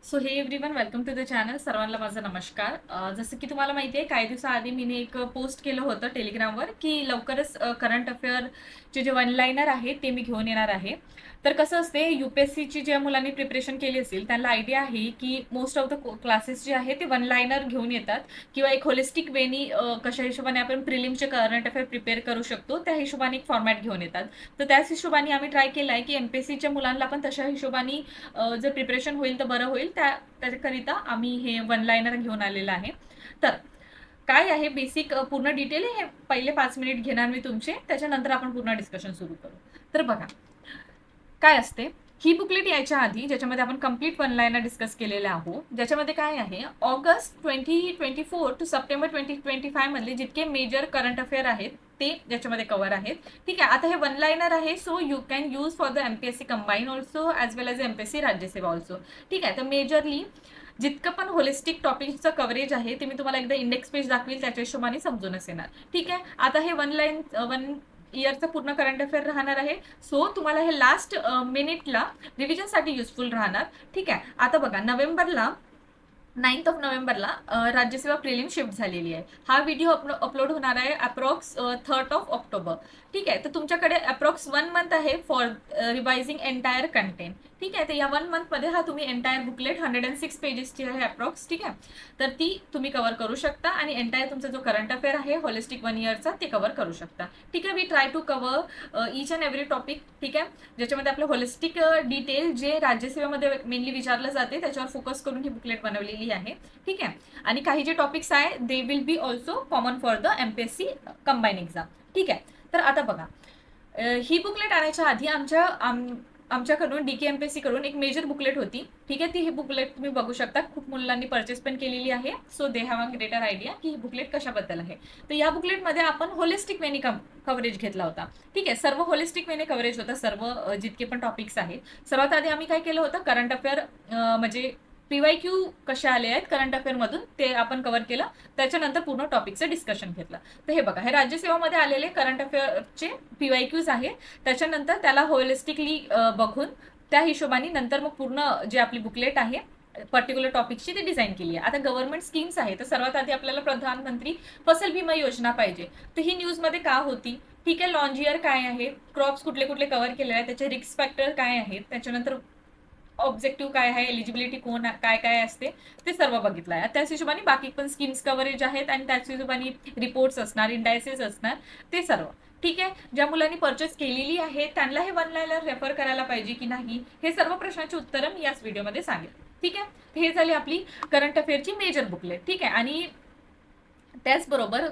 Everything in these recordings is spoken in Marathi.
So hey everyone, welcome to the channel. सर्वांना माझा नमस्कार. जसं की तुम्हाला माहिती आहे, काही दिवसाआधी मी एक पोस्ट केलं होतं टेलिग्रामवर की लवकरच करंट अफेअरचे जे वन लाईनर आहे ते मी घेऊन येणार आहे. तर कसं असते, यूपीएससीची ज्या मुलांनी प्रिपरेशन केली असेल त्यांना आयडिया आहे की मोस्ट ऑफ द क्लासेस जे आहे ते वन लाईनर घेऊन येतात किंवा एक होलिस्टिक वेनी कशा हिशोबाने आपण प्रिलिमचे करंट अफेअर प्रिपेअर करू शकतो त्या हिशोबाने एक फॉर्मॅट घेऊन येतात. तर त्याच हिशोबाने आम्ही ट्राय केला आहे की एमपीएससीच्या मुलांना पण तशा हिशोबाने जर प्रिपरेशन होईल तर बरं होईल. त्याच्याकरिता आम्ही हे वन लाईनर घेऊन आलेलं आहे. तर काय आहे बेसिक पूर्ण डिटेल हे पहिले 5 मिनिट घेणार मी तुमचे, त्याच्यानंतर आपण पूर्ण डिस्कशन सुरू करू. तर बघा काय असते, ही बुकलेट यायच्या आधी ज्याच्यामध्ये आपण कम्प्लीट वन लाईनर डिस्कस केलेले आहोत, ज्याच्यामध्ये काय आहे ऑगस्ट 2024 टू सप्टेंबर 2025 मधले जितके मेजर करंट अफेअर आहेत ते याच्यामध्ये कव्हर आहेत. ठीक आहे. आता हे वन लाईनर आहे, so you can use for the MPSC combine also as well as MPSC राज्यसेवा ऑल्सो. ठीक आहे. तर मेजरली जितकं पण होलिस्टिक टॉपिकचं कव्हरेज आहे ते मी तुम्हाला एकदा इंडेक्स पेज दाखवेल, त्याच्या हिशोबाने समजूनच येणार. ठीक आहे. आता हे वन इयरचं पूर्ण करंट अफेअर राहणार आहे, सो तुम्हाला हे लास्ट मिनिटला रिव्हिजनसाठी युजफुल राहणार. ठीक आहे. आता बघा, नोव्हेंबरला 9th ऑफ नोव्हेंबरला राज्यसेवा प्रिलिम शिफ्ट झालेली आहे. हा व्हिडिओ अपलोड होणार आहे अप्रॉक्स 3rd ऑफ ऑक्टोबर. ठीक आहे. तर तुमच्याकडे अप्रॉक्स 1 मंथ आहे फॉर रिवायझिंग एंटायर कंटेंट. ठीक आहे. तर या 1 मंथमध्ये हा तुम्ही एंटायर बुकलेट 106 पेजेसची आहे अप्रॉक्स. ठीक आहे. तर ती तुम्ही कव्हर करू शकता आणि एंटायर तुमचा जो करंट अफेअर आहे होलिस्टिक 1 इयरचा ते कव्हर करू शकता. ठीक आहे. We try to cover each and every topic. ठीक आहे. ज्याच्यामध्ये आपलं होलिस्टिक डिटेल जे राज्यसेवेमध्ये मेनली विचारलं जाते त्याच्यावर फोकस करून ही बुकलेट बनवलेली आहे. ठीक आहे. आणि काही जे टॉपिक्स आहे they will be also common for the MPSC combine exam. ठीक आहे. तर आता बघा, ही बुकलेट आणायच्या आधी आमच्याकडून डीकेएमपीएससी कडून एक मेजर बुकलेट होती. ठीक आहे. ती ही बुकलेट तुम्ही बघू शकता, खूप मुलांनी परचेस पण केलेली आहे. So they have a greater idea की ही बुकलेट कशाबद्दल आहे. तर या बुकलेटमध्ये आपण होलिस्टिक वेनी कव्हरेज घेतला होता. ठीक आहे. सर्व होलिस्टिक वेने कव्हरेज होता, सर्व जितके पण टॉपिक्स आहेत. सर्वात आधी आम्ही काय केलं होतं, करंट अफेअर म्हणजे पीवायक्यू कशा आले आहेत करंट अफेअरमधून ते आपण कव्हर केलं. त्याच्यानंतर पूर्ण टॉपिकचं डिस्कशन घेतलं. तर हे बघा, हे राज्यसेवामध्ये आलेले करंट अफेअरचे पीवायक्यूज आहे. त्याच्यानंतर त्याला होलिस्टिकली बघून त्या हिशोबाने नंतर मग पूर्ण जे आपली बुकलेट आहे पर्टिक्युलर टॉपिकची ती डिझाईन केली आहे. आता गव्हर्नमेंट स्कीम्स आहे, तर सर्वात आधी आपल्याला प्रधानमंत्री फसल बीमा योजना पाहिजे. तर ही न्यूजमध्ये का होती. ठीक आहे. लॉन्ज इयर काय आहे, क्रॉप्स कुठले कुठले कव्हर केले आहेत, त्याचे रिस्क फॅक्टर काय आहेत, त्याच्यानंतर ऑब्जेक्टिव्ह काय आहे, एलिजिबिलिटी कोण काय काय असते ते सर्व बघितलं आहे. त्याच हिशोबाने बाकी पण स्कीम्स कव्हरेज आहेत आणि त्याच हिशोबाने रिपोर्ट्स असणार, इंडायसेस असणार, ते सर्व. ठीक आहे. ज्या मुलांनी परचेस केलेली आहे त्यांना हे वन लाईनर रेफर करायला पाहिजे की नाही, हे सर्व प्रश्नाची उत्तरं मी याच व्हिडिओमध्ये सांगेल. ठीक आहे. हे झाली आपली करंट अफेअरची मेजर बुकलेट. ठीक आहे. आणि त्याचबरोबर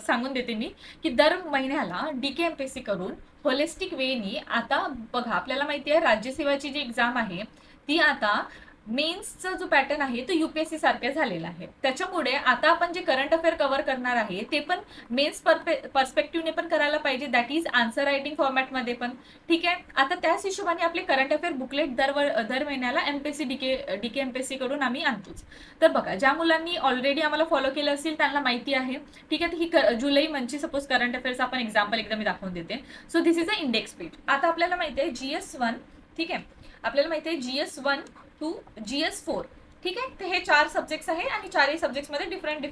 सांगून देते मी की दर महिन्याला डीकेएमपीएससी करून होलिस्टिक वेनी, आता बघा आपल्याला माहिती आहे राज्यसेवाची जी एक्झाम आहे ती आता मेन्सचा जो पॅटर्न आहे तो यूपीएससी सारखा झालेला आहे. त्याच्यामुळे आता आपण जे करंट अफेअर कव्हर करणार आहे ते पण मेन्स पर्स्पेक्टिव्हने पण करायला पाहिजे, दॅट इज आन्सर रायटिंग फॉर्मॅटमध्ये पण. ठीक आहे. आता त्याच हिशोबाने आपले करंट अफेअर बुकलेट दर महिन्याला एमपीएससी डीकेएमपीएससी कडून आम्ही आणतोच. तर बघा, ज्या मुलांनी ऑलरेडी आम्हाला फॉलो केलं असेल त्यांना माहिती आहे. ठीक आहे. ही जुलै मंथची सपोज करंट अफेअर्स आपण एक्झाम्पल एकदा मी दाखवून देते. So this is a index page. आता आपल्याला माहिती आहे GS1. ठीक आहे. आपल्याला माहिती आहे GS1 टू GS4. ठीक आहे. तर हे 4 सब्जेक्ट्स आहे आणि 4ही सब्जेक्ट्समध्ये डिफरंट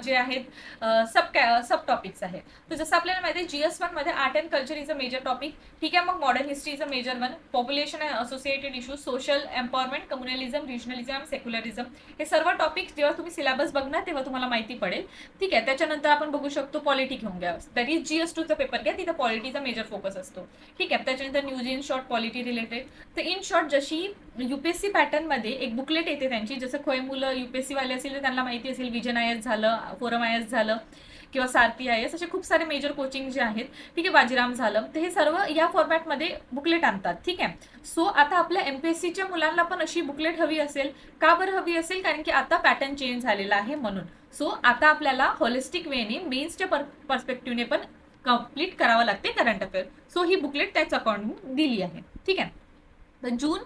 जे आहेत सब टॉपिक्स आहेत. तर जसं आपल्याला माहिती आहे GS1 मध्ये art and culture is a major topic. ठीक आहे. मग modern history is a major one, population and associated issues, social empowerment, communalism, regionalism, secularism, हे सर्व टॉपिक्स जेव्हा तुम्ही सिलेबस बघणार तेव्हा तुम्हाला माहिती पडेल. ठीक आहे. त्याच्यानंतर आपण बघू शकतो पॉलिटी घेऊन घ्या, दॅट इज GS2चा पेपर घ्या, तिथं पॉलिटीचा मेजर फोकस असतो. ठीक आहे. त्याच्यानंतर news in short polity related. तर इन शॉर्ट जशी यूपीएससी पॅटर्नमध्ये एक बुकलेट येते त्यांची, जसं खोय मुलं यूपीएससी वाले असेल तर त्यांना माहिती असेल विजन IAS झालं, फोरम IAS झालं किंवा सारथी IAS, असे खूप सारे मेजर कोचिंग जे आहेत. ठीक आहे. बाजीराम झालं, तर हे सर्व या फॉर्मॅटमध्ये बुकलेट आणतात. ठीक आहे. सो आता आपल्या एमपीएससीच्या मुलांना पण अशी बुकलेट हवी असेल. का बरं हवी असेल, कारण की आता पॅटर्न चेंज झालेला आहे म्हणून. सो आता आपल्याला होलिस्टिक वेने मेन्सच्या पर्स्पेक्टिव्हने पण कम्प्लीट करावं लागते करंट अफेअर. सो ही बुकलेट त्याच अकॉर्डिंग दिली आहे. ठीक आहे. तर जून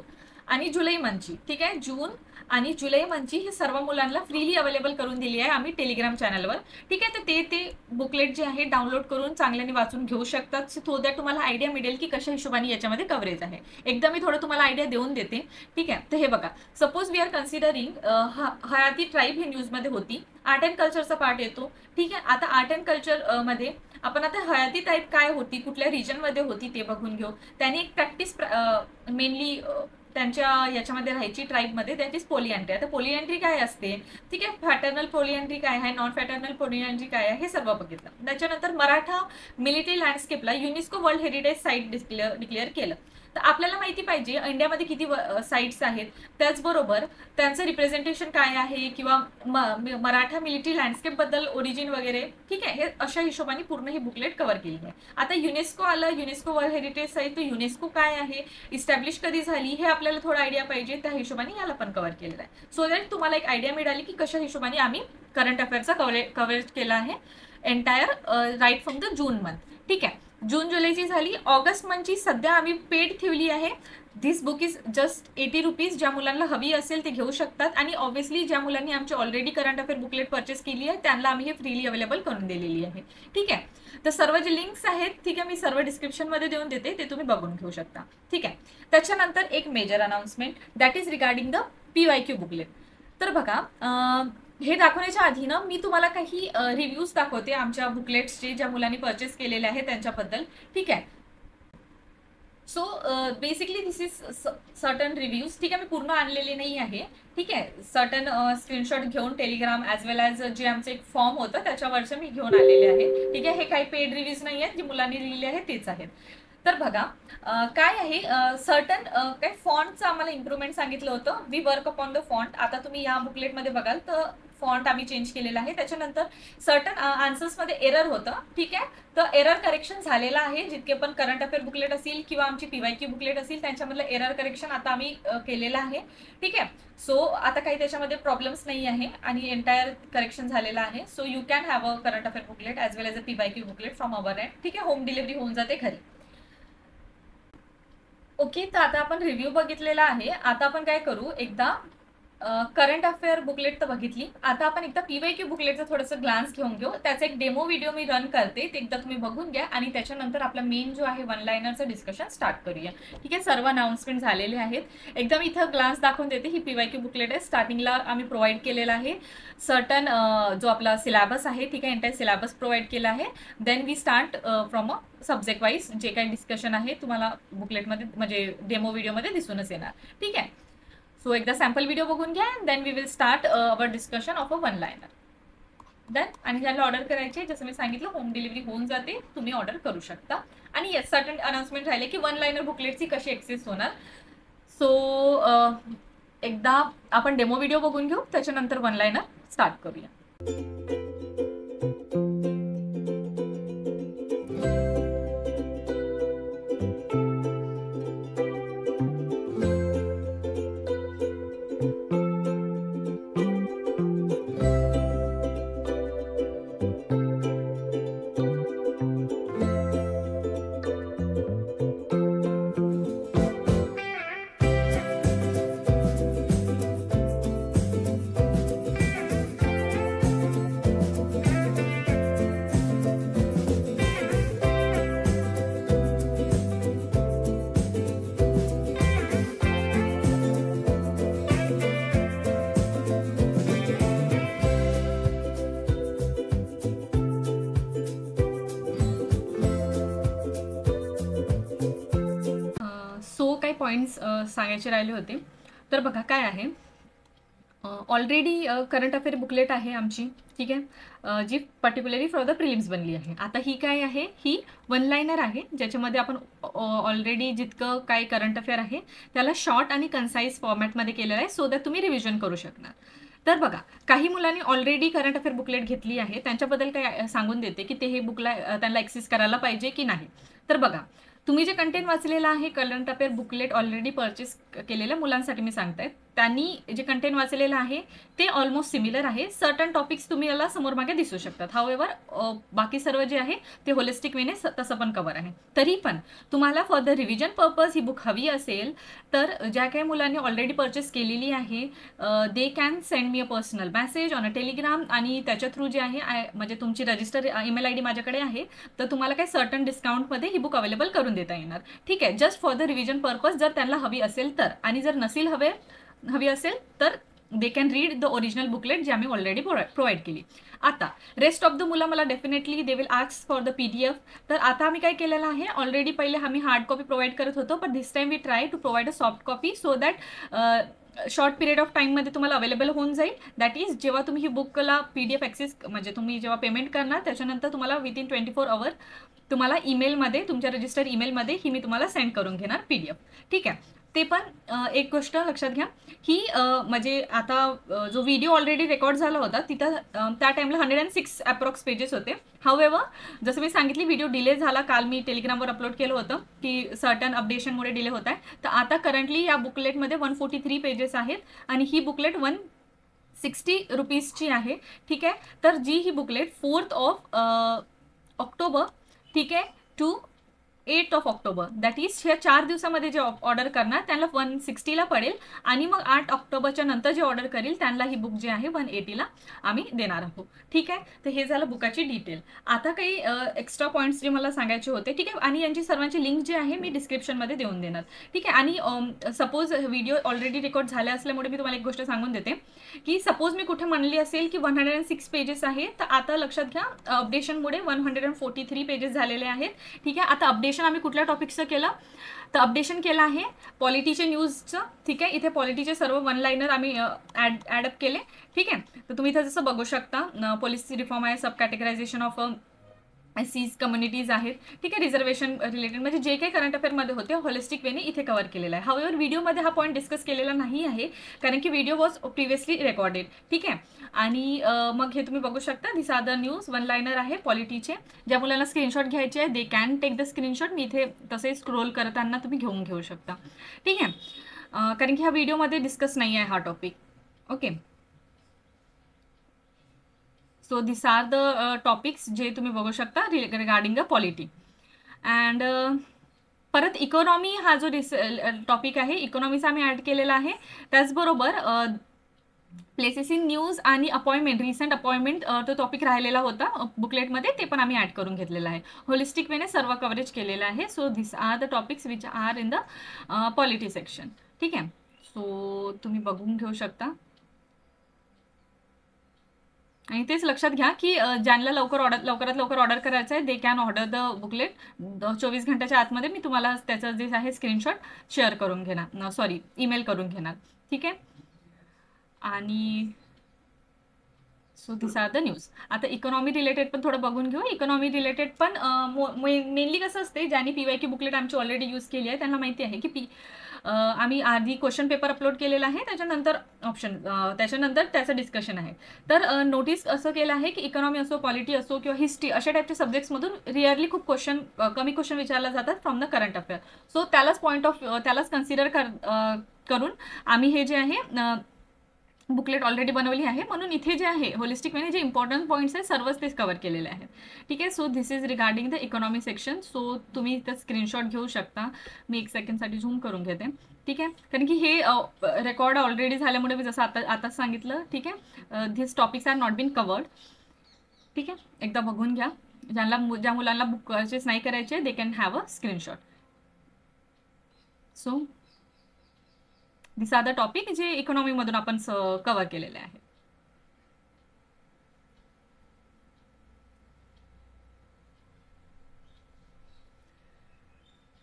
आणि जुलै मंथची. ठीक आहे. जून आणि जुलै मंथची हे सर्व मुलांना फ्रीली अवेलेबल करून दिली आहे आम्ही टेलिग्राम चॅनलवर. ठीक आहे, तर ते बुकलेट जे आहे डाउनलोड करून चांगल्याने वाचून घेऊ शकतात. सो दॅट तुम्हाला आयडिया मिळेल की कशा हिशोबाने याच्यामध्ये कव्हरेज आहे. एकदा मी थोडं तुम्हाला आयडिया देऊन देते. ठीक आहे, तर हे बघा, सपोज वी आर कन्सिडरिंग हयाती ट्राईब हे न्यूजमध्ये होती, आर्ट अँड कल्चरचा पार्ट येतो. ठीक आहे, आता आर्ट अँड कल्चर मध्ये आपण आता हयाती टाईप काय होती, कुठल्या रिजनमध्ये होती ते बघून घेऊ. त्यांनी एक प्रॅक्टिस मेनली त्यांच्या याच्यामध्ये राहायची ट्राईबमध्ये, दॅट इज पोलिएंट्री. आता पोलिएंट्री काय असते, ठीक आहे, फॅटर्नल पोलिएंट्री काय आहे, नॉन फॅटर्नल पोलिएंट्री काय आहे, हे सर्व बघितलं. त्याच्यानंतर मराठा मिलिटरी लँडस्केपला UNESCO world heritage site declare केलं. तर आपल्याला माहिती पाहिजे इंडियामध्ये किती साईट्स आहेत, त्याचबरोबर त्यांचं रिप्रेझेंटेशन काय आहे, किंवा मराठा मिलिटरी लँडस्केप बद्दल ओरिजिन वगैरे. ठीक आहे, हे अशा हिशोबाने पूर्ण ही बुकलेट कव्हर केली आहे. आता युनेस्को आलं, युनेस्को वर्ल्ड हेरिटेज साईट, तर युनेस्को काय आहे, इस्टॅब्लिश कधी झाली, हे आपल्याला थोडं आयडिया पाहिजे. त्या हिशोबाने याला पण कव्हर केलेलं आहे. सो दॅट तुम्हाला एक आयडिया मिळाली की कशा हिशोबाने आम्ही करंट अफेअरचा कव्हरेज केला आहे entire right from the June month. ठीक आहे, जून जुलैची झाली. ऑगस्ट मंथची सध्या आम्ही पेड ठेवली आहे. This book is just 80 rupees. ज्या मुलांना हवी असेल ते घेऊ शकतात. आणि ऑब्व्हियसली ज्या मुलांनी आमची already current affair booklet purchase केली आहे त्यांना आम्ही हे फ्रीली अवेलेबल करून दिलेली आहे. ठीक आहे, तर सर्व जे लिंक्स आहेत, ठीक आहे, मी सर्व डिस्क्रिप्शनमध्ये देऊन देते, ते तुम्ही बघून घेऊ शकता. ठीक आहे, त्याच्यानंतर एक major announcement that is regarding the PYQ booklet. तर बघा, हे दाखवण्याच्या आधी ना मी तुम्हाला काही रिव्ह्यूज दाखवते आमच्या बुकलेट्सचे, ज्या मुलांनी परचेस केलेले आहे त्यांच्याबद्दल. ठीक आहे, so basically this is certain reviews. ठीक आहे, मी पूर्ण आणलेले नाही आहे. ठीक आहे, सर्टन स्क्रीनशॉट घेऊन टेलिग्राम ॲज वेल ॲज जे आमचं एक फॉर्म होतं त्याच्यावरचं मी घेऊन आलेले आहे. ठीक आहे, हे काही पेड रिव्ह्यूज नाही आहेत, जे मुलांनी लिहिलेले आहेत तेच आहेत. तर बघा, काय आहे, सर्टन काय फॉन्टचं आम्हाला इम्प्रूव्हमेंट सांगितलं होतं. We work upon the font. आता तुम्ही या बुकलेटमध्ये बघाल तर फॉन्ट आम्ही चेंज केलेला आहे. त्याच्यानंतर सर्टन आन्सर्समध्ये एरर होतं. ठीक आहे, तर एरर करेक्शन झालेलं आहे. जितके पण करंट अफेअर बुकलेट असेल किंवा आमची PYQ बुकलेट असेल त्यांच्यामधलं एरर करेक्शन आता आम्ही केलेलं आहे. ठीक आहे, सो आता काही त्याच्यामध्ये प्रॉब्लेम्स नाही आहे आणि एंटायर करेक्शन झालेलं आहे. So you can have a current affair booklet as well as a PYQ booklet from our end. ठीक आहे, होम डिलिव्हरी होऊन जाते घरी. ओके, तर आता आपण रिव्ह्यू बघितलेला आहे. आता आपण काय करू, एकदा करंट अफेअर बुकलेट तर बघितली, आता आपण एकदा PYQ बुकलेटचं थोडंसं ग्लान्स घेऊन घेऊ. त्याचा एक डेमो व्हिडिओ मी रन करते, ते एकदा तुम्ही बघून घ्या आणि त्याच्यानंतर आपला मेन जो आहे वन लायनरचं डिस्कशन स्टार्ट करूया. ठीक आहे, सर्व अनाउन्समेंट झालेले आहेत. एकदम इथं ग्लान्स दाखवून देते. ही PYQ बुकलेट आहे. स्टार्टिंगला आम्ही प्रोव्हाइड केलेला आहे सर्टन जो आपला सिलेबस आहे. ठीक आहे, एंटायर सिलेबस प्रोव्हाइड केला आहे. Then we start from a subject wise. जे काही डिस्कशन आहे तुम्हाला बुकलेटमध्ये म्हणजे डेमो व्हिडिओमध्ये दिसूनच येणार. ठीक आहे, सो एकदा सॅम्पल व्हिडिओ बघून घ्या. Then we will start our discussion of a one liner. Then आणि ह्याला ऑर्डर करायचे, जसं मी सांगितलं होम डिलिव्हरी होऊन जाते, तुम्ही ऑर्डर करू शकता. आणि येस, सर्टन अनाउन्समेंट राहिले की वन लायनर बुकलेटची कशी एक्सेस होणार. सो एकदा आपण डेमो व्हिडिओ बघून घेऊ, त्याच्यानंतर वन लायनर स्टार्ट करूया. पॉइंट्स सांगायचे राहिले होते. तर बघा काय आहे, ऑलरेडी करंट अफेअर बुकलेट आहे आमची. ठीक आहे, जी पर्टिक्युलरली फॉर द प्रिलिम्स बनली आहे. आता ही काय आहे, ही वन लायनर आहे, ज्याच्यामध्ये आपण ऑलरेडी जितकं काय करंट अफेअर आहे त्याला शॉर्ट आणि कन्साईज फॉर्मॅटमध्ये केलेलं आहे, सो दॅट तुम्ही रिव्हिजन करू शकणार. तर बघा, काही मुलांनी ऑलरेडी करंट अफेअर बुकलेट घेतली आहे, त्यांच्याबद्दल काय सांगून देते की ते हे बुकला त्यांना ॲक्सेस करायला पाहिजे की नाही. तर बघा, तुम्ही जे कंटेंट वाचलेलं आहे current affair booklet already purchase केलेल्या मुलांसाठी मी सांगताय, त्यांनी जे कंटेंट वाचलेलं आहे ते ऑलमोस्ट सिमिलर आहे. सर्टन टॉपिक्स तुम्ही याला समोर मागे दिसू शकतात. हावेवर बाकी सर्व जे आहे ते होलिस्टिक वेने तसं पण कव्हर आहे. तरी पण तुम्हाला for the revision purpose he book हवी असेल तर ज्या काही मुलांनी ऑलरेडी परचेस केलेली आहे they can send me a personal message on a Telegram, आणि त्याच्या थ्रू जे आहे म्हणजे तुमची रजिस्टर ईमेल ID माझ्याकडे आहे, तर तुम्हाला काही सर्टन डिस्काउंटमध्ये ही बुक अवेलेबल करून देता येणार. ठीक आहे, just for the revision purpose जर त्यांना हवी असेल तर, आणि जर नसेल हवी असेल तर they can read the original booklet जे आम्ही ऑलरेडी प्रोव्हाइड केली. आता रेस्ट ऑफ द मुलं मला definitely they will ask for the PDF. तर आता आम्ही काय केलेलं आहे, ऑलरेडी पहिले आम्ही हार्ड कॉपी प्रोव्हाइड करत होतो, पण this time we try to provide a soft copy so that short period of टाईममध्ये तुम्हाला अवेलेबल होऊन जाईल. दॅट इज जेव्हा तुम्ही ही बुकला PDF ॲक्सेस म्हणजे तुम्ही जेव्हा पेमेंट करणार त्याच्यानंतर तुम्हाला विदिन 24 आवर तुम्हाला ईमेलमध्ये तुमच्या रजिस्टर ईमेलमध्ये ही मी तुम्हाला सेंड करून घेणार PDF. ठीक आहे, ते पण एक गोष्ट लक्षात घ्या की म्हणजे आता जो व्हिडिओ ऑलरेडी रेकॉर्ड झाला होता तिथं त्या टाइमला 106 अप्रॉक्स पेजेस होते. हावेवर जसं मी सांगितली व्हिडिओ डिले झाला, काल मी टेलिग्रामवर अपलोड केलं होतं की सर्टन अपडेशनमुळे डिले होत आहे. तर आता करंटली या बुकलेटमध्ये 143 पेजेस आहेत आणि ही बुकलेट 160 रुपीजची आहे. ठीक आहे, तर जी ही बुकलेट 4 ऑक्टोबर ठीक आहे टू 8 ऑक्टोबर दॅट इज ह्या 4 दिवसामध्ये जे ऑर्डर करणार त्यांना 160ला पडेल, आणि मग 8 ऑक्टोबरच्या नंतर जे ऑर्डर करेल त्यांना ही बुक जी आहे 180ला आम्ही देणार आहोत. ठीक आहे, तर हे झालं बुकाची डिटेल. आता काही एक्स्ट्रा पॉईंट्स जे मला सांगायचे होते. ठीक आहे, आणि यांची सर्वांची लिंक जी आहे मी डिस्क्रिप्शनमध्ये देऊन देणार. ठीक आहे, आणि सपोज व्हिडिओ ऑलरेडी रेकॉर्ड झाले असल्यामुळे मी तुम्हाला एक गोष्ट सांगून देते की सपोज मी कुठे म्हणली असेल की 106 पेजेस आहे, तर आता लक्षात घ्या अपडेशनमुळे 143 पेजेस झालेले आहेत. ठीक आहे, आता अपडेशन आम्ही कुठल्या टॉपिकचं केलं तर अपडेशन केलं आहे पॉलिटीचे न्यूजचं. ठीक आहे, इथे पॉलिटीचे सर्व वन लाईनर आम्ही ॲडअप केले. ठीक आहे, तर तुम्ही इथं जसं बघू शकता पॉलिसी रिफॉर्म आहे, सब कॅटेगरायझेशन ऑफ सीज कम्युनिटीज आहेत. ठीक आहे, रिझर्वेशन रिलेटेड म्हणजे जे काही करंट अफेअरमध्ये होते होलिस्टिक वेने इथे कव्हर केलेला आहे. हावेवर व्हिडिओमध्ये हा पॉईंट डिस्कस केलेला नाही आहे कारण की व्हिडिओ वॉज प्रिव्हियसली रेकॉर्डेड. ठीक आहे, आणि मग हे तुम्ही बघू शकता this are the news one liner आहे पॉलिटीचे. ज्या मुलांना स्क्रीनशॉट घ्यायचे आहे they can take the screenshot. मी इथे तसे स्क्रोल करताना तुम्ही घेऊ शकता. ठीक आहे, कारण की ह्या व्हिडिओमध्ये डिस्कस नाही आहे हा topic. Okay, so this are the topics जे तुम्ही बघू शकता रिगार्डिंग द पॉलिटी. अँड परत इकॉनॉमी हा जो टॉपिक आहे इकॉनॉमीचा आम्ही ॲड केलेला आहे. त्याचबरोबर प्लेसेस इन न्यूज आणि अपॉइंटमेंट रिसेंट अपॉइंटमेंट तो टॉपिक राहिलेला होता बुकलेटमध्ये, ते पण आम्ही ॲड करून घेतलेला आहे. होलिस्टिक वेने सर्व कव्हरेज केलेलं आहे. So this are the topics which are in the polity section. ठीक आहे, सो तुम्ही बघून घेऊ शकता. आणि तेच लक्षात घ्या की ज्यांना लवकरात लवकर ऑर्डर करायचं आहे they can order the booklet. 24 घंट्याच्या आतमध्ये मी तुम्हाला त्याचं जे आहे स्क्रीनशॉट शेअर करून घेणार, सॉरी ईमेल करून घेणार. ठीक आहे, आणि so this are the news. आता इकॉनॉमी रिलेटेड पण थोडं बघून घेऊ. इकॉनॉमी रिलेटेड पण मेनली कसं असते ज्यांनी PYQ बुकलेट आमची ऑलरेडी यूज केली आहे त्यांना माहिती आहे की आम्ही आधी क्वेश्चन पेपर अपलोड केलेला आहे, त्याच्यानंतर त्याच्यानंतर त्याचं डिस्कशन आहे. तर नोटीस असं केलं आहे की इकॉनॉमी असो, पॉलिटी असो किंवा हिस्ट्री अशा टाईपच्या सब्जेक्ट्समधून रिअरली खूप कमी क्वेश्चन विचारले जातात from the current affair. So त्यालाच कन्सिडर करून आम्ही हे जे आहे बुकलेट ऑलरेडी बनवली आहे. म्हणून इथे जे आहे होलिस्टिक वेने जे इम्पॉर्टंट पॉईंट्स आहेत सर्वच तेच कव्हर केलेले आहेत. ठीक आहे, so this is regarding the economy section. So तुम्ही इथं स्क्रीनशॉट घेऊ शकता. मी 1 सेकंडसाठी झूम करून घेते. ठीक आहे, कारण की हे रेकॉर्ड ऑलरेडी झाल्यामुळे मी जसं आता सांगितलं. ठीक आहे, this topics are not been covered. ठीक आहे, एकदा बघून घ्या. ज्या मुलांना बुक परचेस नाही करायचे they can have a screenshot. So this are the topic जे इकॉनॉमीमधून आपण कव्हर केलेले आहे.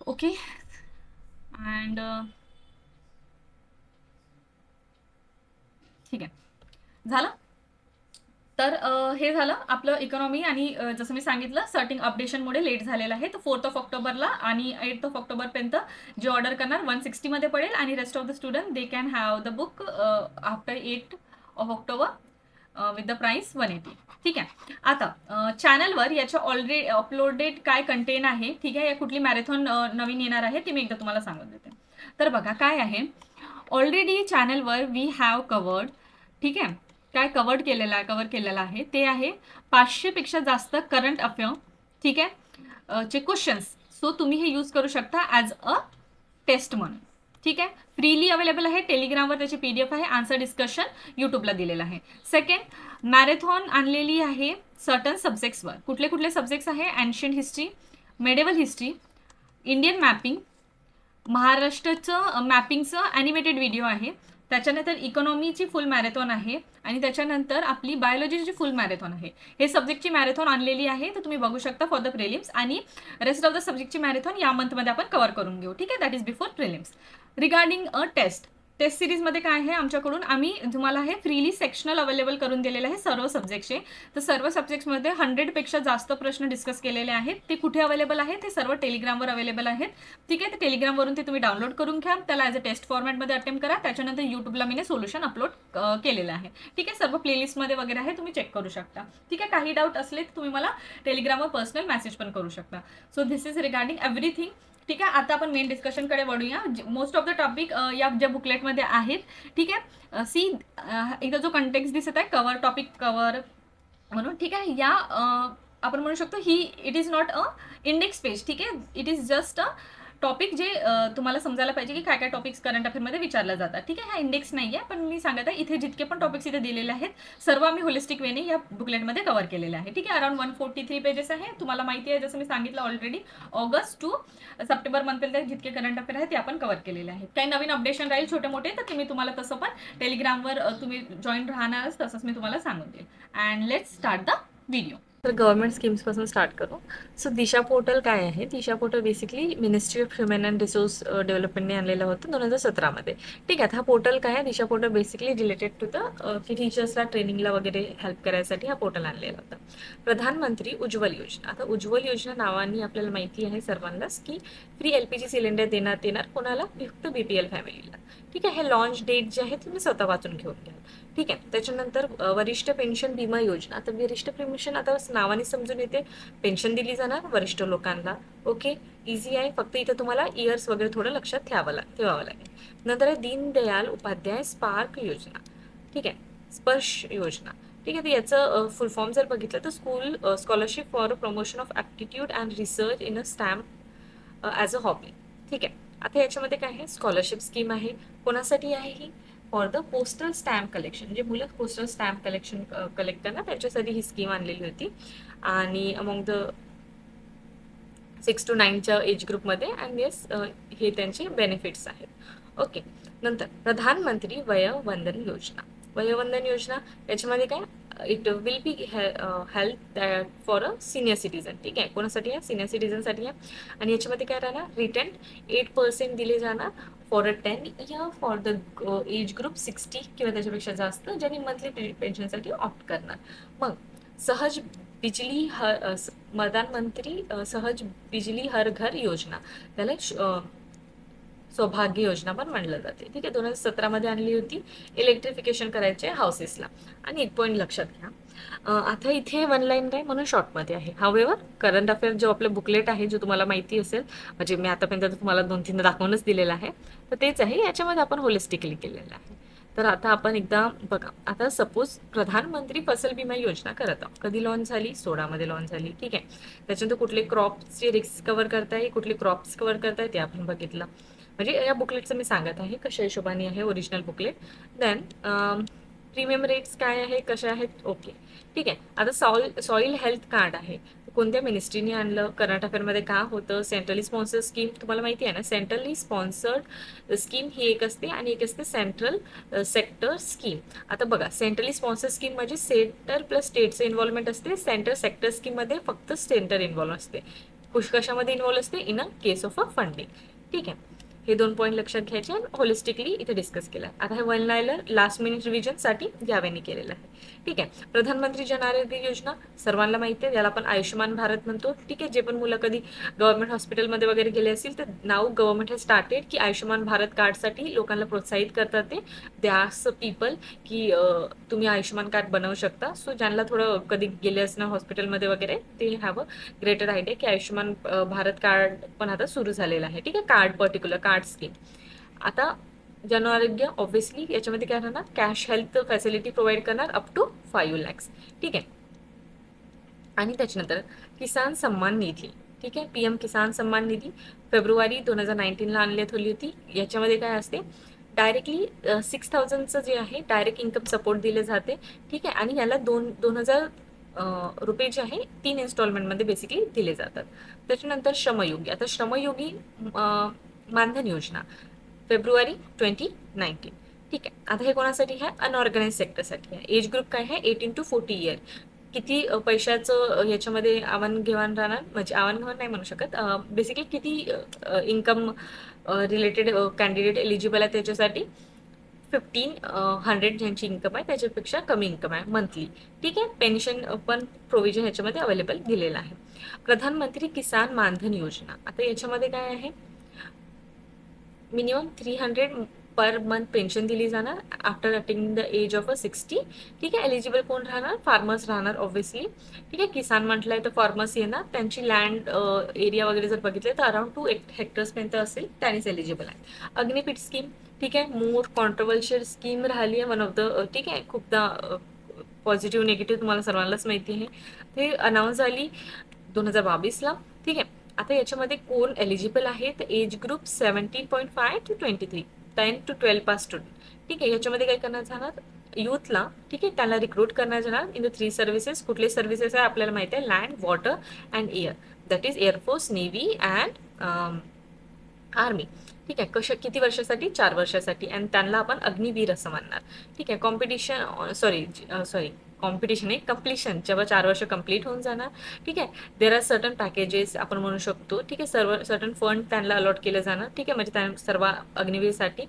ओके, अँड ठीक आहे, झालं. तर हे झालं आपलं इकॉनॉमी. आणि जसं मी सांगितलं सर्टिंग अपडेशनमुळे लेट झालेलं आहे. तर 4 ऑक्टोबरला आणि 8 ऑक्टोबरपर्यंत जे ऑर्डर करणार 160 मध्ये पडेल, आणि rest of the student they can have the book after 8 October with the price 180. ठीक आहे. आता चॅनलवर याच्या ऑलरेडी अपलोडेड काय कंटेंट आहे, ठीक आहे, या कुठली मॅरेथॉन नवीन येणार आहे ते मी एकदा तुम्हाला सांगून देते. तर बघा काय आहे, ऑलरेडी चॅनलवर वी हॅव कवर्ड, ठीक आहे, काय कवर केलेला आहे ते आहे 500 पेक्षा जास्त करंट अफेअर, ठीक आहे, चे क्वेश्चन्स. सो तुम्ही हे यूज करू शकता ॲज अ टेस्ट म्हणून. ठीक आहे, फ्रीली अवेलेबल आहे टेलिग्रामवर, त्याची PDF आहे. आन्सर डिस्कशन यूट्यूबला दिलेलं आहे. सेकंड, मॅरेथॉन आणलेली आहे सर्टन सब्जेक्ट्सवर. कुठले कुठले सब्जेक्ट्स आहे, ancient history, medieval history, Indian mapping, महाराष्ट्राचं मॅपिंगचं ॲनिमेटेड व्हिडिओ आहे. त्याच्यानंतर इकॉनॉमीची फुल मॅरेथॉन आहे आणि त्याच्यानंतर आपली बायोलॉजीची फुल मॅरेथॉन आहे. हे सब्जेक्टची मॅरेथॉन आणलेली आहे, तर तुम्ही बघू शकता फॉर द प्रिलिम्स. आणि रेस्ट ऑफ द सब्जेक्टची मॅरेथॉन या मंथमध्ये आपण कव्हर करून घेऊ. ठीक आहे, that is before prelims. Regarding a test सिरीजमध्ये काय आहे, आमच्याकडून आम्ही तुम्हाला हे फ्रीली सेक्शनल अवेलेबल करून दिलेले आहे सर्व सब्जेक्टचे. तर सर्व सब्जेक्ट्समध्ये 100पेक्षा जास्त प्रश्न डिस्कस केलेले आहेत. ते कुठे अवेलेबल आहे, ते सर्व टेलिग्रामवर अवेलेबल आहेत. ठीक आहे, तर टेलिग्रामवरून ते तुम्ही डाउनलोड करून घ्या, त्याला ॲज अ टेस्ट फॉर्मॅटमध्ये अटेम्प्ट करा. त्याच्यानंतर यूट्यूबला मी सोल्युशन अपलोड केलेलं आहे. ठीक आहे, सर्व प्लेलिस्टमध्ये वगैरे आहे, तुम्ही चेक करू शकता. ठीक आहे, काही डाऊट असले तर तुम्ही मला टेलिग्रामवर पर्सनल मेसेज पण करू शकता. So this is regarding everything. ठीक आहे, आता आपण मेन डिस्कशनकडे वळूया. मोस्ट ऑफ द टॉपिक या ज्या बुकलेटमध्ये आहेत. ठीक आहे, सी एकदा जो कंटेक्स्ट दिसत आहे कवर, टॉपिक कवर म्हणून. ठीक आहे, या आपण म्हणू शकतो ही it is not a index page. ठीक आहे, it is just a topic जे तुम्हाला समजायला पाहिजे की काय काय टॉपिक्स करंट अफेअरमध्ये विचारले जातात. ठीक आहे, हा इंडेक्स नाही आहे, पण मी सांगत आहे इथे जितके पण टॉपिक्स इथे दिलेले आहेत सर्व आम्ही होलिस्टिक वेने या बुकलेटमध्ये कव्हर केलेले आहे. ठीक आहे, अराउंड 143 पेजेस आहे. तुम्हाला माहिती आहे, जसं मी सांगितलं ऑलरेडी, ऑगस्ट टू सप्टेंबर मंथपर्यंत जितके करंट अफेअर आहेत ते आपण कव्हर केलेले आहेत. काही नवीन अपडेशन राहील छोटे मोठे, तर तुम्ही तुम्हाला तसं पण टेलिग्रामवर तुम्ही जॉईन राहणारच, तसंच मी तुम्हाला सांगून देईल. And let's start the video. तर गव्हर्नमेंट स्कीम्सपासून स्टार्ट करू. सो दिशा पोर्टल काय आहे, Disha portal basically ministry of human and resource डेव्हलपमेंटने आणलेलं होतं 2017मध्ये. ठीक आहे, हा पोर्टल काय आहे, Disha portal basically related to the की टीचर्सला ट्रेनिंगला वगैरे हेल्प करायसाठी हा पोर्टल आणलेला होता. प्रधानमंत्री उज्ज्वल योजना. आता उज्ज्वल योजना नावाने आपल्याला माहिती आहे सर्वांनाच की फ्री LPG सिलेंडर देण्यात येणार कोणाला, फक्त BPL फॅमिलीला. ठीक आहे, हे लॉन्च डेट जे आहे तुम्ही स्वतः वाचून घेऊन घ्या. ठीक आहे, त्याच्यानंतर वरिष्ठ पेन्शन विमा योजना. आता वरिष्ठ पेन्शन आता नावाने समजून येते, पेन्शन दिली जाणार वरिष्ठ लोकांना. ओके, इझी आहे, फक्त इथं तुम्हाला इयर्स वगैरे थोडं लक्षात ठेवावं लागेल. नंतर आहे दीनदयाल उपाध्याय स्पार्क योजना. ठीक आहे, स्पर्श योजना. ठीक आहे, तर याचं फुल फॉर्म जर बघितलं तर school scholarship for promotion of aptitude and research in a stamp as a hobby. ठीक आहे, आता याच्यामध्ये काय आहे, स्कॉलरशिप स्कीम आहे. कोणासाठी आहे ही, for the postal stamp collection. जे मुलं पोस्टल स्टॅम्प कलेक्शन कलेक्ट करणार त्याच्यासाठी ही स्कीम आणलेली होती. आणि अमॉंग द 6 to 9च्या एज ग्रुपमध्ये. अँड येस, हे त्यांचे बेनिफिट्स आहेत. ओके, नंतर प्रधानमंत्री वयोवंदन योजना. वयोवंदन योजना याच्यामध्ये काय, it will be health for a senior citizen. ठीक आहे, कोणासाठी आहे, सिनियर सिटीजनसाठी आहे. आणि याच्यामध्ये काय राहणार, रिटर्न 8% दिले जाणार for a 10 year for the age group 60 किंवा त्याच्यापेक्षा जास्त, ज्यांनी मंथली पेन्शनसाठी ऑप्ट करणार. मग सहज बिजली प्रधानमंत्री सहज बिजली हर घर योजना, त्याला सौभाग्य योजना पण म्हणलं जाते. ठीक आहे, 2017मध्ये आणली होती, इलेक्ट्रिफिकेशन करायचे हाऊसेसला. आणि एक पॉईंट लक्षात घ्या, आता इथे 1 लाईन काय म्हणून शॉर्टमध्ये आहे. हावेवर करंट अफेअर जो आपलं बुकलेट आहे, जो तुम्हाला माहिती असेल, म्हणजे मी आतापर्यंत तुम्हाला 2-3 दाखवूनच दिलेलं आहे, तर तेच आहे. याच्यामध्ये आपण होलिस्टिकली केलेलं आहे. तर आता आपण एकदा बघा, आता सपोज प्रधानमंत्री फसल विमा योजना करत आहोत. कधी लॉन्च झाली, 16मध्ये लॉन्च झाली. ठीक आहे, त्याच्यानंतर कुठले क्रॉप्सचे रिस्क कव्हर करताय, कुठले क्रॉप्स कव्हर करताय ते आपण बघितलं. म्हणजे या बुकलेटचं मी सांगत आहे कशा हिशोबाने आहे original booklet. Then premium rates काय आहे, कशा आहेत. ओके, ठीक आहे. आता सॉईल हेल्थ कार्ड आहे, कोणत्या मिनिस्ट्रीने आणलं, करंट अफेअरमध्ये का होतं. सेंट्रली स्पॉन्सर्ड स्कीम तुम्हाला माहिती आहे ना, सेंट्रली स्पॉन्सर्ड स्कीम ही एक असते आणि एक असते सेंट्रल सेक्टर स्कीम. आता बघा, सेंट्रली स्पॉन्सर्ड स्कीम म्हणजे सेंटर प्लस स्टेटचं इन्व्हॉल्वमेंट असते. सेंटर सेक्टर स्कीममध्ये फक्त सेंटर इन्व्हॉल्व असते. कशामध्ये इन्व्हॉल्व असते, in a case of a funding. ठीक आहे, हे 2 पॉईंट लक्षात घ्यायचे आणि होलिस्टिकली इथे डिस्कस केलं. आता हे वन लायनर लास्ट मिनिट रिव्हिजनसाठी घ्याव्यानी केलेलं आहे. ठीक आहे. प्रधानमंत्री जन आरोग्य योजना सर्वांना माहिती आहे, याला आपण आयुष्यमान भारत म्हणतो. ठीक आहे. जे पण मुलं कधी गव्हर्नमेंट हॉस्पिटलमध्ये वगैरे गेले असतील तर नाव गव्हर्नमेंट हॅज स्टार्टेड की आयुष्यमान भारत कार्डसाठी लोकांना प्रोत्साहित करतात ते द्यास पीपल की तुम्ही आयुष्यमान कार्ड बनवू शकता. सो ज्यांना थोडं कधी गेले असणार हॉस्पिटलमध्ये वगैरे ते हॅव अ ग्रेटर आयडिया की आयुष्यमान भारत कार्ड पण आता सुरू झालेलं आहे. ठीक आहे. Card particular card scheme. आता जन आरोग्य ऑब्व्हियसली याच्यामध्ये काय राहणार, कॅश हेल्थ फॅसिलिटी प्रोव्हाइड करणार अप टू 5 lakhs. ठीक आहे. आणि त्याच्यानंतर किसान सन्मान निधी. ठीक आहे. PM किसान सन्मान निधी फेब्रुवारी 2019ला आणण्यात आली होती. याच्यामध्ये काय असते, डायरेक्टली 6,000चं जे आहे डायरेक्ट इन्कम सपोर्ट दिले जाते. ठीक आहे. आणि याला 2,000 रुपये जे आहे 3 इन्स्टॉलमेंटमध्ये बेसिकली दिले जातात. त्याच्यानंतर श्रमयोगी. आता श्रमयोगी मानधन योजना फेब्रुवारी 2019. ठीक आहे. आता हे कोणासाठी आहे, अनऑर्गनाइज सेक्टरसाठी आहे. एज ग्रुप काय आहे, 18 to 40 year. किती पैशाचं याच्यामध्ये आवाहन-घेवाण राहणार, म्हणजे आवाहन-घेवाण नाही म्हणू शकत, बेसिकली किती इन्कम रिलेटेड कॅन्डिडेट एलिजिबल आहे त्याच्यासाठी 1500 ज्यांची इन्कम आहे त्याच्यापेक्षा कमी इन्कम आहे मंथली. ठीक आहे. पेन्शन पण प्रोव्हिजन ह्याच्यामध्ये अवेलेबल दिलेलं आहे. प्रधानमंत्री किसान मानधन योजना. आता याच्यामध्ये काय आहे, मिनिमम 300 पर मंथ पेन्शन दिली जाणार after attaining the age of 60. ठीक आहे. एलिजिबल कोण राहणार, फार्मर्स राहणार ऑब्व्हियसली. ठीक आहे. किसान म्हटलंय तर फार्मर्स येणार, त्यांची लँड एरिया वगैरे जर बघितले तर अराउंड 2 hectares पर्यंत असेल, त्यांनीच एलिजिबल आहे. अग्निपीठ स्कीम. ठीक आहे. मोर कॉन्ट्रोवर्शियल स्कीम राहिली आहे वन ऑफ द. ठीक आहे. खूपदा पॉझिटिव्ह निगेटिव्ह तुम्हाला सर्वांनाच माहिती आहे. ते अनाऊन्स झाली 2022ला. ठीक आहे. आता याच्यामध्ये कोण एलिजिबल आहे तर age group 17.5 to 23, 10 to 12 pass student. ठीक आहे. याच्यामध्ये काय करण्यात जाणार, यूथला. ठीक आहे. त्यांना रिक्रूट करण्यात जाणार इन द 3 सर्व्हिसेस. कुठले सर्व्हिसेस आहे आपल्याला माहिती आहे, land, water and air. That is air force, navy and army. ठीक आहे. किती वर्षासाठी, 4 वर्षासाठी. आणि त्यांना आपण अग्निवीर असं म्हणणार. ठीक आहे. कॉम्पिटिशन आहे कम्प्लिशन, जेव्हा 4 वर्ष कंप्लीट होऊन जाणार. ठीक आहे. देर आर सर्टन पॅकेजेस आपण म्हणू शकतो. ठीक आहे. सर्टन फंड त्यांना अलॉट केलं जाणार. ठीक आहे. म्हणजे त्या सर्व अग्निवीरसाठी.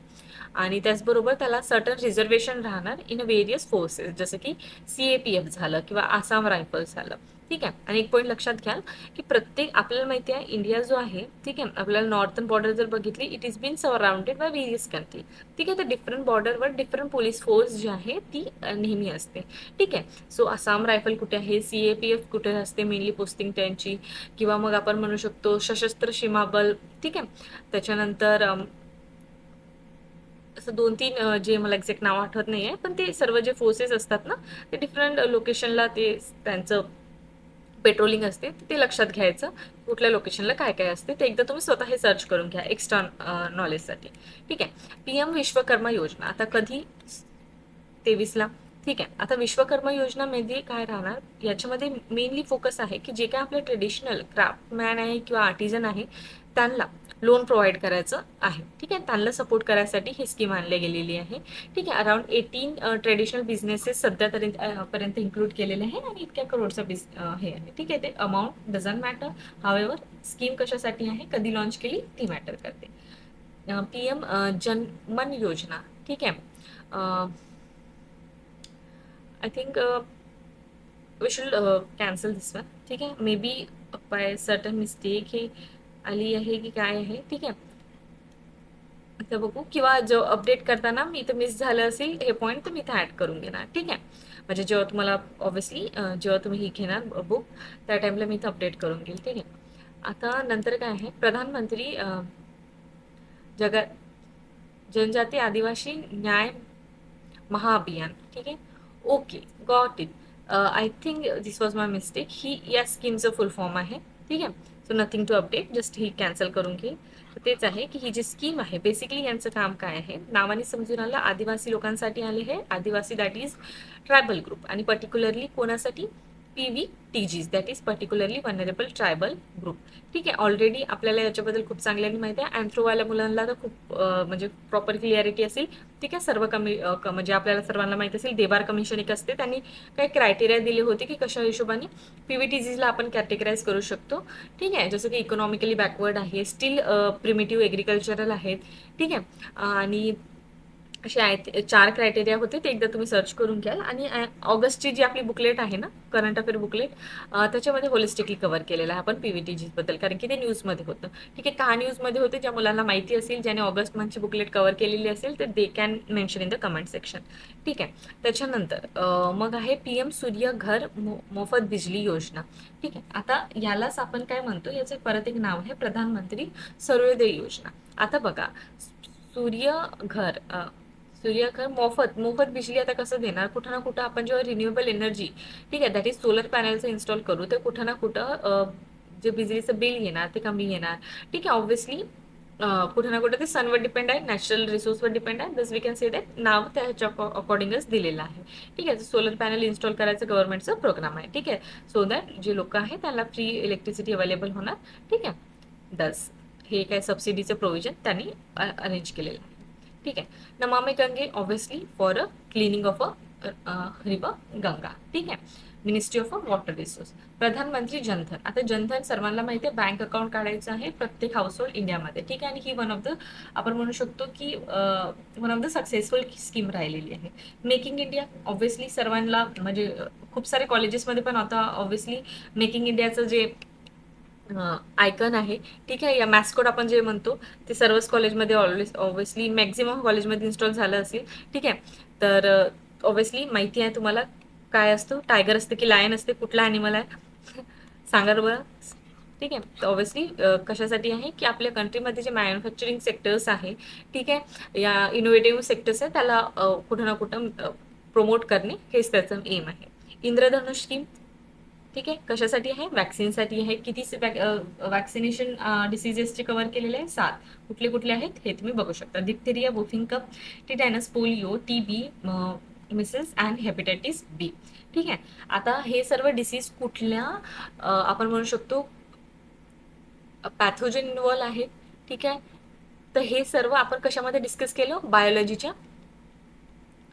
आणि त्याचबरोबर त्याला सर्टन रिझर्वेशन राहणार इन व्हेरियस फोर्सेस, जसं की CAPF झालं किंवा आसाम रायफल्स झालं. ठीक आहे. आणि एक पॉईंट लक्षात घ्याल की प्रत्येक, आपल्याला माहिती आहे इंडिया जो आहे, ठीक आहे, आपल्याला नॉर्थन बॉर्डर जर बघितली, it is been surrounded by various country. ठीक आहे. तर डिफरंट बॉर्डरवर डिफरंट पोलीस फोर्स जी आहे ती नेहमी असते. ठीक आहे. सो आसाम रायफल कुठे आहे, CAPF कुठे असते मेनली पोस्टिंग त्यांची, किंवा मग आपण म्हणू शकतो सशस्त्र सीमा बल. ठीक आहे. त्याच्यानंतर असं 2-3 जे मला एक्झॅक्ट नाव आठवत नाही आहे, पण ते सर्व जे फोर्सेस असतात ना, ते डिफरंट लोकेशनला ते त्यांचं पेट्रोलिंग असते, ते लक्षात घ्यायचं. कुठल्या लोकेशनला काय काय असते ते एकदा तुम्ही स्वतः हे सर्च करून घ्या एक्स्ट्रा नॉलेजसाठी. ठीक आहे. PM विश्वकर्मा योजना. आता कधी, 23ला. ठीक आहे. आता विश्वकर्मा योजनामध्ये काय राहणार, याच्यामध्ये मेनली फोकस आहे की जे काय आपले ट्रेडिशनल क्राफ्टमॅन आहे किंवा आर्टिझन आहे त्यांना लोन प्रोव्हाइड करायचं आहे. ठीक आहे. त्यांना सपोर्ट करायसाठी ही स्कीम आणली गेलेली आहे. ठीक आहे. अराउंड 18 ट्रेडिशनल बिझनेसेस सध्या पर्यंत इन्क्लूड केलेले आहे आणि इतक्या करोडचा हे आहे. ठीक आहे. ते amount doesn't matter, however scheme कशासाठी आहे, कधी लॉन्च केली ती मॅटर करते. PM जनमन योजना. ठीक आहे. I think we should cancel this one. ठीक आहे. May be by certain mistake हे आली आहे की काय आहे. ठीक आहे. आता बघू, किंवा जो अपडेट करताना मी इथं मिस झालं असेल हे पॉईंट तर मी इथं ॲड करून घेणार. ठीक आहे. म्हणजे जेव्हा तुम्हाला ऑब्व्हियसली जेव्हा तुम्ही ही घेणार बुक त्या टाईमला मी इथं अपडेट करून घेईल. ठीक आहे. आता नंतर काय आहे, प्रधानमंत्री जनजाती आदिवासी न्याय महाअभियान. ठीक आहे. Okay, got it. I think this was my mistake. ही या स्कीमचं फुल फॉर्म आहे. ठीक आहे. So nothing to update, just ही कॅन्सल करून घेईल. तर तेच आहे की ही जी स्कीम आहे बेसिकली यांचं काम काय आहे, नावाने समजून आलं, आदिवासी लोकांसाठी आले आहे. आदिवासी दॅट इज ट्रायबल ग्रुप. आणि पर्टिक्युलरली कोणासाठी, PVTGs, that is particularly vulnerable tribal group. ठीक आहे, ऑलरेडी आपल्याला याच्याबद्दल खूप चांगल्याने माहिती आहे. अँथ्रोवाल्या मुलांना तर खूप म्हणजे प्रॉपर क्लिअरिटी असेल. ठीक आहे, सर्व म्हणजे आपल्याला सर्वांना माहिती असेल, देबार कमिशन एक असते, त्यांनी काही क्रायटेरिया दिले होते की कशा हिशोबाने PVTGsला आपण कॅटेगराईज करू शकतो. ठीक आहे, जसं की इकॉनॉमिकली बॅकवर्ड आहे, स्टील प्रिमिटिव्ह एग्रिकल्चरल आहेत. ठीक आहे, आणि असे आहेत 4 क्रायटेरिया होते, ते एकदा तुम्ही सर्च करून घ्याल. आणि ऑगस्टची जी आपली बुकलेट आहे ना, करंट अफेअर बुकलेट, त्याच्यामध्ये होलिस्टिकली कव्हर केलेलं आहे आपण PVTGs बद्दल, कारण की ते न्यूजमध्ये होतं. ठीक आहे, का न्यूजमध्ये होते, ज्या मुलांना माहिती असेल, ज्याने ऑगस्ट मंथची बुकलेट कव्हर केलेली असेल, तर they can mention in the comment section. ठीक आहे, त्याच्यानंतर मग आहे PM सूर्य घर मोफत बिजली योजना. ठीक आहे, आता यालाच आपण काय म्हणतो, याचं परत एक नाव आहे प्रधानमंत्री सूर्योदय योजना. आता बघा, सूर्यघर सूर्यघर मोफत मोफत बिजली आता कसं देणार, कुठं ना कुठं आपण जेव्हा रिन्युएबल एनर्जी, ठीक आहे, दॅट इज सोलर पॅनलचं इन्स्टॉल करू, तर कुठं ना कुठं जे बिजलीचं बिल येणार ते कमी येणार. ठीक आहे, ऑब्व्हियसली कुठं ना कुठं ते सनवर डिपेंड आहे, नॅचरल रिसोर्सवर डिपेंड आहे. दस we can say that now त्याच्या अकॉर्डिंगच दिलेलं आहे. ठीक आहे, सोलर पॅनल इन्स्टॉल करायचं गव्हर्नमेंटचं प्रोग्राम आहे. ठीक आहे, सो दॅट जे लोक आहेत त्यांना फ्री इलेक्ट्रिसिटी अवेलेबल होणार. ठीक आहे, दस हे काय सबसिडीचं प्रोव्हिजन त्यांनी अरेंज केलेलं आहे. ठीक आहे, Namami Gange obviously for a cleaning of a river Ganga. ठीक आहे, मिनिस्ट्री ऑफ वॉटर रिसोर्स. प्रधानमंत्री जनधन. आता जनधन सर्वांना माहिती आहे, बँक अकाउंट काढायचं आहे प्रत्येक हाऊसहोल्ड इंडियामध्ये. ठीक आहे, आणि ही वन ऑफ द आपण म्हणू शकतो की one of the successful scheme राहिलेली आहे. मेकिंग इंडिया ऑब्व्हियसली सर्वांना म्हणजे खूप सारे कॉलेजेसमध्ये पण आता ऑब्व्हियसली मेकिंग इंडियाचं जे आयकन आहे, ठीक आहे, या मॅस्कोट आपण जे म्हणतो ते सर्वच कॉलेजमध्ये ऑब्व्हियसली मॅक्झिमम कॉलेजमध्ये इन्स्टॉल झालं असेल. ठीक आहे, तर ऑब्व्हियसली माहिती आहे तुम्हाला काय असतं, टायगर असतं की लायन असते, कुठला ॲनिमल आहे सांगा बरं. ठीक आहे, तर ऑब्व्हियसली कशासाठी आहे की आपल्या कंट्रीमध्ये जे मॅन्युफॅक्चरिंग सेक्टर्स आहे, ठीक आहे, या इनोव्हेटिव्ह सेक्टर्स आहे, त्याला कुठं ना कुठं प्रमोट करणे हेच त्याचं एम आहे. इंद्रधनुष स्कीम, ठीक आहे, कशासाठी आहे, वॅक्सिनसाठी आहे. किती वॅक्सिनेशन डिसिजेसचे कव्हर केलेले आहे, 7. कुठले कुठले आहेत हे तुम्ही बघू शकता. Diphtheria, whooping cough, tetanus, polio, TB, measles and hepatitis B. ठीक आहे, आता हे सर्व डिसीज कुठल्या आपण म्हणू शकतो पॅथोजन इन्व्हॉल्व आहेत. ठीक आहे, तर हे सर्व आपण कशामध्ये डिस्कस केलं, बायोलॉजीच्या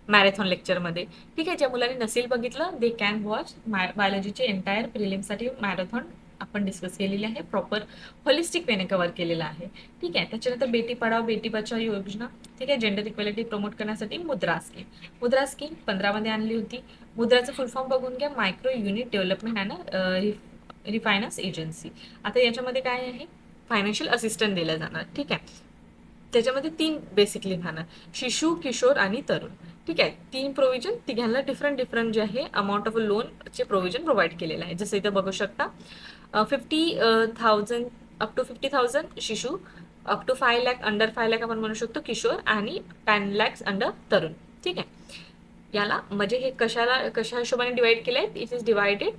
मॅरेथॉन लेक्चरमध्ये. ठीक आहे, ज्या मुलांनी नसेल बघितलं दे कॅन वॉच बायोलॉजीचे एंटायर प्रिलिम्ससाठी मॅरेथॉन आपण डिस्कस केलेली आहे, प्रॉपर होलिस्टिक वेने कव्हर केलेला आहे. ठीक आहे, त्याच्यानंतर बेटी पढाओ बेटी बचाओ योजना. ठीक आहे, जेंडर इक्वॅलिटी प्रमोट करण्यासाठी मुद्रा स्कीम. मुद्रा स्कीम 15 मध्ये आणली होती. मुद्राचं फुल फॉर्म बघून घ्या, micro unit development and रिफायनान्स agency. आता याच्यामध्ये काय आहे, फायनान्शियल असिस्टंट दिलं जाणार. ठीक आहे, त्याच्यामध्ये 3 बेसिकली राहणार, शिशु, किशोर आणि तरुण. ठीक आहे, 3 प्रोव्हिजन, तिघांना डिफरंट जे आहे अमाऊंट ऑफ लोनचे प्रोव्हिजन प्रोव्हाइड केलेलं आहे. जसं इथं बघू शकता, 50,000 up to 50,000 Shishu, up to 5 lakh, under 5 lakh आपण म्हणू शकतो किशोर, आणि 10 lakhs अंडर तरुण. ठीक आहे, याला म्हणजे हे कशा हिशोबाने डिवाइड केलं आहे, it is divided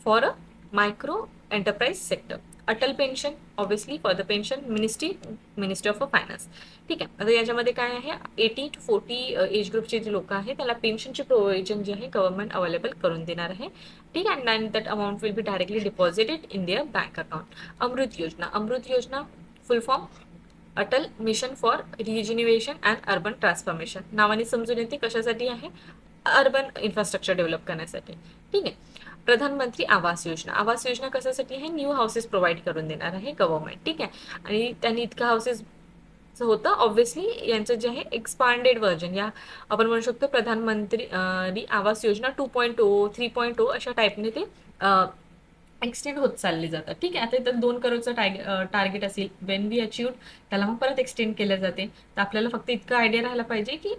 for a micro enterprise sector. Atal pension obviously for the pension ministry of finance. ठीक आहे, आता याच्यामध्ये काय आहे, 80 to 40 एज ग्रुपचे जे लोक आहेत त्याला पेन्शनचे प्रोव्हिजन जे आहे गव्हर्नमेंट अवेलेबल करून देणार आहे. ठीक आहे, and that amount will be directly deposited in their bank account. Amrut Yojana. Amrut Yojana full form Atal mission for rejuvenation and urban transformation. नावाने समजून येते कशासाठी आहे, अर्बन इन्फ्रास्ट्रक्चर डेव्हलप करण्यासाठी. ठीक आहे, प्रधानमंत्री आवास योजना. आवास योजना कशासाठी आहे, न्यू हाऊसेस प्रोव्हाइड करून देणार आहे गव्हर्नमेंट. ठीक आहे, आणि त्यांनी इतकं हाऊसेस होतं, ऑब्व्हियसली यांचं जे आहे एक्सपांडेड व्हर्जन या आपण म्हणू शकतो प्रधानमंत्री आवास योजना 2.0, 3.0 अशा टाईपने ते एक्सटेंड होत चालले जातात. ठीक आहे, आता इथं 2 करोडचं टार्गेट असेल, वेन वी अचीव्ड त्याला मग परत एक्सटेंड केलं जाते. तर आपल्याला फक्त इतकं आयडिया राहायला पाहिजे की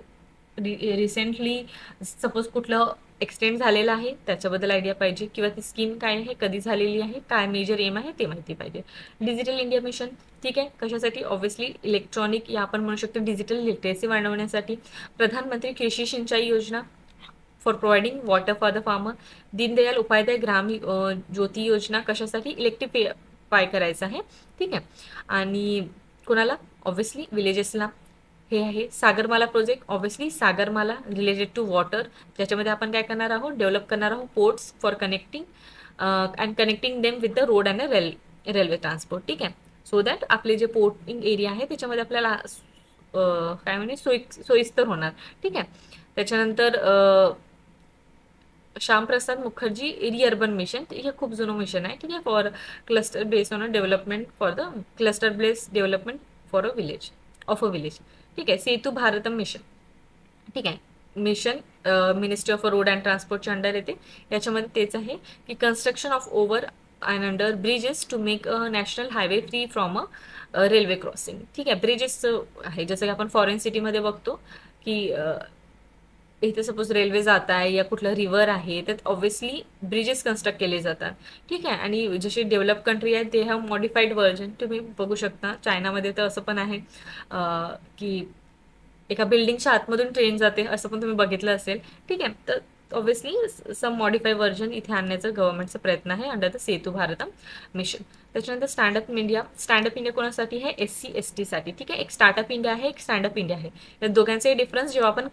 रिसेंटली सपोज कुठलं एक्सटेंड झालेलं आहे त्याच्याबद्दल आयडिया पाहिजे, किंवा ती स्कीम काय आहे, कधी झालेली आहे, काय मेजर एम आहे ते माहिती पाहिजे. Digital India mission. ठीक आहे, कशासाठी, ऑब्व्हियसली इलेक्ट्रॉनिक या आपण म्हणू शकतो डिजिटल लिटरेसी वाढवण्यासाठी. प्रधानमंत्री Krishi Sinchai Yojana for providing water for the farmer. Deendayal Upadhyaya Gram Jyoti Yojana कशासाठी, इलेक्ट्रिफाय करायचं आहे. ठीक आहे, आणि कोणाला, ऑब्व्हियसली विलेजेसला. हे आहे Sagarmala project. Obviously Sagarmala related to water, ज्याच्यामध्ये आपण काय करणार आहोत, डेव्हलप करणार आहोत ports for connecting and connecting them with the road and railway transport. ठीक आहे. सो दॅट आपले जे पोर्टिंग एरिया आहे त्याच्यामध्ये आपल्याला काय म्हणजे सोयीस्कर होणार. ठीक आहे. त्याच्यानंतर श्यामप्रसाद मुखर्जी रिअर्बन मिशन, हे खूप जुनं मिशन आहे. ठीक आहे. For cluster based on a development for the cluster based development for a village of a village. ठीक आहे. सेतू भारतम मिशन. ठीक आहे. Mission ministry of road and ट्रान्सपोर्टच्या अंडर येते. याच्यामध्ये तेच आहे की construction of over and under bridges to make a national highway free from a railway crossing. ठीक आहे. ब्रिजेस आहे, जसं की आपण फॉरेन सिटीमध्ये बघतो की इथे सपोज रेल्वे जात आहे या कुठलं रिव्हर आहे तर ऑब्व्हियसली ब्रिजेस कन्स्ट्रक्ट केले जातात. ठीक आहे. आणि जसे डेव्हलप कंट्री आहेत ते हॅव मॉडिफाईड व्हर्जन. तुम्ही बघू शकता चायनामध्ये तर असं पण आहे की एका बिल्डिंगच्या आतमधून ट्रेन जाते, असं पण तुम्ही बघितलं असेल. ठीक आहे. तर ऑब्व्हियसली सम मॉडिफाय व्हर्जन इथे आणण्याचं गव्हर्नमेंटचा प्रयत्न आहे under the Setu Bharatam mission. त्याच्यानंतर स्टँडअप इंडिया. स्टँडअप इंडिया कोणासाठी आहे, SC ST साठी. ठीक आहे. एक स्टार्टअप इंडिया आहे, एक स्टँडअप इंडिया आहे. या दोघांचे डिफरन्स जेव्हा आपण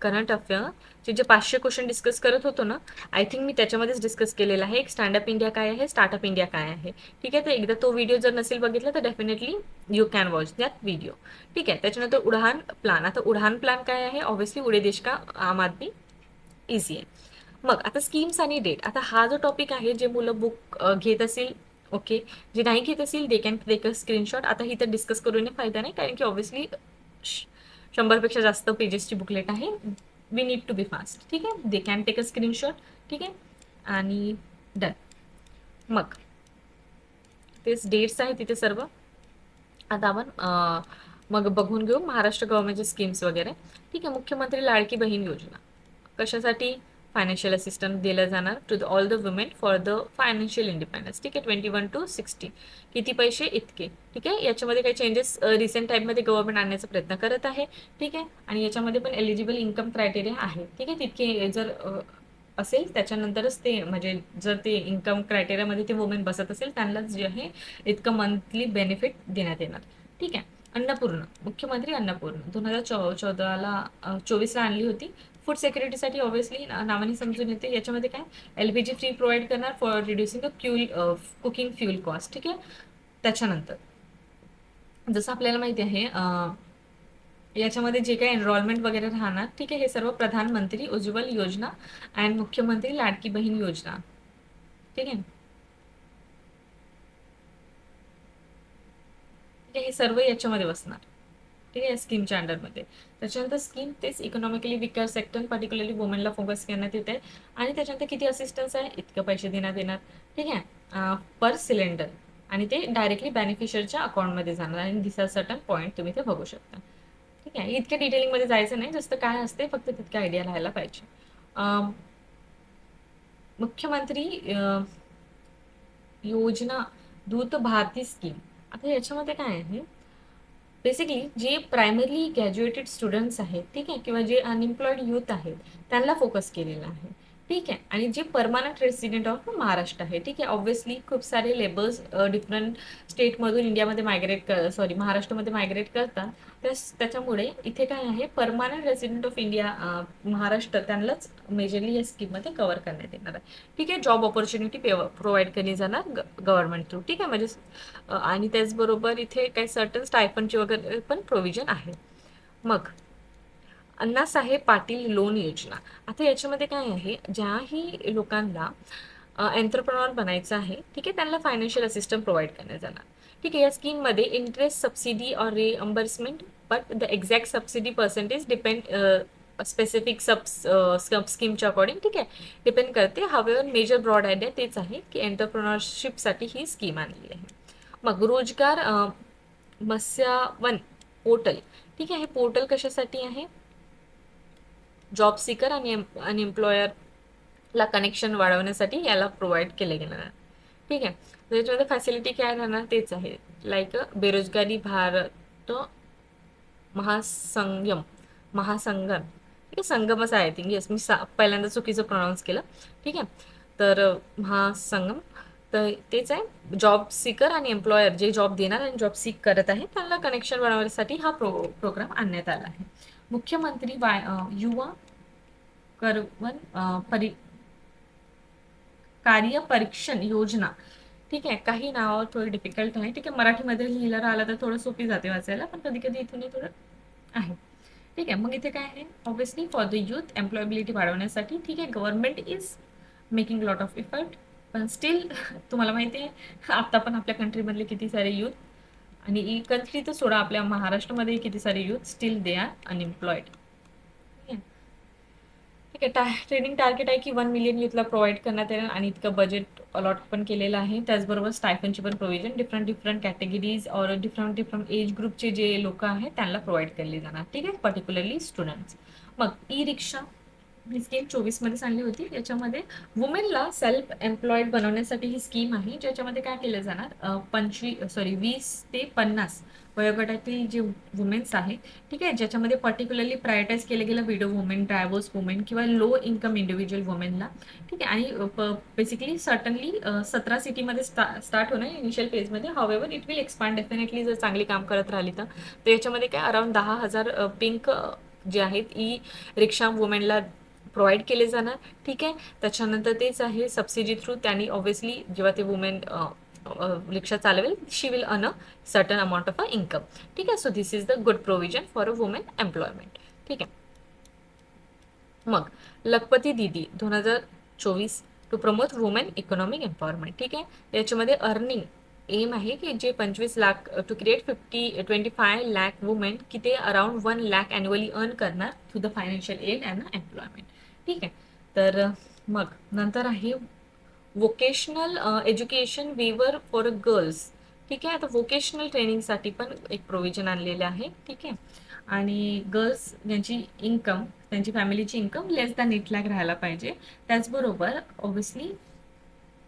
करंट अफेअरचे जे 500 क्वेश्चन डिस्कस करत होतो ना, आय थिंक मी त्याच्यामध्येच डिस्कस केलेला आहे. एक स्टँडअप इंडिया काय आहे, स्टार्टअप इंडिया काय आहे. ठीक आहे. तर एकदा तो व्हिडिओ जर नसेल बघितला तर definitely you can watch that video. ठीक आहे. त्याच्यानंतर उडान प्लान. आता उडान प्लान काय आहे, ऑब्व्हियसली उडे देश का आम आदमी इझी आहे. मग आता स्कीम्स आणि डेट. आता हा जो टॉपिक आहे, जे मुलं बुक घेत असेल ओके, जे नाही घेत असेल they can take a screenshot. आता ही तर डिस्कस करून फायदा नाही, कारण की ऑब्व्हियसली 100पेक्षा जास्त पेजेसची बुकलेट आहे. We need to be fast. ठीक आहे. They can take a screenshot. ठीक आहे. आणि डन. मग तेच डेट्स आहे तिथे सर्व. आता आपण मग बघून घेऊ महाराष्ट्र गव्हर्नमेंटचे स्कीम्स वगैरे. ठीक आहे. मुख्यमंत्री लाडकी बहीण योजना कशासाठी, फायनान्शियल असिस्टन्स दिलं जाणार to the all the women for the financial independence. ठीक आहे. 21 to 60. किती पैसे, इतके. ठीक आहे. याच्यामध्ये काही चेंजेस रिसेंट टाईममध्ये गव्हर्नमेंट आणण्याचा प्रयत्न करत आहे. ठीक आहे. आणि याच्यामध्ये पण एलिजिबल इन्कम क्रायटेरिया आहे. ठीक आहे. तितके जर असेल त्याच्यानंतरच ते, म्हणजे जर ते इन्कम क्रायटेरियामध्ये ते वुमेन बसत असेल त्यांनाच जे आहे इतकं मंथली बेनिफिट देण्यात येणार. ठीक आहे. अन्नपूर्णा. मुख्यमंत्री अन्नपूर्णा 2014ला 24ला आणली होती. फूड सिक्युरिटीसाठी ऑब्व्हियसली नावाने समजून येते. याच्यामध्ये काय, LPG फ्री प्रोव्हाइड करणार for reducing the cooking fuel cost. ठीक आहे. त्याच्यानंतर जसं आपल्याला माहिती आहे याच्यामध्ये जे काही एनरोलमेंट वगैरे राहणार. ठीक आहे. हे सर्व प्रधानमंत्री उज्ज्वल योजना अँड मुख्यमंत्री लाडकी बहीण योजना. ठीक आहे. हे सर्व याच्यामध्ये बसणार. ठीक आहे. स्कीमच्या अंडरमध्ये. त्याच्यानंतर स्कीम तेच इकॉनॉमिकली विकर सेक्टर पर्टिक्युलरली वुमेनला फोकस करण्यात येते. आणि त्याच्यानंतर किती असिस्टन्स आहे, इतकं पैसे देण्यात येणार. ठीक आहे. पर सिलेंडर. आणि ते डायरेक्टली बेनिफिशियरच्या अकाउंटमध्ये जाणार. आणि दिस आर सर्टन पॉईंट तुम्ही ते बघू शकता. ठीक आहे. इतक्या डिटेलिंगमध्ये जायचं नाही, जास्त काय असते फक्त तितकं आयडिया राहायला पाहिजे. मुख्यमंत्री योजना दूत भारती स्कीम. आता याच्यामध्ये काय आहे, बेसिकली जे प्रायमरी ग्रॅज्युएटेड स्टुडंट्स आहेत. ठीक आहे. किंवा जे अनएम्प्लॉईड यूथ आहेत त्यांना फोकस केलेला आहे. ठीक आहे. आणि जे परमनंट रेसिडेंट ऑफ महाराष्ट्र आहे. ठीक आहे. ऑब्व्हियसली खूप सारे लेबर्स डिफरंट स्टेटमधून इंडियामध्ये महाराष्ट्रामध्ये मायग्रेट करतात. त्याच्यामुळे इथे काय आहे, permanent resident of India Maharashtra त्यांनाच मेजरली या स्कीममध्ये कव्हर करण्यात येणार आहे. ठीक आहे. जॉब ऑपॉर्च्युनिटी प्रोव्हाइड केली जाणार गव्हर्नमेंट थ्रू. ठीक आहे. म्हणजे आणि त्याचबरोबर इथे काही सर्टन स्टायफनची वगैरे पण प्रोव्हिजन आहे. मग अण्णासाहेब पाटील लोन योजना. आता याच्यामध्ये काय आहे, ज्याही लोकांना एंटरप्रेन्योर बनायचं आहे. ठीक आहे. त्यांना फायनान्शियल असिस्टन्स प्रोव्हाइड करण्यात जाणार. ठीक आहे. या स्कीममध्ये इंटरेस्ट सबसिडी और reimbursement but the exact subsidy percentage depend specific स्कीमच्या अकॉर्डिंग. ठीक आहे. डिपेंड करते. हवेवर मेजर ब्रॉड आयडिया तेच आहे की एंटरप्रेन्योरशिपसाठी ही स्कीम आणली आहे. मग रोजगार मत्स्यवन पोर्टल. ठीक आहे. हे पोर्टल कशासाठी आहे, जॉब सीकर आणि अनएम्प्लॉयरला कनेक्शन वाढवण्यासाठी याला प्रोव्हाइड केले गेणार. ठीक आहे. त्याच्यामध्ये फॅसिलिटी काय राहणार तेच आहे, लाईक बेरोजगारी भारत महासंगम. ठीक आहे. संगमच आहे थिंक. येस, मी पहिल्यांदा चुकीचं प्रोनाऊन्स केलं. ठीक आहे. तर महासंगम तर तेच आहे, जॉब सीकर आणि एम्प्लॉयर जे जॉब देणार आणि जॉब सीक करत आहे त्यांना कनेक्शन बनवण्यासाठी हा प्रोग्राम आणण्यात आला आहे. मुख्यमंत्री युवा करवन कार्य परीक्षण योजना. ठीक आहे, काही नाव थोडी डिफिकल्ट आहे. ठीक आहे, मराठीमध्ये लिहिलं राहिलं तर थोडं सोपी जाते वाचायला, पण कधी कधी इथून थोडं आहे. ठीक आहे, मग इथे काय आहे, obviously for the youth employability वाढवण्यासाठी. ठीक आहे, government is making lot of effort, पण स्टील तुम्हाला माहिती आहे आता पण आपल्या कंट्रीमधले किती सारे यूथ आणि कंट्री तर सोडा, आपल्या महाराष्ट्रामध्ये किती सारे youth steel they are unemployed. ठीक आहे, ट्रेनिंग टार्गेट आहे की 1 मिलियन यूथला प्रोव्हाइड करण्यात येईल आणि इतकं बजेट अलॉट पण केलेलं आहे. त्याचबरोबर स्टायफनची पण प्रोव्हिजन डिफरंट डिफरंट कॅटेगरीज और डिफरंट डिफरंट एज ग्रुपचे जे लोक आहेत त्यांना प्रोव्हाइड केले जाणार. ठीक आहे, पर्टिक्युलरली स्टुडंट्स. मग ई रिक्षा ही स्कीम 24 मध्ये सांगली होती. याच्यामध्ये वुमेनला सेल्फ एम्प्लॉईड बनवण्यासाठी ही स्कीम आहे, ज्याच्यामध्ये काय केलं जाणार, 20 ते 50 वयोगटातील जे वुमेन्स आहे, ठीक आहे, ज्याच्यामध्ये पर्टिक्युलरली प्रायोरिटाईज केलं गेलं विडो वुमेन, ड्रायव्हर्स वुमेन किंवा लो इन्कम इंडिव्हिज्युअल वुमेनला. ठीक आहे, आणि बेसिकली सर्टनली 17 सिटीमध्ये स्टार्ट होणार इनिशियल फेजमध्ये. However it will expand definitely जर चांगली काम करत राहिली तर याच्यामध्ये काय अराउंड 10,000 पिंक जे आहेत ई रिक्षा वुमेनला प्रोव्हाइड केले जाणार. ठीक आहे, त्याच्यानंतर तेच आहे सबसिडी थ्रू त्यांनी ऑब्व्हियसली जेव्हा ते वुमेन रिक्षा चालवेल she will earn a certain amount of a income. ठीक आहे, so this is the good provision for a women employment. ठीक आहे, मग Lakhpati Didi 2024 to promote women economic empowerment. ठीक आहे, याच्यामध्ये अर्निंग एम आहे की जे 25 lakh to create 25 lakh women की ते अराउंड 1 लाख ॲन्युअली अर्न करणार through the financial aid and employment. ठीक आहे, तर मग नंतर आहे वोकेशनल एज्युकेशन वेवर फॉर गर्ल्स. ठीक आहे, आता वोकेशनल ट्रेनिंगसाठी पण एक प्रोव्हिजन आणलेलं आहे. ठीक आहे, आणि गर्ल्स ज्यांची इन्कम, त्यांची फॅमिलीची इन्कम लेस दॅन 8 लाख राहायला पाहिजे. त्याचबरोबर ऑब्व्हियसली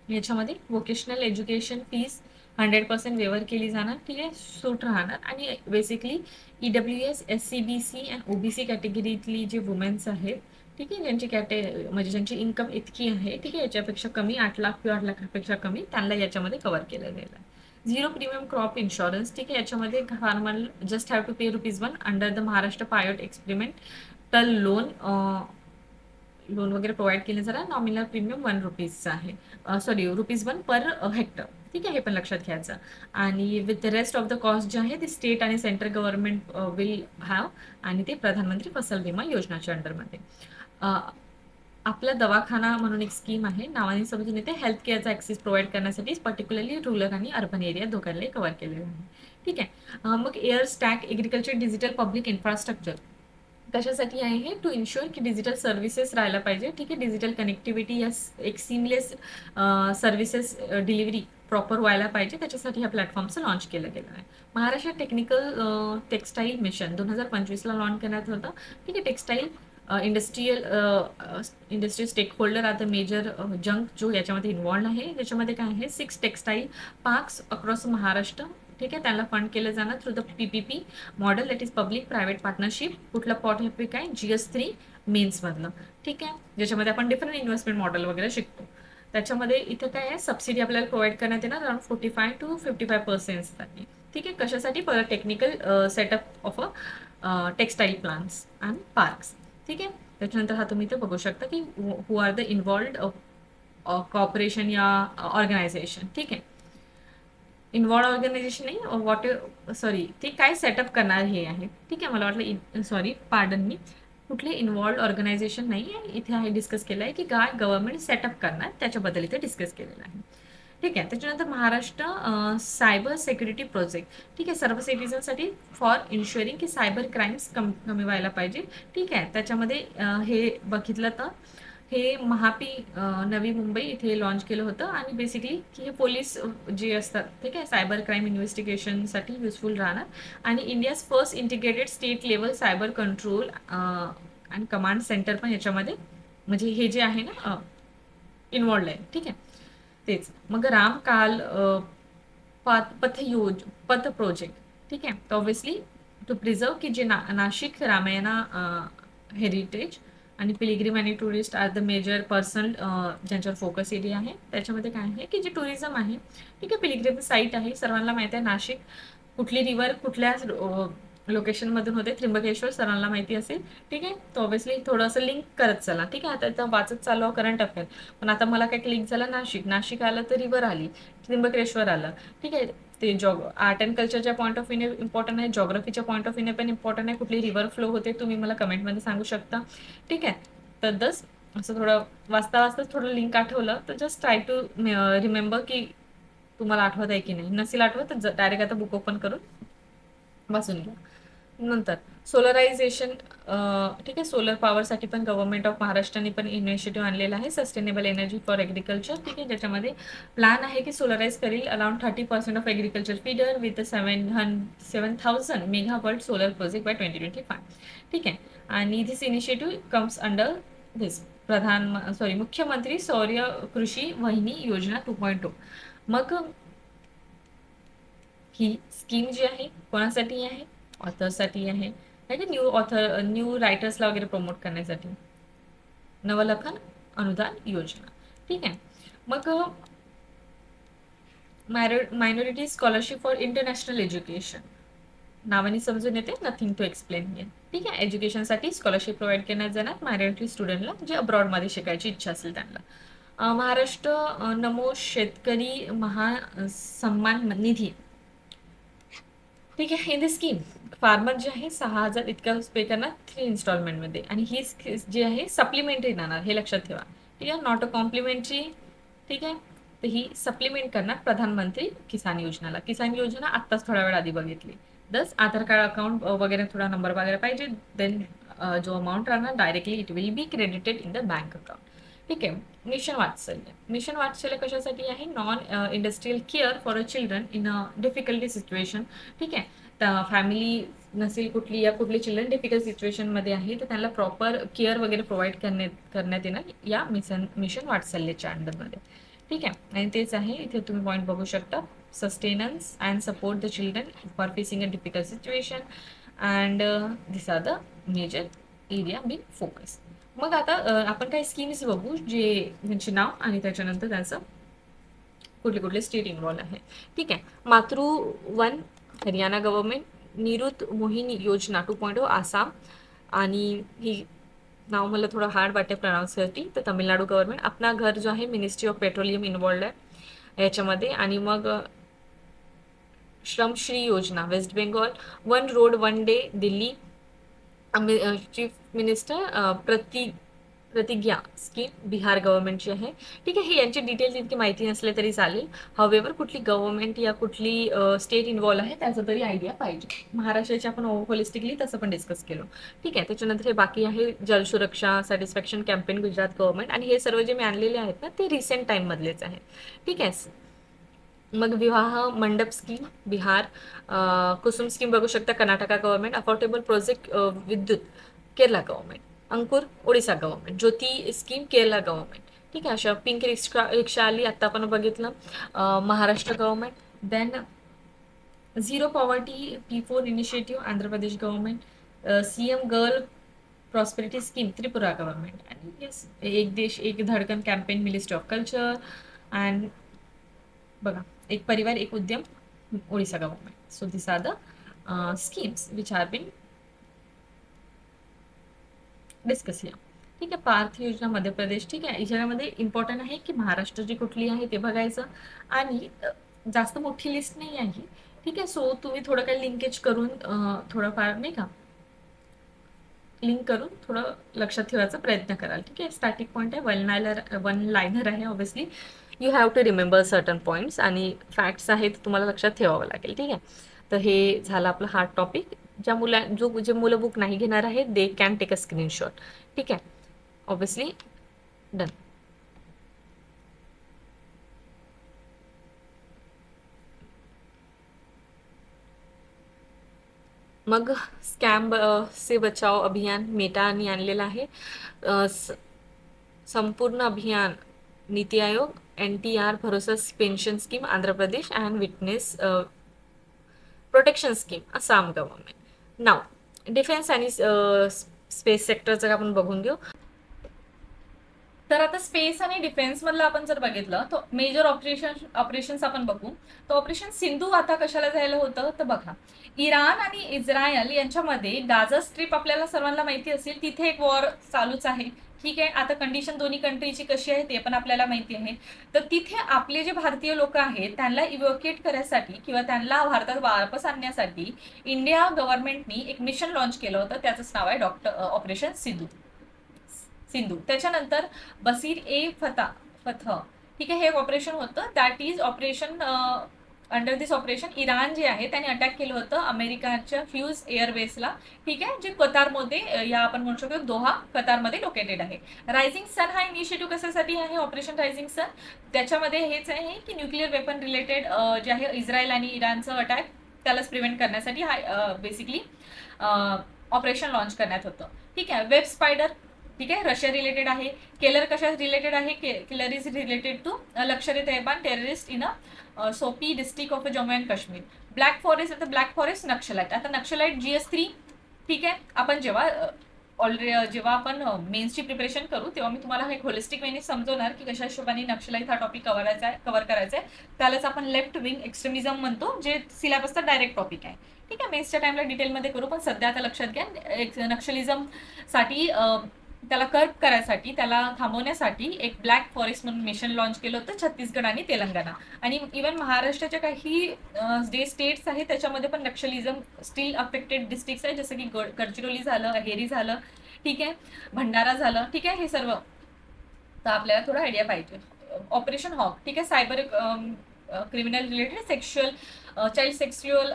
याच्यामध्ये वोकेशनल एज्युकेशन फीस 100% वेवर केली जाणार. ठीक आहे, सूट राहणार. आणि basically EWS SCBC and OBC कॅटेगरीतली जे वुमेन्स आहेत, ठीक आहे, ज्यांची म्हणजे ज्यांची इन्कम इतकी आहे, ठीक आहे, याच्यापेक्षा कमी 8 लाख किंवा 8 लाखापेक्षा कमी त्यांना याच्यामध्ये कव्हर केलं जाईल. Zero premium crop insurance. ठीक आहे, याच्यामध्ये farmer just have to pay ₹1 under the Maharashtra pilot experimental loan वगैरे प्रोव्हाइड केले जाणार. नॉमिनल प्रीमियम ₹1 आहे, सॉरी ₹1 पर हेक्टर. ठीक आहे, हे पण लक्षात घ्यायचं. आणि with the rest of the cost जे आहे ते स्टेट आणि सेंट्रल गव्हर्नमेंट विल हॅव, आणि ते प्रधानमंत्री फसल विमा योजनाच्या अंडरमध्ये. आपला दवाखाना म्हणून एक स्कीम आहे, नावाने समजून येते. हेल्थ केअरचा ॲक्सेस प्रोव्हाइड करण्यासाठी पर्टिक्युलरली रूरल आणि अर्बन एरिया दोघांनाही कव्हर केलेलं आहे. ठीक आहे, मग air stack agriculture digital public infrastructure कशासाठी आहे हे, टू इन्शुअर की डिजिटल सर्व्हिसेस राहायला पाहिजे. ठीक आहे, डिजिटल कनेक्टिव्हिटी या एक सीमलेस सर्व्हिसेस डिलिव्हरी प्रॉपर व्हायला पाहिजे, त्याच्यासाठी ह्या प्लॅटफॉर्मचं लॉन्च केलं गेलं आहे. महाराष्ट्र टेक्निकल टेक्स्टाईल मिशन 2025ला लॉन्च करण्यात होतं. ठीक आहे, टेक्स्टाईल इंडस्ट्री स्टेक होल्डर आता मेजर जंक जो याच्यामध्ये इन्वॉल्ड आहे. त्याच्यामध्ये काय आहे, 6 टेक्स्टाईल पार्क्स अक्रॉस महाराष्ट्र. ठीक आहे, त्याला फंड केलं जाणार through the PPP model, that is public private partnership. कुठला पॉट हे काय, GS3 मेन्समधलं. ठीक आहे, ज्याच्यामध्ये आपण डिफरंट इन्व्हेस्टमेंट मॉडेल वगैरे शिकतो. त्याच्यामध्ये इथं काय आहे, सबसिडी आपल्याला प्रोव्हाइड करण्यात येणार अराउंड 45 to 55%. ठीक आहे, कशासाठी, for technical setup of a textile plants and parks. ठीक आहे, त्याच्यानंतर हा तुम्ही इथे बघू शकता की हु आर द इन्व्हॉल्ड कॉर्पोरेशन या ऑर्गनायझेशन. ठीक आहे, इन्व्हॉल्ड ऑर्गनायझेशन नाही, सॉरी ते काय सेटअप करणार हे आहे. ठीक आहे, मला वाटलं, सॉरी पार्डन मी, कुठले इन्व्हॉल्ड ऑर्गनायझेशन नाही आहे इथे आहे, डिस्कस केलं आहे की काय गव्हर्नमेंट सेटअप करणार त्याच्याबद्दल इथे डिस्कस केलेलं आहे. ठीक आहे, त्याच्यानंतर महाराष्ट्र सायबर सिक्युरिटी प्रोजेक्ट. ठीक आहे, सर्व सिटीजनसाठी फॉर इन्शुअरिंग की सायबर क्राईम्स कमी व्हायला पाहिजे. ठीक आहे, त्याच्यामध्ये हे बघितलं तर हे महापी नवी मुंबई इथे लॉन्च केलं होतं. आणि बेसिकली की हे पोलीस जे असतात, ठीक आहे, सायबर क्राईम इन्व्हेस्टिगेशनसाठी युजफुल राहणार. आणि India's first integrated state level cyber control आणि कमांड सेंटर पण याच्यामध्ये म्हणजे हे जे आहे ना इन्वॉल्ड आहे. ठीक आहे, तेच. मग रामकाल पथ प्रोजेक्ट. ठीक आहे, तर ऑब्व्हियसली टू प्रिझर्व की जे नाशिक रामायणा हेरिटेज आणि पिलग्रिम आणि tourist are the major person ज्यांच्यावर फोकस एरिया आहे. त्याच्यामध्ये काय आहे की जे टुरिझम आहे, ठीक आहे, पिलग्रिम साईट आहे. सर्वांना माहिती आहे नाशिक कुठली रिव्हर कुठल्या लोकेशनमधून होते, त्र्यंबकेश्वर सर्वांना माहिती असेल. ठीक आहे, तर ऑब्व्हियसली थोडंसं लिंक करत चला. ठीक आहे, आता इथं वाचत चालू करंट अफेअर, पण आता मला काय क्लिक झालं नाशिक आलं तर रिव्हर आली, त्र्यंबकेश्वर आलं. ठीक आहे, ते आर्ट अँड कल्चरच्या पॉईंट ऑफ व्ह्यूने इम्पॉर्टंट आहे, जॉग्राफीच्या पॉईंट ऑफ व्ह्यूने पण इम्पॉर्टंट आहे. कुठली रिव्हर फ्लो होते तुम्ही मला कमेंटमध्ये सांगू शकता. ठीक आहे, तर असं थोडं वाचता थोडं लिंक आठवलं तर जस्ट ट्राय टू रिमेंबर की तुम्हाला आठवत आहे की नाही. नसेल आठवत तर डायरेक्ट आता बुक ओपन करून वाचून घ्या. नंतर सोलरायझेशन, ठीक आहे, सोलर पॉवरसाठी पण गव्हर्नमेंट ऑफ महाराष्ट्राने पण इनिशिएटिव्ह आणलेला आहे, सस्टेनेबल एनर्जी फॉर ॲग्रिकल्चर. ठीक आहे, ज्याच्यामध्ये प्लॅन आहे की सोलराईज करेल around 30% of agriculture feeder with 7,000 megawatt solar project by 2025. ठीक आहे, आणि this initiative comes under this मुख्यमंत्री सौर्य कृषी वाहिनी योजना 2.0. मग ही स्कीम जी आहे कोणासाठी आहे? ऑथर्ससाठी आहे, नाही न्यू रायटर्सला वगैरे प्रमोट करण्यासाठी. नवलखन अनुदान योजना. ठीक आहे, मग minority scholarship for international education नावाने समजून येते, नथिंग टू एक्सप्लेन हियर. ठीक आहे, एज्युकेशनसाठी स्कॉलरशिप प्रोव्हाइड करण्यात जाणार मायनॉरिटी स्टुडंटला जे अब्रॉडमध्ये शिकायची इच्छा असेल त्यांना. महाराष्ट्र नमो शेतकरी महासन्मान निधी. ठीक आहे, इन द स्कीम फार्मर जे आहे 6,000 इतका पे करणार 3 इन्स्टॉलमेंटमध्ये, आणि ही जी आहे सप्लिमेंटरी राहणार, हे लक्षात ठेवा. ठीक आहे, नॉट अ कॉम्प्लिमेंटरी. ठीक आहे, तर ही सप्लिमेंट करणार प्रधानमंत्री किसान योजनाला. किसान योजना आत्ताच थोडा वेळ आधी बघितली. आधार कार्ड अकाउंट वगैरे थोडा नंबर वगैरे पाहिजे, देन जो अमाऊंट राहणार directly it will be credited in the bank account. ठीक आहे, मिशन वात्सल्य कशासाठी आहे? Non industrial care for a children in a difficulty situation. ठीक आहे, तर फॅमिली नसेल कुठली या कुठली चिल्ड्रन डिफिकल्ट सिच्युएशनमध्ये आहे तर त्यांना प्रॉपर केअर वगैरे प्रोव्हाइड करण्यात येणार या मिशन वात्सल्यच्या अंडरमध्ये. ठीक आहे, आणि तेच आहे इथे तुम्ही पॉईंट बघू शकता, sustenance and support the children for facing a difficult situation and this are the major area be focus. मग आता आपण काही स्कीम्स बघू जे त्यांचे नाव आणि त्याच्यानंतर त्याचं कुठले स्टेट इन्व्हॉल्व आहे. ठीक आहे, मातृवन हरियाणा गव्हर्नमेंट, निरुत मोहिनी योजना 2.0 आसाम, आणि ही नाव मला थोडं हार्ड वाटते प्रनाऊन्ससाठी, तर तमिळनाडू गव्हर्नमेंट. अपना घर जो आहे मिनिस्ट्री ऑफ पेट्रोलियम इन्व्हॉल्ड आहे याच्यामध्ये. आणि मग श्रमश्री योजना West Bengal, one road one day Delhi, chief minister Pratigya scheme Bihar गव्हर्नमेंटची आहे. ठीक आहे, हे यांची डिटेल्स इतकी माहिती नसले तरी चालेल. हवेवर कुठली गव्हर्नमेंट या कुठली स्टेट इन्व्हॉल्व आहे त्याचा तरी आयडिया पाहिजे. महाराष्ट्राची आपण होलिस्टिकली तसं पण डिस्कस केलं. ठीक आहे, त्याच्यानंतर हे बाकी आहे जलसुरक्षा सॅटिस्फॅक्शन कॅम्पेन गुजरात गव्हर्नमेंट, आणि हे सर्व जे मी आणलेले आहेत ना ते रिसेंट टाईममधलेच आहे. ठीक आहे, मग विवाह मंडप स्कीम बिहार, कुसुम स्कीम बघू शकता Karnataka government, affordable project Vidyut Kerala government, Ankur Odisha government, Jyoti scheme Kerala government. ठीक आहे, अशा पिंक रिक्षा आली आत्ता आपण बघितलं Maharashtra government. Then zero poverty P4 initiative Andhra Pradesh government, CM girl prosperity scheme Tripura government, आणि yes Ek Desh Ek Dhadkan campaign ministry of culture, and बघा Ek Parivar Ek Udyam Odisha government. So this are the schemes which are been discuss here. ठीक आहे, पार्थ योजना मध्य प्रदेश. ठीक आहे, याच्यामध्ये इम्पॉर्टंट आहे की महाराष्ट्र जी कुठली आहे ते बघायचं, आणि जास्त मोठी लिस्ट नाही आहे. ठीक आहे, सो तुम्ही थोडं काही लिंकेज करून थोडंफार नाही का लिंक करून थोडं लक्षात ठेवायचा प्रयत्न कराल. ठीक आहे, स्टॅटिक पॉईंट आहे, वन लायनर आहे. Obviously you have to remember certain points, आणि फॅक्ट्स आहेत तुम्हाला लक्षात ठेवावं लागेल. ठीक आहे, तर हे झालं आपलं हार्ड टॉपिक. जे मुलं बुक नाही घेणार आहेत they can take a screenshot. ठीक आहे, ऑब्व्हियसली डन. मग स्कॅम से बचाव अभियान मेटाने आणलेलं आहे. संपूर्ण अभियान नीती आयोग, NTR भरोसा pension scheme Andhra Pradesh, and witness protection scheme Assam government. Now defence आणि स्पेस सेक्टरचं आपण बघून घेऊ. तर आता स्पेस आणि डिफेन्स मधलं आपण जर बघितलं तर मेजर ऑपरेशन्स आपण बघू. तर ऑपरेशन सिंधू आता कशाला जायला होतं तर बघा, इराण आणि इस्रायल यांच्यामध्ये गाझा स्ट्रीप आपल्याला सर्वांना माहिती असेल, तिथे एक वॉर चालूच आहे. ठीक आहे, आता कंडिशन दोन्ही कंट्रीची कशी आहे ते पण आपल्याला माहिती आहे. तर तिथे आपले जे भारतीय लोक आहेत त्यांना इव्हॅक्युएट करण्यासाठी किंवा त्यांना भारतात वापस आणण्यासाठी इंडिया गव्हर्नमेंटनी एक मिशन लॉन्च केलं होतं, त्याचंच नाव आहे ऑपरेशन सिंधू. त्याच्यानंतर बसीर ए फतह, ठीक आहे, हे ऑपरेशन होतं. That is operation under this operation Iran जे आहे त्याने अटॅक केलं होतं अमेरिकाच्या फ्यूज एअरबेसला. ठीक आहे, जे कतारमध्ये या आपण म्हणू शकतो दोहा कतारमध्ये लोकेटेड आहे. रायझिंग सन हा इनिशिएटिव्ह कशासाठी आहे ऑपरेशन रायझिंग सन, त्याच्यामध्ये हेच आहे की न्यूक्लिअर वेपन रिलेटेड जे आहे इस्रायल आणि इराणचं अटॅक त्यालाच प्रिव्हेंट करण्यासाठी हा बेसिकली ऑपरेशन लॉन्च करण्यात होतं. ठीक आहे, वेब स्पायडर, ठीक आहे, रशिया रिलेटेड आहे. केलर कशा रिलेटेड आहे, केलर इज रिलेटेड टू लष्कर ए तैयबा टेररिस्ट इन सोपी district of Jammu and Kashmir. Black forest, आता ब्लॅक फॉरेस्ट नक्षलाइट. आता नक्षलाइट GS3, ठीक आहे. आपण जेव्हा आपण मेन्सची प्रिपरेशन करू तेव्हा मी तुम्हाला हे होलिस्टिक वेने समजवणार की कशा हिशोबाने नक्षलाइट हा टॉपिक कव्हर करायचा आहे. त्यालाच आपण लेफ्ट विंग एक्स्ट्रीमिझम म्हणतो, जे सिलेबसचा डायरेक्ट टॉपिक आहे. ठीक आहे, मेन्सच्या टाइमला डिटेलमध्ये करू, पण सध्या आता लक्षात घ्या नक्षलिझमसाठी त्याला कर्ब करायसाठी, त्याला थांबवण्यासाठी एक ब्लॅक फॉरेस्ट म्हणून मिशन लॉन्च केलं होतं छत्तीसगड आणि तेलंगणा. आणि इव्हन महाराष्ट्राच्या काही जे स्टेट्स आहेत त्याच्यामध्ये पण नक्षलिझम स्टील अफेक्टेड डिस्ट्रिक्ट्स आहे, जसं की गडचिरोली झालं, अहेरी झालं, ठीक आहे, भंडारा झालं. ठीक आहे, हे सर्व तर आपल्याला थोडा आयडिया पाहिजे. ऑपरेशन हॉक, ठीक आहे, cyber criminal related child sexual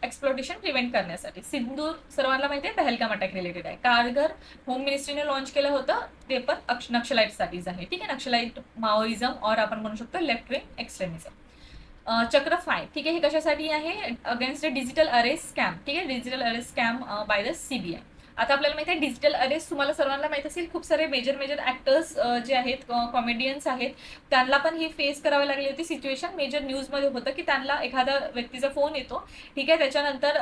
exploitation prevent करण्यासाठी. सिंधू सर्वांना माहिती आहे पहलगाम अटॅक रिलेटेड आहे. कारगर होम मिनिस्ट्रीने लॉन्च केलं होतं, ते पण नक्षलाइटसाठीच आहे. ठीक आहे, नक्षलाइट माओइझम और आपण म्हणू शकतो लेफ्ट विंग एक्स्ट्रीमिझम. चक्र 5, ठीक आहे, हे कशासाठी आहे, अगेन्स्ट डिजिटल अरेस्ट स्कॅम. ठीक आहे, digital arrest scam by the CBI. आता आपल्याला माहिती आहे डिजिटल अरेस्ट तुम्हाला सर्वांना माहिती असेल, खूप सारे मेजर ऍक्टर्स जे आहेत, कॉमेडियन्स आहेत, त्यांना पण ही फेस करावी लागली होती सिच्युएशन. मेजर न्यूजमध्ये होतं की त्यांना एखादा व्यक्तीचा फोन येतो, ठीक आहे, त्याच्यानंतर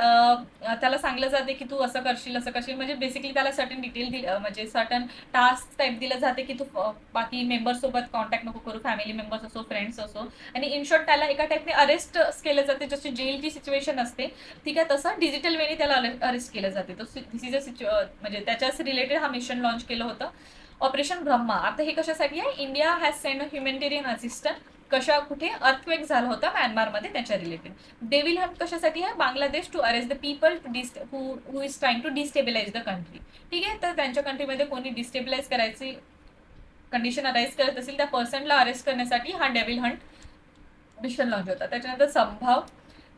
त्याला सांगलं जाते की तू असं करशील म्हणजे बेसिकली त्याला सर्टन डिटेल म्हणजे सर्टन टास्क टाईप दिलं जाते की तू बाकी मेंबर्ससोबत कॉन्टॅक्ट नको करू, फॅमिली मेंबर्स असो, फ्रेंड्स असो, आणि इन शॉर्ट त्याला एका टाईपने अरेस्ट केलं जाते, जशी जेलची सिच्युएशन असते. ठीक आहे, तसं डिजिटल वेने त्याला अरेस्ट केलं जाते. तर दिस इज अ म्हणजे त्याच्याच रिलेटेड हा मिशन लॉन्च केलं होतं ऑपरेशन ब्रह्मा. आता हे कशासाठी आहे, India has send a humanitarian assistant कुठे अर्थक्वेक झाला होता म्यानमारमध्ये त्याच्या रिलेटेड. डेव्हिल हंट कशासाठी आहे, Bangladesh to arrest the people who is trying to destabilize the country. ठीक आहे, तर त्यांच्या कंट्रीमध्ये कोणी डिस्टेबिलाइज करायची कंडिशन अराईज करत असेल त्या पर्सनला अरेस्ट करण्यासाठी हा डेव्हिल हंट मिशन लॉन्च होता. त्याच्यानंतर संभाव,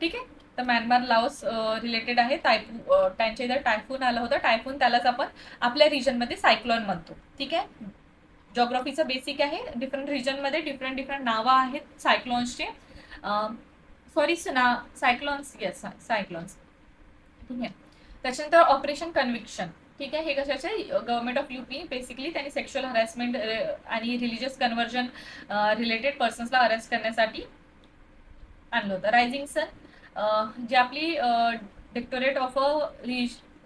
ठीक आहे, तर म्यानमार लाओस रिलेटेड आहे. त्यांच्या इथं टायफून आलं होतं, टायफून त्यालाच आपण आपल्या रिजनमध्ये सायक्लॉन म्हणतो. ठीक आहे, जॉग्राफीचं बेसिक आहे, डिफरंट रिजनमध्ये डिफरंट नावं आहेत सायक्लॉन्सचे. सायक्लॉन्स, येस सायक्लॉन्स. ठीक आहे, त्याच्यानंतर ऑपरेशन कन्व्हिक्शन. ठीक आहे, हे कशाचे, गव्हर्नमेंट ऑफ UP बेसिकली त्यांनी सेक्शुअल हॅरॅसमेंट आणि रिलिजियस कन्व्हर्जन रिलेटेड पर्सन्सला अरेस्ट करण्यासाठी आणलं होतं. रायझिंग सन जे आपली डिरेक्टोरेट ऑफ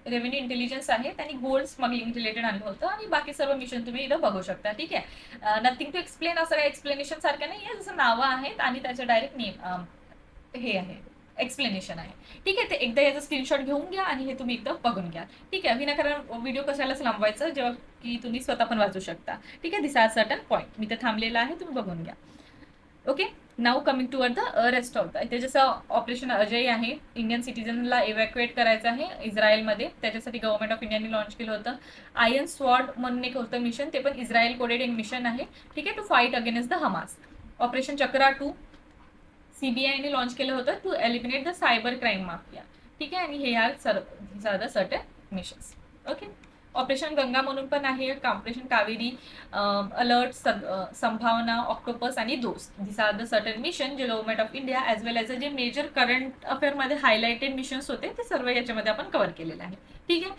रेव्हेन्यू इंटेलिजन्स आहे त्यांनी गोल्ड स्मगलिंग रिलेटेड आणलं होतं, आणि बाकी सर्व मिशन तुम्ही इथं बघू शकता. ठीक आहे, नथिंग टू एक्सप्लेन, असं काही एक्सप्लेनेशन सारखं नाही आहे, जसं नावं आहेत आणि त्याचं डायरेक्ट नेम हे आहे, एक्सप्लेनेशन आहे. ठीक आहे, ते एकदा याचा स्क्रीनशॉट घेऊन घ्या आणि हे तुम्ही एकदा बघून घ्या. ठीक आहे, विनाकारण व्हिडिओ कशालाच लांबवायचं जेव्हा की तुम्ही स्वतः पण वाचू शकता. ठीक आहे, दिस आर सर्टन पॉईंट मी ते थांबलेला आहे, तुम्ही बघून घ्या. Okay, now coming toward the rest of the, ते जसं ऑपरेशन अजय आहे, इंडियन सिटीजनला इव्हॅक्युएट करायचं आहे इस्रायलमध्ये, त्याच्यासाठी गव्हर्नमेंट ऑफ इंडियाने लॉन्च केलं होतं. आयर्न स्वॉर्ड म्हणून एक होतं मिशन, ते पण इस्रायल कोडेड एक मिशन आहे. ठीक आहे, to fight against the Hamas. Operation Chakra 2 CBIने लॉन्च केलं होतं to eliminate the cyber crime mafia. ठीक आहे, आणि हे are the certain missions. Okay, operation Ganga म्हणून पण आहे, operation Kaveri, alert, Sambhavana, octopus आणि Dost. This are the certain mission जे government of India as well as जे मेजर करंट अफेअरमध्ये हायलाइटेड मिशन्स होते ते सर्व याच्यामध्ये आपण कव्हर केलेले आहे. ठीक आहे,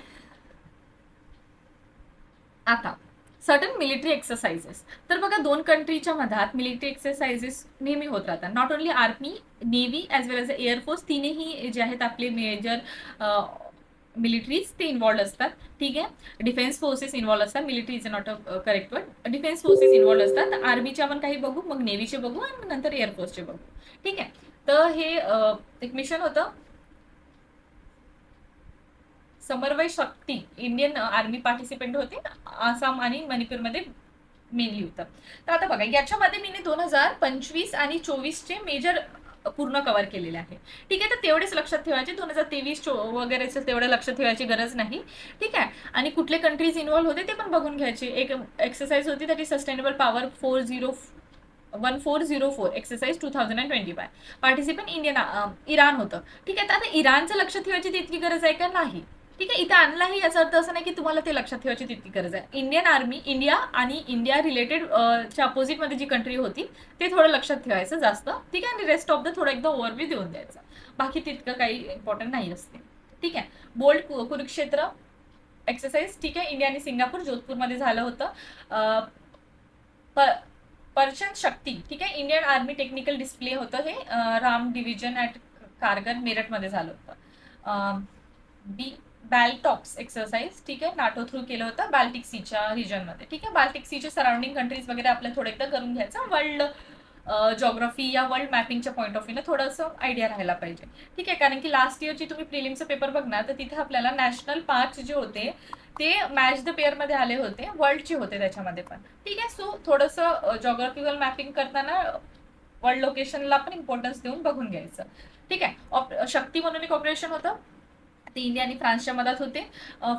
आता सर्टन मिलिटरी एक्सरसाइजेस. तर बघा, दोन कंट्रीच्या मधात मिलिटरी एक्सरसाइजेस नेहमी होत राहतात. Not only army, navy as well as air force, तिनेही जे आहेत आपले मेजर मिलिटरीज ते इन्व्हॉल्ड असतात. ठीक आहे, डिफेन्स फोर्सेस इन्व्हॉल्व असतात. Military is not a correct word. Defence forces involve असतात. आर्मीचे आपण काही बघू, मग नेव्हीचे बघू आणि नंतर एअरफोर्सचे बघू. ठीक आहे, तर हे एक मिशन होतं समन्वय शक्ती. इंडियन आर्मी पार्टिसिपेंट होते, आसाम आणि मणिपूरमध्ये मेनली होतं. तर आता बघा, याच्यामध्ये मी 2025 आणि 24चे मेजर पूर्ण कव्हर केलेले आहे. ठीक आहे, तर तेवढेच लक्षात ठेवायचे. 2023 वगैरे तेवढं लक्षात ठेवायची गरज नाही. ठीक आहे, आणि कुठले कंट्रीज इन्व्हॉल्व होते ते पण बघून घ्यायचे. एक एक्सरसाइज होती त्याची sustainable power 1404 exercise 2025. Participant Iran होतं. ठीक आहे, तर आता इराणचं लक्षात ठेवायची तितकी गरज आहे का? नाही. ठीक आहे, इथं आणलं आहे याचा अर्थ असं नाही की तुम्हाला ते लक्षात ठेवायची तितकी गरज आहे. इंडियन आर्मी, इंडिया आणि इंडिया रिलेटेड च्या अपोजिटमध्ये जी कंट्री होती ते थोडं लक्षात ठेवायचं जास्त. ठीक आहे, आणि रेस्ट ऑफ द थोडं एकदा ओव्हरव्ह्यू देऊन द्यायचं. बाकी तितकं काही इम्पॉर्टंट नाही असते. ठीक आहे, बोल्ड कुरुक्षेत्र एक्सरसाइज. ठीक आहे, इंडिया आणि सिंगापूर जोधपूरमध्ये झालं होतं. पर्चन शक्ती. ठीक आहे, इंडियन आर्मी टेक्निकल डिस्प्ले होतं हे राम डिव्हिजन ॲट कारगर मेरठमध्ये झालं होतं. बॅल्टॉक्स एक्सरसाइज. ठीक आहे, नाटो थ्रू केलं होतं बाल्टिक सीच्या रिजनमध्ये. ठीक आहे, बाल्टिक सीचे सराउंडिंग कंट्रीज वगैरे आपल्याला थोडं एकदा करून घ्यायचं. वर्ल्ड जॉग्राफी या वर्ल्ड मॅपिंगच्या पॉईंट ऑफ व्ह्यूने थोडंसं आयडिया राहायला पाहिजे. ठीक आहे, कारण की लास्ट इयरची तुम्ही प्रिलिमचा पेपर बघणार तर तिथे आपल्याला नॅशनल पार्क जे होते ते मॅच द पेअरमध्ये आले होते, वर्ल्डचे होते त्याच्यामध्ये पण. ठीक आहे, सो थोडंसं जॉग्राफिकल मॅपिंग करताना वर्ल्ड लोकेशनला पण इम्पॉर्टन्स देऊन बघून घ्यायचं. ठीक आहे, शक्ती म्हणून एक ऑपरेशन होतं, ते इंडिया आणि फ्रान्सच्या मदत होते.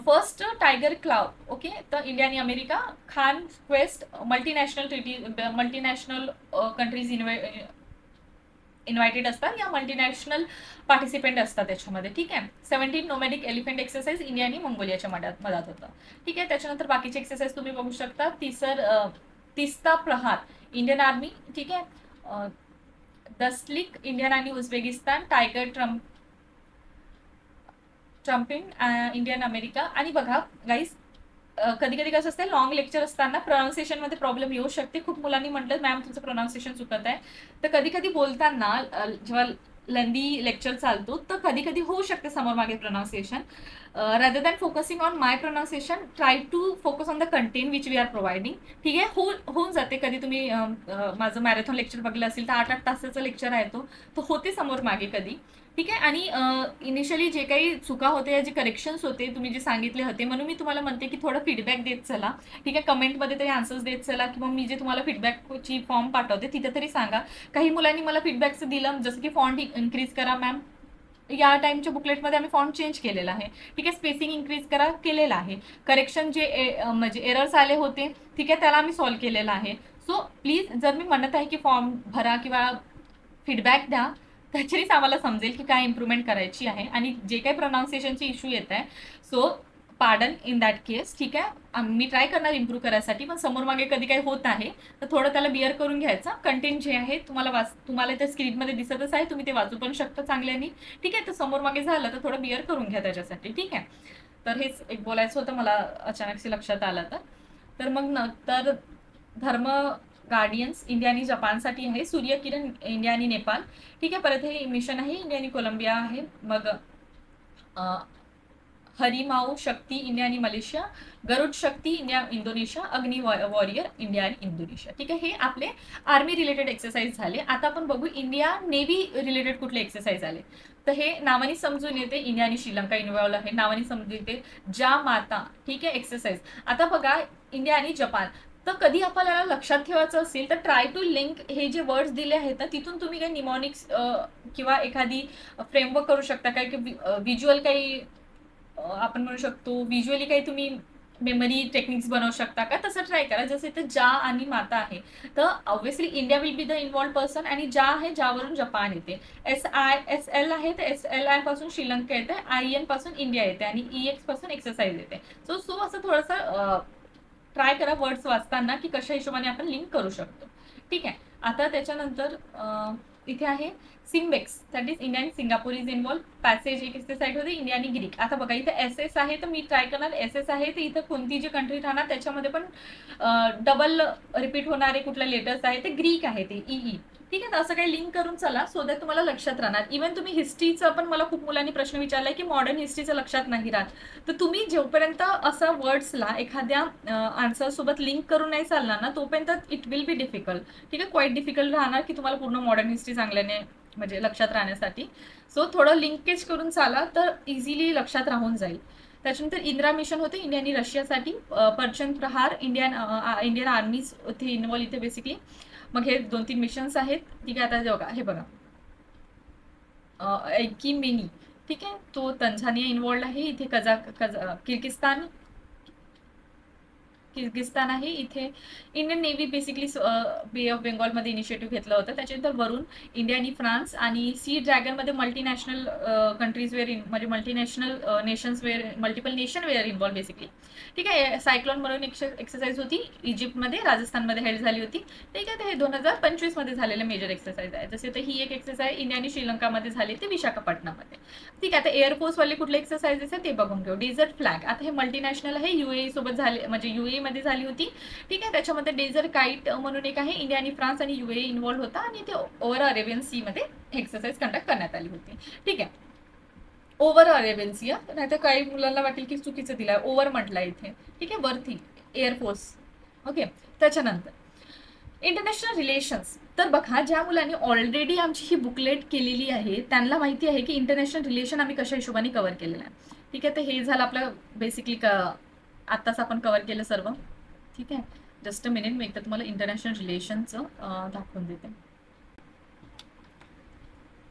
First tiger clove. ओके, तर इंडिया आणि America Khan quest multinational countries invited असतात या मल्टीनॅशनल पार्टिसिपेंट असतात त्याच्यामध्ये. ठीक आहे, 17 नोमॅडिक एलिफंट एक्सरसाइज इंडिया आणि मंगोलियाच्या मदत होतं. ठीक आहे, त्याच्यानंतर बाकीचे एक्सरसाइज तुम्ही बघू शकता. Teesta Prahar Indian army. ठीक आहे, दसलिक इंडियन आणि Uzbekistan. Tiger triumph Indian America. आणि बघा गाईज, कधी कधी कसं असतं, लॉंग लेक्चर असताना प्रोनाऊन्सिएशनमध्ये प्रॉब्लेम येऊ शकते. खूप मुलांनी म्हटलं मॅम तुमचं प्रोनाऊन्सिएशन चुकत आहे. तर कधी कधी बोलताना जेव्हा लेंदी लेक्चर चालतो तर कधी कधी होऊ शकते समोर मागे pronunciation. Rather than focusing on my pronunciation, try to focus on the content which we are providing. ठीक आहे, होऊन जाते. कधी तुम्ही माझं मॅरेथॉन लेक्चर बघितलं असेल तर 8-8 तासाचं लेक्चर आहे तो होते समोर मागे कधी. ठीक आहे, आणि इनिशियली जे काही चुका होते, जे करेक्शन्स होते तुम्ही जे सांगितले होते, म्हणून मी तुम्हाला म्हणते की थोडं फीडबॅक देत चला. ठीक आहे, कमेंटमध्ये तरी आन्सर्स देत चला, किंवा मी जे तुम्हाला फीडबॅकची फॉर्म पाठवते तिथे तरी सांगा. काही मुलांनी मला फीडबॅकचं दिलं, जसं की फॉन्ट इन्क्रीज करा मॅम, या टाईमच्या बुकलेटमध्ये आम्ही फॉन्ट चेंज केलेला आहे. ठीक आहे, स्पेसिंग इन्क्रीज करा केलेलं आहे. करेक्शन जे म्हणजे एरर्स आले होते, ठीक आहे, त्याला आम्ही सॉल्व्ह केलेलं आहे. सो प्लीज, जर मी म्हणत आहे की फॉर्म भरा किंवा फीडबॅक द्या, त्याच्यानेच आम्हाला समजेल की काय इम्प्रूव्हमेंट करायची आहे आणि जे काही प्रोनाऊन्सिएशनचे इश्यू येत आहे. सो पार्डन इन दॅट केस. ठीक आहे, मी ट्राय करणार इम्प्रूव्ह करायसाठी, पण समोर मागे कधी काही होत आहे तर थोडं त्याला बिअर करून घ्यायचं. कंटेंट जे आहे तुम्हाला त्या स्क्रीनमध्ये दिसतच आहे, तुम्ही ते वाचू पण शकता चांगल्याने. ठीक आहे, तर समोर मागे झालं तर थोडं बिअर करून घ्या त्याच्यासाठी. ठीक आहे, तर हेच एक बोलायचं होतं मला अचानकशी लक्षात आलं. तर मग तर धर्म गार्डियन्स इंडिया आणि जपानसाठी आहे. सूर्यकिरण इंडिया आणि नेपाळ. ठीक आहे, परत हे मिशन आहे इंडिया आणि कोलंबिया आहे. मग हरिमाऊ शक्ती इंडिया आणि मलेशिया. गरुड शक्ती इंडिया इंडोनेशिया. अग्नि वॉरियर इंडिया आणि इंडोनेशिया. ठीक आहे, हे आपले आर्मी रिलेटेड एक्सरसाइज झाले. आता आपण बघू इंडिया नेव्ही रिलेटेड कुठले एक्सरसाइज आले. तर हे नावाने समजून येते इंडिया आणि श्रीलंका इन्व्हॉल्व आहे. नावाने समजून येते जा माता. ठीक आहे, एक्सरसाइज. आता बघा इंडिया आणि जपान. तर कधी आपल्याला लक्षात ठेवायचं असेल तर ट्राय टू लिंक हे जे वर्ड्स दिले आहेत ना तिथून तुम्ही काही निमॉनिक्स किंवा एखादी फ्रेमवर्क करू शकता. काय की व्हिज्युअल काही आपण म्हणू शकतो, व्हिज्युअली काही तुम्ही मेमरी टेक्निक्स बनवू शकता का, तसं ट्राय करा. जसं इथं जा आणि माता आहे तर obviously India will be the involved person, आणि जा आहे ज्यावरून जपान येते. SL आहे तर SLI पासून श्रीलंका येते, IN पासून इंडिया येते आणि EX पासून एक्सरसाइज येते. सो असं थोडंसं ट्राय करा वर्ड्स वाचताना की कशा हिशोबाने आपण लिंक करू शकतो. ठीक आहे, आता त्याच्यानंतर इथे आहे सिम्बेक्स, दॅट इज इंडिया आणि सिंगापूर इज इन्व्हॉल्व. पॅसेज एक साईड होते इंडिया आणि ग्रीक. आता बघा इथे SS आहे तर मी ट्राय करणार SS आहे तर इथं कोणती जी कंट्री राहणार त्याच्यामध्ये पण डबल रिपीट होणारे कुठले लेटर्स आहे ते ग्रीक आहे, ते EE. ठीक आहे. तर असं काही लिंक करून चला, सो दॅट तुम्हाला लक्षात राहणार. इव्हन तुम्ही हिस्ट्रीचं पण, मला खूप मुलांनी प्रश्न विचारलाय की मॉडर्न हिस्ट्रीचं लक्षात नाही राहत, तर तुम्ही जोपर्यंत असं वर्ड्सला एखाद्या आन्सर सोबत लिंक करून नाही चालणार ना, तोपर्यंत इट विल बी डिफिकल्ट. ठीक आहे, क्वाईट डिफिकल्ट राहणार की तुम्हाला पूर्ण मॉडर्न हिस्ट्री चांगल्याने म्हणजे लक्षात राहण्यासाठी. सो थोडं लिंकेज करून चाला तर इझिली लक्षात राहून जाईल. त्याच्यानंतर इंदिरा मिशन होते इंडिया आणि रशियासाठी. पर्चन प्रहार, इंडियन आर्मीज इथे इन्व्हॉल्व इथे बेसिकली. मग हे 2-3 मिशन्स आहेत. ठीक आहे. आता बघा, हे बघा एकिमेनी. ठीक आहे, तो तंझानिया इन्व्हॉल्ड आहे इथे. किर्गिस्तान आहे इथे. Indian navy basically bay of बेंगॉलमध्ये इनिशिएटिव्ह घेतलं होतं. त्याच्यानंतर वरून इंडिया आणि फ्रान्स आणि सी ड्रॅगनमध्ये मल्टीनॅशनल कंट्रीज वेअर म्हणजे multinational nations were, multiple nation were involve basically. ठीक आहे. सायक्लोन म्हणून एक्सरसाइज होती इजिप्तमध्ये, राजस्थानमध्ये हेल्ड झाली होती. ठीक आहे. तर हे 2025 मध्ये झालेलं मेजर एक्सरसाइज आहे. जसे तर ही एक एक्सरसाइज इंडिया आणि श्रीलंकामध्ये झाली, ती विशाखापट्टणममध्ये. ठीक आहे. आता एअरफोर्सवाले कुठले एक्सरसाइजेस आहे ते बघून घेऊ. डेझर्ट फ्लॅग, आता हे मल्टीनॅशनल आहे, युएई सोबत झाले म्हणजे युएई मध्ये झाली होती. ठीक आहे. त्याच्यामध्ये डेझर्ट काईट म्हणून एक आहे, इंडिया आणि फ्रान्स आणि युएई इन्व्हॉल्व होता आणि ते ओव्हर अरेबियन सी मध्ये एक्सरसाइज कंडक्ट करण्यात आली होती. ठीक आहे. ओव्हर अरेबियन सी, नाही तर काही मुलांना वाटेल की चुकीचं दिलंय, ओव्हर म्हटलंय इथे. ठीक आहे. वरती एअरफोर्स. ओके. त्याच्यानंतर इंटरनॅशनल रिलेशन्स. तर बघा, ज्या मुलांनी ऑलरेडी आमची ही बुकलेट केलेली आहे त्यांना माहिती आहे की इंटरनॅशनल रिलेशन आम्ही कशा हिशोबाने कव्हर केलेलं आहे. ठीक आहे. तर हे झालं आपलं बेसिकली आत्ताच आपण कव्हर केलं सर्व. ठीक आहे. जस्ट अ मिनिट, मी एकदा तुम्हाला इंटरनॅशनल रिलेशनचं दाखवून देते.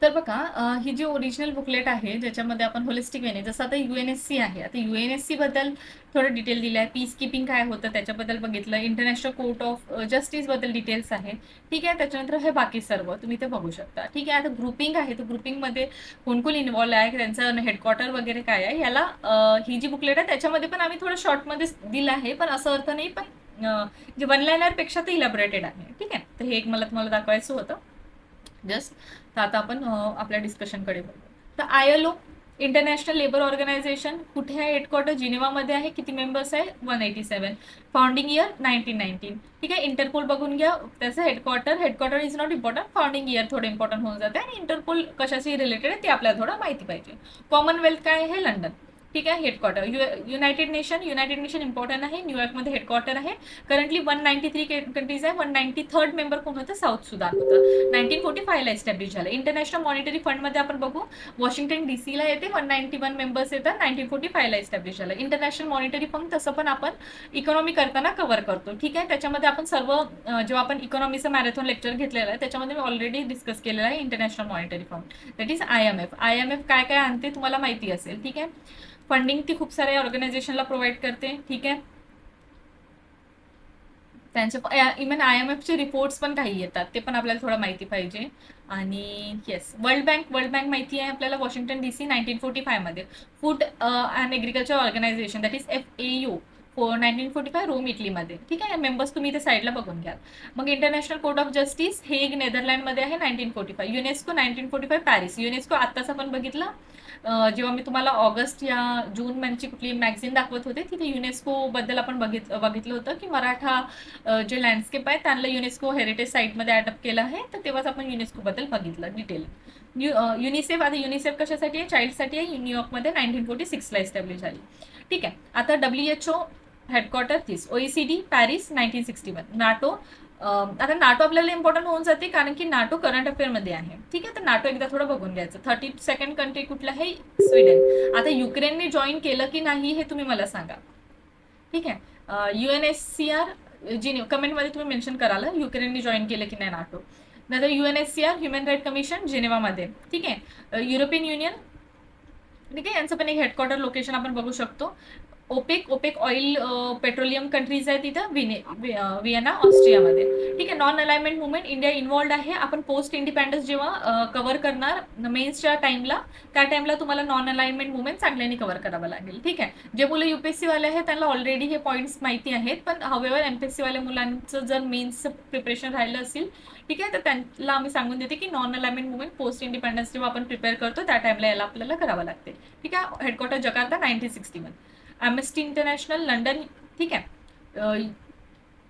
तर बघा, ही जी ओरिजिनल बुकलेट आहे ज्याच्यामध्ये आपण होलिस्टिक वेने, जसं आता UNSC आहे, आता UNSC बद्दल थोडं डिटेल दिलं आहे. पीस कीपिंग काय होतं त्याच्याबद्दल बघितलं. इंटरनॅशनल कोर्ट ऑफ जस्टिस बद्दल डिटेल्स आहे. ठीक आहे. त्याच्यानंतर हे बाकी सर्व तुम्ही ते बघू शकता. ठीक आहे. आता ग्रुपिंग आहे, तर ग्रुपिंगमध्ये कोण कोण इन्व्हॉल्व आहे, त्यांचं हेडक्वार्टर वगैरे काय आहे, याला ही जी बुकलेट आहे त्याच्यामध्ये पण आम्ही थोडं शॉर्टमध्ये दिलं आहे, पण असं अर्थ नाही, पण जे वन लाईनर पेक्षा ते इलॅबोरेटेड आहे. ठीक आहे. तर हे एक मला तुम्हाला दाखवायचं होतं जस्ट. तर आता आपण आपल्या डिस्कशनकडे बघू. तर ILO, इंटरनॅशनल लेबर ऑर्गनायझेशन, कुठे आहे हेडक्वार्टर? जिनेवामध्ये आहे. किती मेंबर्स आहे? 187. Founding year 1919. ठीक आहे. इंटरपोल बघून घ्या, त्याचं headquarter is not important, founding year थोडं इम्पॉर्टंट होऊन जाते. आणि इंटरपोल कशाशी रिलेटेड आहे ते आपल्याला थोडं माहिती पाहिजे. कॉमनवेल्थ काय आहे? लंडन. ठीक आहे. हेडक्वार्टर युनायटेड नेशन इम्पॉर्टंट आहे, न्यूयॉर्कमध्ये हेडक्वार्टर आहे. करंटली 193 कंट्रीज आहे. 193rd मेंबर कोण होतं? साऊथ सुदान होतं. 1945 ला एस्टॅब्लिश झालं. इंटरनॅशनल मॉनिटरी फंडमध्ये आपण बघू, वॉशिंग्टन DC ला येते, 191 मेंबर्स येतात. 1945 ला एस्टॅब्लिश झालं. इंटरनॅशनल मॉनिटरी फंड तसं पण आपण इकॉनॉमी करताना कव्हर करतो. ठीक आहे. त्याच्यामध्ये आपण सर्व जेव्हा आपण इकॉनॉमीचं मॅरेथॉन लेक्चर घेतलेलं आहे त्याच्यामध्ये मी ऑलरेडी डिस्कस केलेलं आहे international monetary fund, that is IMF काय काय आणते तुम्हाला माहिती असेल. ठीक आहे. फंडिंग ती खूप साऱ्या ऑर्गनायझेशनला प्रोव्हाइड करते. ठीक आहे. त्यांचे इव्हन IMFचे रिपोर्ट्स पण काही येतात, ते पण आपल्याला थोडं माहिती पाहिजे. आणि येस, वर्ल्ड बँक माहिती आहे आपल्याला, वॉशिंग्टन DC 1945 मध्ये. Food and agriculture organisation, that is FAO, 1945 Rome, इटलीमध्ये. ठीक आहे. मेंबर्स तुम्ही इथे साईडला बघून घ्या. मग international court of justice Hague, नेदरलँडमध्ये आहे, 1945. UNESCO 1945 Paris. युनेस्को आत्ताच आपण बघितलं जेव्हा मी तुम्हाला ऑगस्ट या जून मंथची कुठली मॅगझिन दाखवत होते, तिथे युनेस्को बद्दल आपण बघितलं होतं की मराठा जे लँडस्केप आहे त्यांना युनेस्को हेरिटेज साईटमध्ये ॲडप्ट केलं आहे. तर तेव्हाच आपण युनेस्को बद्दल बघितलं डिटेल. युनिसेफ, आता युनिसेफ कशासाठी आहे? चाइल्डसाठी आहे. न्यूयॉर्कमध्ये 1946 ला एस्टॅब्लिश झाली. ठीक आहे. आता WHO हेडक्वार्टर तीस. OECD Paris 1961. नाटो, आता नाटो आपल्याला इम्पॉर्टंट होऊन जाते कारण की नाटो करंट अफेअरमध्ये आहे. ठीक आहे. तर नाटो एकदा थोडं बघून घ्यायचं. 32nd कंट्री कुठलं आहे? स्वीडन. आता युक्रेनने जॉईन केलं की नाही हे तुम्ही मला सांगा. ठीक आहे. UNSCR कमेंटमध्ये तुम्ही मेन्शन कराल युक्रेनने जॉईन केलं की नाही नाटो. नंतर UNSCR ह्युमन राईट कमिशन जिनेवामध्ये. ठीक आहे. European union. ठीक आहे. यांचं पण एक हेडक्वार्टर लोकेशन आपण बघू शकतो. ओपेक ऑइल पेट्रोलियम कंट्रीज आहे तिथं, व्हिएना, ऑस्ट्रियामध्ये. ठीक आहे. Non alignment movement, India involved आहे. आपण पोस्ट इंडिपेंडन्स जेव्हा कव्हर करणार मेन्सच्या टाइमला, त्या टाइमला तुम्हाला नॉन अलाइनमेंट मुवमेंट चांगल्याने कव्हर करावं लागेल. ठीक आहे. जे मुलं UPSC वाले आहेत त्यांना ऑलरेडी हे पॉईंट्स माहिती आहेत, पण हवेवर MPSC वाल्या मुलांचं जर मेन्सचं प्रिपरेशन राहिलं असेल, ठीक आहे, तर त्यांना आम्ही सांगून देते की non alignment movement post independence जेव्हा आपण प्रिपेअर करतो त्या टाइमला याला आपल्याला करावं लागते. ठीक आहे. Headquarter Jakarta 1961. Amnesty International London. ठीक आहे.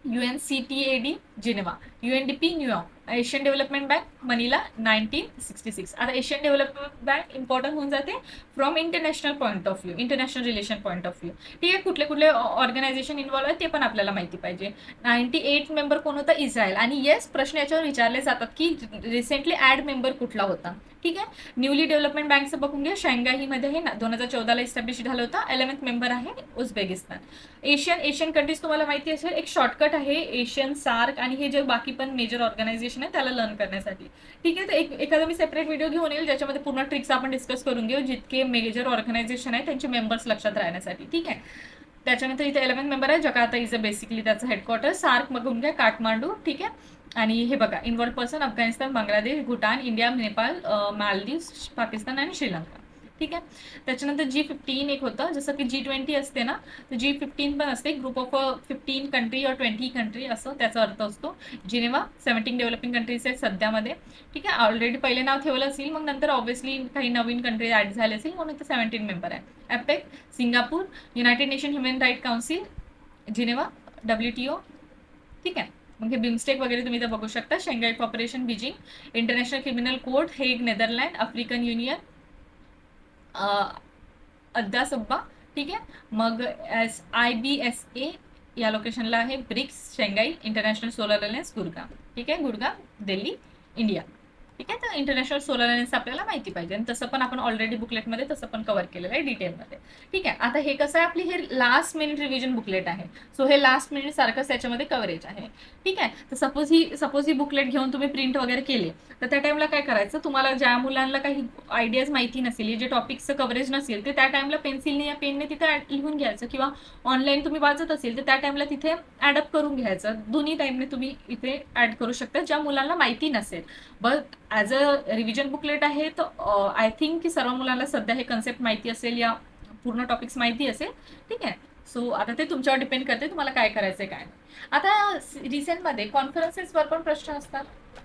UNCTAD Geneva. UNDP New York. Asian development bank Manila 1966. आता एशियन डेव्हलपमेंट बँक इम्पॉर्टंट होऊन जाते from international point of view, international relation point of view. ठीक आहे, कुठले कुठले ऑर्गनायझेशन इन्व्हॉल्व आहे ते पण आपल्याला माहिती पाहिजे. 98 मेंबर कोण होता? इस्रायल. आणि येस, प्रश्न याच्यावर विचारले जातात की रिसेंटली ॲड मेंबर कुठला होता. ठीक आहे, न्यूली डेव्हलपमेंट बँकचं बघून घ्या, शंघाईमध्ये हे 2014ला इस्टॅब्लिश झालं होतं. 11th मेंबर आहे उझबेकिस्तान. एशियन कंट्रीज तुम्हाला माहिती असेल, एक शॉर्टकट आहे एशियन सार्क, आणि हे जे बाकी पण मेजर ऑर्गनायझेशन आहे त्याला लर्न करण्यासाठी. ठीक आहे, तर एखादा मी सेपरेट व्हिडिओ घेऊन येईल ज्याच्यामध्ये पूर्ण ट्रिक्स आपण डिस्कस करून घेऊ, जितके मेजर ऑर्गनायझेशन आहे त्यांचे मेंबर्स लक्षात राहण्यासाठी. ठीक आहे, त्याच्यानंतर इथे 11th मेंबर आहे जकार्ता, इज अ बेसिकली त्याचं हेडक्वार्टर. सार्क बघून घ्या, काठमांडू. ठीक आहे, आणि हे बघा involve person Afghanistan, Bangladesh, Bhutan, India, Nepal, Maldives, Pakistan आणि श्रीलंका. ठीक आहे, त्याच्यानंतर G15 एक होतं, जसं की G20 असते ना, तर G15 पण असते, ग्रुप ऑफ 15 कंट्री और 20 कंट्री असं त्याचा अर्थ असतो. जिनेवा 17 डेव्हलपिंग कंट्रीज आहेत सध्यामध्ये. ठीक आहे, ऑलरेडी पहिले नाव ठेवलं असेल, मग नंतर ऑब्व्हियसली काही नवीन कंट्री ॲड झाले असेल म्हणून ते 17 मेंबर आहे. APEC, Singapore, United Nation human right council, Geneva, WTO. ठीक आहे, मग हे बिमस्टेक वगैरे तुम्ही इथं बघू शकता. Shanghai corporation Beijing, international criminal court Hague Netherland, African Union Addis Ababa. ठीक आहे, मग IBSA या लोकेशनला आहे. BRICS Shanghai, international solar alliance Gurgaon. ठीक आहे, गुरगाव दिल्ली, इंडिया. ठीक आहे, तर इंटरनॅशनल सोलर अलायन्स आपल्याला माहिती पाहिजे, आणि तसं पण आपण ऑलरेडी बुकलेटमध्ये तसं पण कव्हर केलेलं आहे डिटेलमध्ये. ठीक आहे, आता हे कसं आहे, आपली हे लास्ट मिनिट रिव्हिजन बुकलेट आहे. सो हे लास्ट मिनिट सारखंच त्याच्यामध्ये कव्हरेज आहे. ठीक आहे, तर सपोज ही बुकलेट घेऊन तुम्ही प्रिंट वगैरे केले, तर त्या टाइमला काय करायचं, तुम्हाला ज्या मुलांना काही आयडियाज माहिती नसेल, जे टॉपिक्सचं कव्हरेज नसेल, ते त्या टाइमला पेन्सिलने या पेनने तिथे लिहून घ्यायचं, किंवा ऑनलाईन तुम्ही वाचत असेल तर त्या टाइमला तिथे ॲडअप करून घ्यायचं. दोन्ही टाइमने तुम्ही इथे ॲड करू शकता ज्या मुलांना माहिती नसेल. But as a revision booklet आहे, तर आय थिंक की सर्व मुलांना सध्या हे कन्सेप्ट माहिती असेल या पूर्ण टॉपिक्स माहिती असेल. ठीक आहे, सो आता ते तुमच्यावर डिपेंड करते तुम्हाला काय करायचंय काय. आता रिसेंटमध्ये कॉन्फरन्सेसवर पण प्रश्न असतात.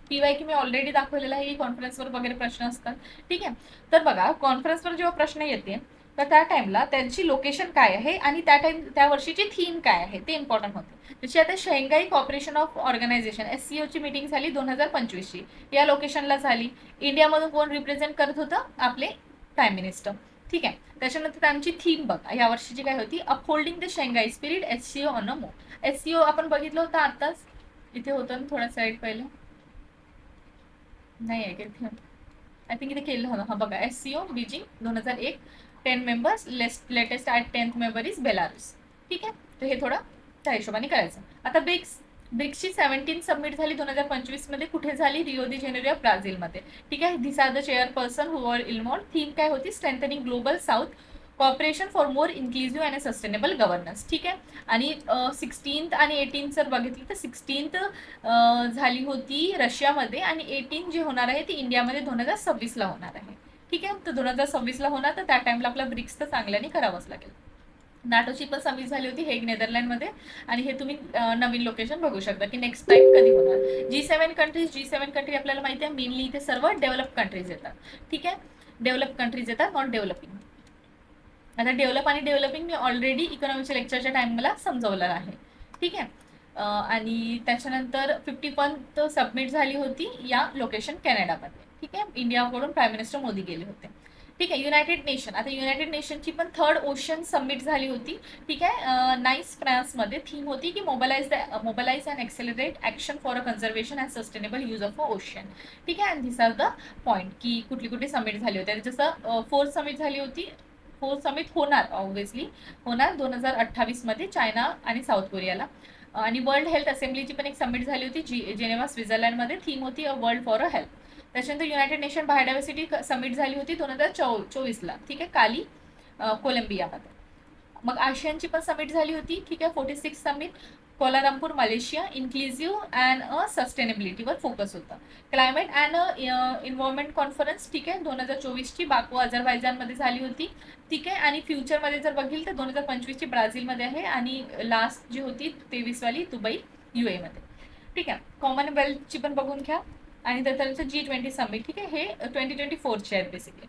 PYQ मी ऑलरेडी दाखवलेला आहे, कॉन्फरन्सवर वगैरे प्रश्न असतात. ठीक आहे, तर बघा कॉन्फरन्सवर जेव्हा प्रश्न येते तर त्या टाइमला त्यांची लोकेशन काय आहे आणि त्या वर्षीची थीम काय आहे ते इम्पॉर्टंट होते. जशी आता Shanghai corporation of organisation SCO ची मीटिंग झाली 2025ची, या लोकेशनला झाली. इंडियामधून कोण रिप्रेझेंट करत होतं? आपले प्राईम मिनिस्टर. ठीक आहे, त्याच्यानंतर त्यांची थीम बघा या वर्षीची काय होती, upholding the Shanghai spirit SCO on a move. SCO आपण बघितलं होतं आताच, इथे होतं ना थोडा साईड पहिलं, नाही आहे की आय थिंक इथे केलं होतं. हा बघा, SCO Beijing 2001, 10 members, latest at 10th member is Belarus. ठीक आहे, तर हे थोडं त्या हिशोबाने करायचं. आता ब्रिक्सची 17 सबमिट झाली 2025 कुठे झाली? रिओ दी जेनेरियो ब्राझीलमध्ये. ठीक आहे, this are the chairperson who are involved. Theme काय होती? Strengthening global south cooperation for more inclusive and sustainable governance. ठीक आहे, आणि 16th आणि 18th जर बघितली तर 16th झाली होती रशियामध्ये, आणि 18 जे होणार आहे ती इंडियामध्ये 2026ला होणार आहे. ठीक आहे, तर 2026ला होणार, तर त्या टाइमला आपला ब्रिक्स तर चांगल्याने करावंच लागेल. नाटोची पण समिट झाली होती हेग नेदरलँडमध्ये, आणि हे तुम्ही नवीन लोकेशन बघू शकता की नेक्स्ट टाइम कधी होणार. G7 कंट्री आपल्याला माहिती आहे, मेनली इथे सर्व डेव्हलप कंट्रीज येतात. ठीक आहे, डेव्हलप कंट्रीज येतात, नॉट डेव्हलपिंग. आता डेव्हलप आणि डेव्हलपिंग मी ऑलरेडी इकॉनॉमिकच्या लेक्चरच्या टाइमला समजवलं आहे. ठीक आहे, आणि त्याच्यानंतर 51 सबमिट झाली होती या लोकेशन कॅनडामध्ये. ठीक आहे, इंडियाकडून प्राईम मिनिस्टर मोदी गेले होते. ठीक आहे, युनायटेड नेशन, आता युनायटेड नेशनची पण 3rd ओशन सबमिट झाली होती. ठीक आहे, नाईस फ्रान्समध्ये. थीम होती की mobilise and accelerate action for a conservation and sustainable use of a ocean. ठीक आहे, and this are the point की कुठली सबमिट झाली होती. जसं 4th सबमिट झाली होती, 4th सबमिट होणार ऑब्व्हियसली होणार 2028 चायना आणि साऊथ कोरियाला. आणि वर्ल्ड हेल्थ असेंब्लीची पण एक सबमिट झाली होती जेनेवा स्वित्झर्लंडमध्ये. थीम होती a world for a health. त्याच्यानंतर युनायटेड नेशन बायोडायव्हर्सिटी सबमिट झाली होती 2024ला. ठीक आहे, काली कोलंबियामध्ये. मग आशियानची पण सबमिट झाली होती. ठीक आहे, 46 summit Kuala Lumpur Malaysia. Inclusive and सस्टेनेबिलिटीवर फोकस होता. Climate and environment conference. ठीक आहे, 2024ची बाकू अझरबैजानमध्ये झाली होती. ठीक आहे, आणि फ्युचरमध्ये जर बघील तर 2025ची ब्राझीलमध्ये आहे, आणि लास्ट जी होती 23वाली दुबई UAE मध्ये. ठीक आहे, कॉमनवेल्थची पण बघून घ्या, आणि त्याच्यानंतर G20 सबमिट. ठीक आहे, हे 2024चे आहेत बेसिकली.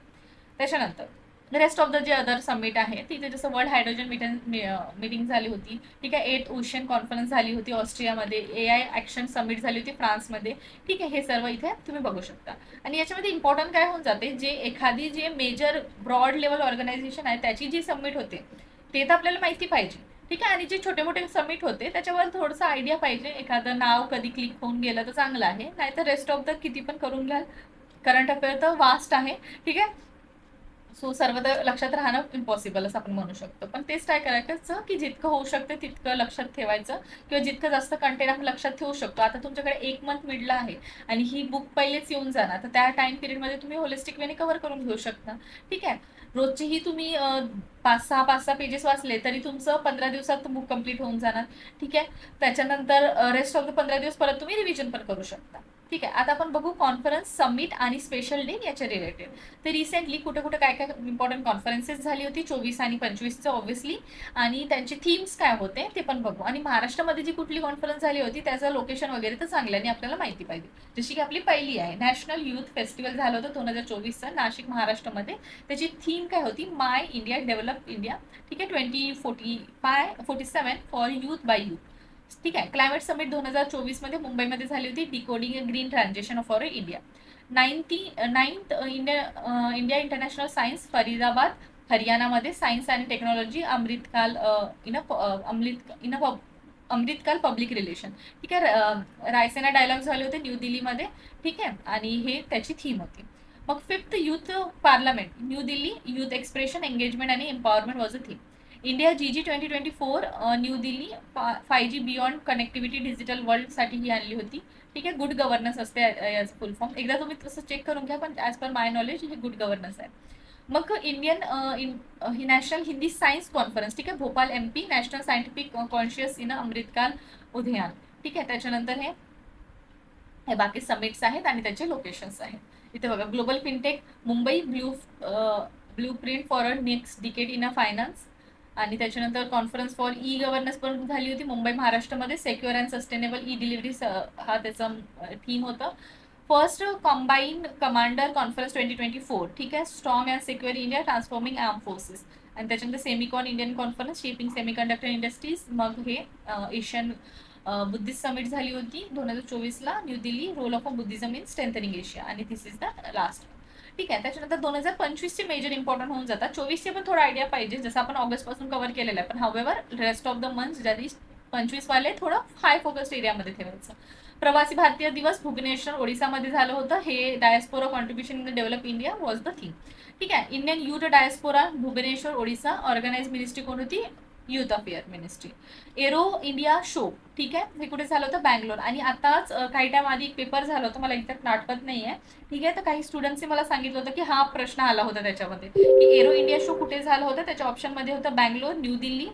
त्याच्यानंतर रेस्ट ऑफ द जे अदर समिट आहे तिथे जसं वर्ल्ड हायड्रोजन मीटिंग झाली होती, ठीक आहे, 8th ओशन कॉन्फरन्स झाली होती ऑस्ट्रियामध्ये, AI ॲक्शन समिट झाली होती फ्रान्समध्ये, ठीक आहे, हे सर्व इथे तुम्ही बघू शकता. आणि याच्यामध्ये इम्पॉर्टंट काय होऊन जाते, जे एखादी जे मेजर ब्रॉड लेवल ऑर्गनायझेशन आहे त्याची जी समिट होते ते तर आपल्याला माहिती पाहिजे, ठीक आहे, आणि जे छोटे मोठे समिट होते त्याच्यावर थोडंसं आयडिया पाहिजे. एखादं नाव कधी क्लिक होऊन गेलं तर चांगलं आहे, नाहीतर रेस्ट ऑफ द किती पण करून घ्याल. करंट अफेअर तर वास्ट आहे, ठीक आहे, सो सर्व तर लक्षात राहणं इम्पॉसिबल असं आपण म्हणू शकतो. पण तेच ट्राय करायचं की जितकं होऊ शकते तितकं लक्षात ठेवायचं, किंवा जितकं जास्त कंटेंट आपण लक्षात ठेवू शकतो. आता तुमच्याकडे 1 मंथ मिळलं आहे आणि ही बुक पहिलेच येऊन जाणार, तर त्या टाइम पिरियडमध्ये तुम्ही होलिस्टिक वेने कव्हर करून घेऊ शकता, ठीक आहे. रोजचीही तुम्ही 5-6 पेजेस वाचले तरी तुमचं 15 दिवसात बुक कंप्लीट होऊन जाणार, ठीक आहे. त्याच्यानंतर रेस्ट ऑफ द 15 दिवस परत तुम्ही रिव्हिजन पण करू शकता, ठीक आहे. आता आपण बघू कॉन्फरन्स, समिट आणि स्पेशल डे याच्या रिलेटेड. तर रिसेंटली कुठे कुठे काय काय इम्पॉर्टंट कॉन्फरन्सेस झाली होती 24 आणि 25चं ऑब्व्हियसली, आणि त्यांचे थीम्स काय होते ते पण बघू. आणि महाराष्ट्रामध्ये जी कुठली कॉन्फरन्स झाली होती त्याचं लोकेशन वगैरे तर चांगल्याने आपल्याला माहिती पाहिजे. जशी की आपली पहिली आहे, नॅशनल युथ फेस्टिवल झालं होतं 2024चं नाशिक महाराष्ट्रामध्ये. त्याची थीम काय होती, माय इंडिया डेव्हलप इंडिया, ठीक आहे, 2047 फॉर युथ बाय युथ, ठीक आहे. क्लायमेट समिट 2024मध्ये मुंबईमध्ये झाली होती, decoding green transition for India. 9th India international science Faridabad हरियाणामध्ये, सायन्स आणि टेक्नॉलॉजी अमृतकाल अमृतकाल पब्लिक रिलेशन, ठीक आहे. रायसेना डायलॉग झाले होते न्यू दिल्लीमध्ये, ठीक आहे, आणि हे त्याची थीम होती. मग 5th youth parliament New Delhi, youth expression engagement आणि empowerment was a theme. India GG 2024 New Delhi, 5G beyond connectivity digital वर्ल्डसाठी ही आणली होती, ठीक आहे. गुड गव्हर्नन्स असते याचं फुल फॉर्म, एकदा तुम्ही तसं चेक करून घ्या, पण ॲज पर माय नॉलेज हे गुड गव्हर्नन्स आहे. मग ही नॅशनल हिंदी सायन्स कॉन्फरन्स, ठीक आहे, Bhopal MP, national scientific conscious in Amritkaal उद्यान, ठीक आहे. त्याच्यानंतर हे बाकी समिट्स आहेत आणि त्याचे लोकेशन्स आहेत. इथे बघा, global fintech Mumbai, blue print for a next decade in a finance, आणि त्याच्यानंतर कॉन्फरन्स फॉर ई गव्हर्नन्स पण झाली होती मुंबई महाराष्ट्रामध्ये, secure and sustainable E delivery हा त्याचा थीम होतं. फर्स्ट कॉम्बाईन कमांडर कॉन्फरन्स 2024, ठीक आहे, strong and secure India transforming arm forces. आणि त्याच्यानंतर Semicon Indian conference shaping semiconductor industries. मग हे एशियन बुद्धिस्ट समिट झाली होती 2024ला New Delhi, role of Buddhism in strengthening Asia, आणि दिस इज द लास्ट, ठीक आहे. त्याच्यानंतर 2025चे मेजर इम्पॉर्टंट होऊन जातात. 24चे पण थोडा आयडिया पाहिजे, जसं आपण ऑगस्टपासून कव्हर केलेलं आहे, पण however rest of the month ज्या 25वाले थोडं हाय फोकस्ड एरियामध्ये ठेवायचं. प्रवासी भारतीय दिवस भुवनेश्वर ओडिसामध्ये झालं होतं, हे diaspora contribution in the develop India was the theme, ठीक आहे. Indian youth diaspora Bhubaneswar Odisha, organise ministry कोण होती, youth affair ministry. Aero India show, ठीक आहे, हे कुठे झालं होतं, बँगलोर. आणि आताच काही टाइम आधी एक पेपर झालं होतं, मला एक्झॅक्ट आठवत नाही आहे, ठीक आहे. तर काही स्टुडंट्सने मला सांगितलं होतं की हा प्रश्न आला होता त्याच्यामध्ये की एरो इंडिया शो कुठे झालं होतं, त्याच्या ऑप्शनमध्ये होतं बँगलोर, न्यू दिल्ली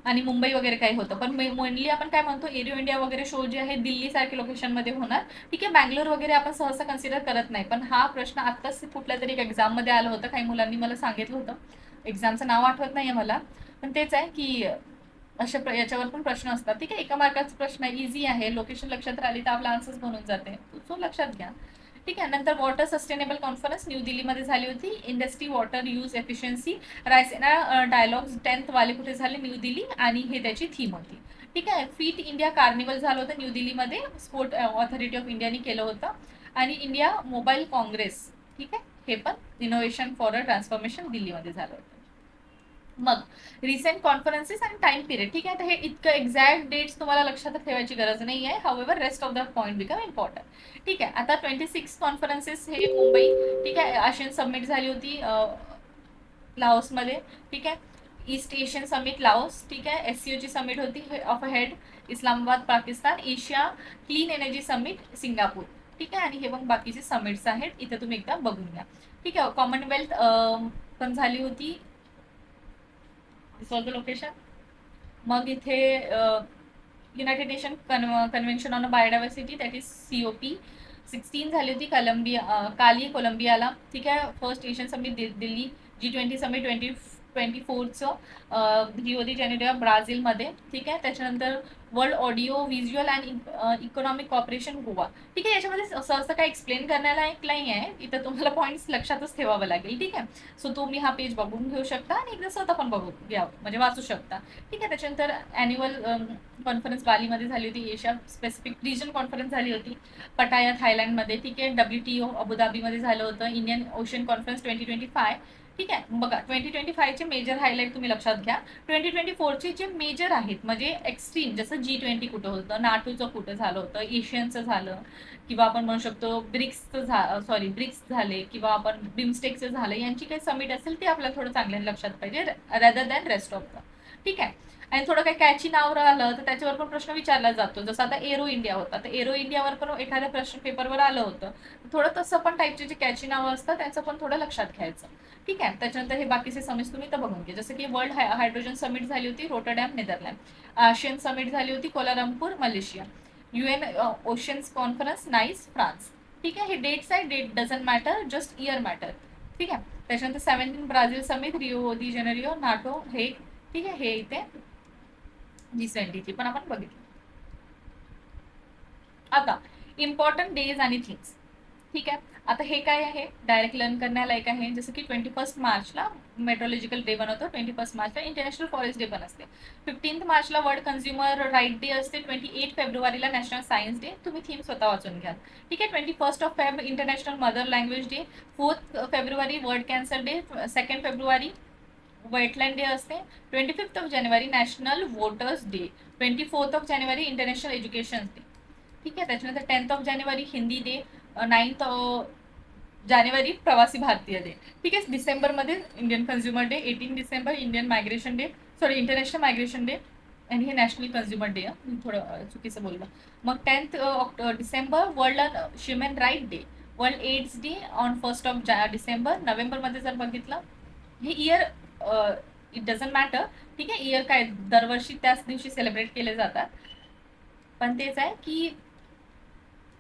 आणि मुंबई वगैरे काही होतं. पण मेनली आपण काय म्हणतो, एरो इंडिया वगैरे शो जे आहे दिल्ली सारख्या लोकेशनमध्ये होणार, ठीक आहे. बँगलोर वगैरे आपण सहसा कन्सिडर करत नाही, पण हा प्रश्न आत्ताच कुठल्या तरी एक एक्झाममध्ये आलं होतं, काही मुलांनी मला सांगितलं होतं, एक्झामचं नाव आठवत नाही आहे मला, पण तेच आहे की अशा याच्यावर पण प्रश्न असतात, ठीक आहे. एका मार्काचा प्रश्न आहे, इझी आहे, लोकेशन लक्षात राहिली तर आपला आन्सर्स बनून जाते, सो लक्षात घ्या, ठीक आहे. नंतर वॉटर सस्टेनेबल कॉन्फरन्स न्यू दिल्लीमध्ये झाली होती, industry water use efficiency, Raisena dialogues 10th वाले कुठे झाले, न्यू दिल्ली, आणि हे त्याची थीम होती, ठीक आहे. फिट इंडिया कार्निवल झालं होतं न्यू दिल्लीमध्ये, स्पोर्ट ऑथॉरिटी ऑफ इंडियाने केलं होतं. आणि इंडिया मोबाईल काँग्रेस, ठीक आहे, हे पण इनोव्हेशन फॉर अ ट्रान्सफॉर्मेशन दिल्लीमध्ये झालं होतं. मग रिसेंट कॉन्फरन्सेस आणि टाइम पिरियड, ठीक आहे. तर हे इतकं एक्झॅक्ट डेट्स तुम्हाला लक्षात ठेवायची गरज नाही आहे, however rest of the point become important, ठीक आहे. आता 26 कॉन्फरन्सेस हे मुंबई, ठीक आहे, आशियन समिट झाली होती लाओसमध्ये, ठीक आहे. ईस्ट एशियन समिट लाओस, ठीक आहे. SCOची समिट होती of head Islamabad Pakistan. Asia clean energy summit Singapore, ठीक आहे. आणि हे पण बाकीचे समिट्स आहेत, इथे तुम्ही एकदा बघून घ्या, ठीक आहे. कॉमनवेल्थ पण झाली होती, दिस वॉज द लोकेशन. मग इथे United Nation convention on biodiversity, that is COP16 झाली होती कोलंबियाला, ठीक आहे. First Asian summit Delhi, G20 summit 2024चं रिओ दी जानेरो ब्राझीलमध्ये, ठीक आहे. त्याच्यानंतर world audio visual and economic corporation Goa, ठीक आहे. याच्यामध्ये सहसा काय एक्सप्लेन करण्याला एक नाही आहे, इथं तुम्हाला पॉईंट्स लक्षातच ठेवावं लागेल, ठीक आहे. सो तुम्ही हा पेज बघून घेऊ शकता आणि एकदा स्वतः पण बघू घ्या, म्हणजे वाचू शकता, ठीक आहे. त्याच्यानंतर ॲन्युअल कॉन्फरन्स बालीमध्ये झाली होती, एशिया स्पेसिफिक रिजन कॉन्फरन्स झाली होती पटाया थायलंडमध्ये, ठीक आहे. WTO अबुधाबीमध्ये झालं होतं, इंडियन ओशन कॉन्फरन्स 2025, ठीक आहे. बघा 2025चे मेजर हायलाईट तुम्ही लक्षात घ्या. 2024चे जे मेजर आहेत म्हणजे एक्स्ट्रीम, जसं G20 कुठं होतं, नाटोचं कुठं झालं होतं, एशियनचं झालं, किंवा आपण म्हणू शकतो ब्रिक्स झाले, किंवा आपण बिमस्टेकचं झालं, यांची काही समिट असेल ते आपल्याला थोडं चांगल्याने लक्षात पाहिजे rather than rest of the, ठीक आहे. आणि थोडं काही कॅची नाव राहिलं तर त्याच्यावर पण प्रश्न विचारला जातो, जसं आता एरो इंडिया होता, तर एरो इंडियावर पण एखाद्या प्रश्न पेपरवर आलं होतं, थोडं तसं पण टाईपचे जे कॅची नावं असतात त्याचं पण थोडं लक्षात घ्यायचं, ठीक आहे. त्याच्यानंतर हे बाकीचे समिट तुम्ही तर बघून घ्या, जसं की वर्ल्ड हायड्रोजन समिट झाली होती रोटरडॅम नेदरलँड, आशियन समिट झाली होती Kuala Lumpur Malaysia, UN oceans conference Nice France, ठीक आहे. हे डेट्स आहे, date doesn't matter, just year matter, ठीक आहे. त्याच्यानंतर 17 Brazil summit Rio de Janeiro NATO हे, ठीक आहे. हे इथे G20 पण आपण बघितलं. आता इम्पॉर्टंट डेज आणि थिंग्स, ठीक आहे. आता हे काय आहे, डायरेक्ट लर्न करण्यालायक आहे, जसं की 21 मार्चला मेट्रोलॉजिकल डे बनवतो, 21 मार्चला इंटरनॅशनल फॉरेस्ट डे पण असते, 15 मार्चला वर्ल्ड कन्झ्युमर राईट डे असते, 28 फेब्रुवारीला नॅशनल सायन्स डे, तुम्ही थीम स्वतः वाचून घ्या, ठीक आहे. 21 Feb international mother language day, 4 February world cancer day, 2 February wetland day असते, 25 जानेवारी नॅशनल वोटर्स डे, 24 जानेवारी इंटरनॅशनल एज्युकेशन डे, ठीक आहे. त्याच्यानंतर 10 जानेवारी हिंदी डे, 9 जानेवारी प्रवासी भारतीय डे, ठीक आहे. डिसेंबरमध्ये Indian consumer day, 18 December Indian migration day, international migration day, आणि हे नॅशनल कन्झ्युमर डे, मी थोडं चुकीचं बोललं. मग 10 December world human right day, world AIDS day on 1 December. नोव्हेंबरमध्ये जर बघितलं, हे इयर इट डझंट मॅटर, ठीक आहे. इयर काय दरवर्षी त्याच दिवशी सेलिब्रेट केले जातात, पण तेच आहे की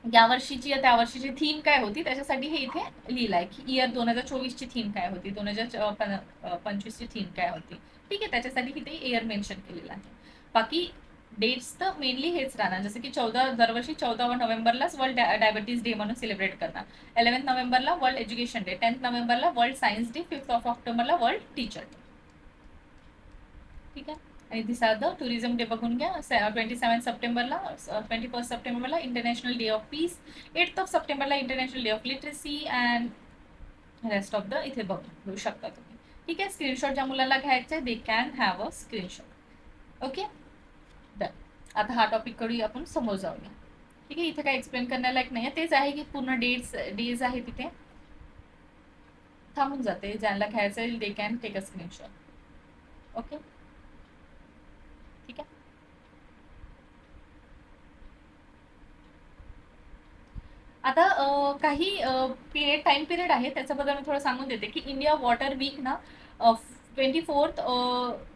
या वर्षीची त्या वर्षीची थीम काय होती त्याच्यासाठी हे इथे लिहिलं आहे की इयर 2024ची थीम काय होती, 2025ची थीम काय होती, ठीक आहे. त्याच्यासाठी इथे इयर मेन्शन केलेलं आहे. बाकी डेट्स तर मेनली हेच राहणार, जसं की दरवर्षी 14 नोव्हेंबरलाच वर्ल्ड डायबिटीज डे म्हणून सेलिब्रेट करणार, 11 नोव्हेंबरला वर्ल्ड एज्युकेशन डे, 10 नोव्हेंबरला वर्ल्ड सायन्स डे, 5 ऑक्टोबरला वर्ल्ड टीचर डे, ठीक आहे. आणि दिस आर द टुरिझम डे बघून घ्या, 27 सप्टेंबरला, 21 सप्टेंबरला इंटरनॅशनल डे ऑफ पीस, 8 सप्टेंबरला international day of literacy and rest of the इथे बघून घेऊ शकता तुम्ही, ठीक आहे. स्क्रीनशॉट ज्या मुलांना घ्यायचं आहे they can have a screenshot, okay done. आता हा टॉपिक कडे आपण समोर जाऊया, ठीक आहे. इथे काय एक्सप्लेन करण्यालायक नाही आहे, तेच आहे की पूर्ण डेज आहे तिथे थांबून जाते, ज्यांना घ्यायचं आहे they can take a screenshot, okay, ठीक आहे. आता काही टाइम पिरियड आहे त्याच्याबद्दल मी थोडं सांगून देते की इंडिया वॉटर वीक ना 24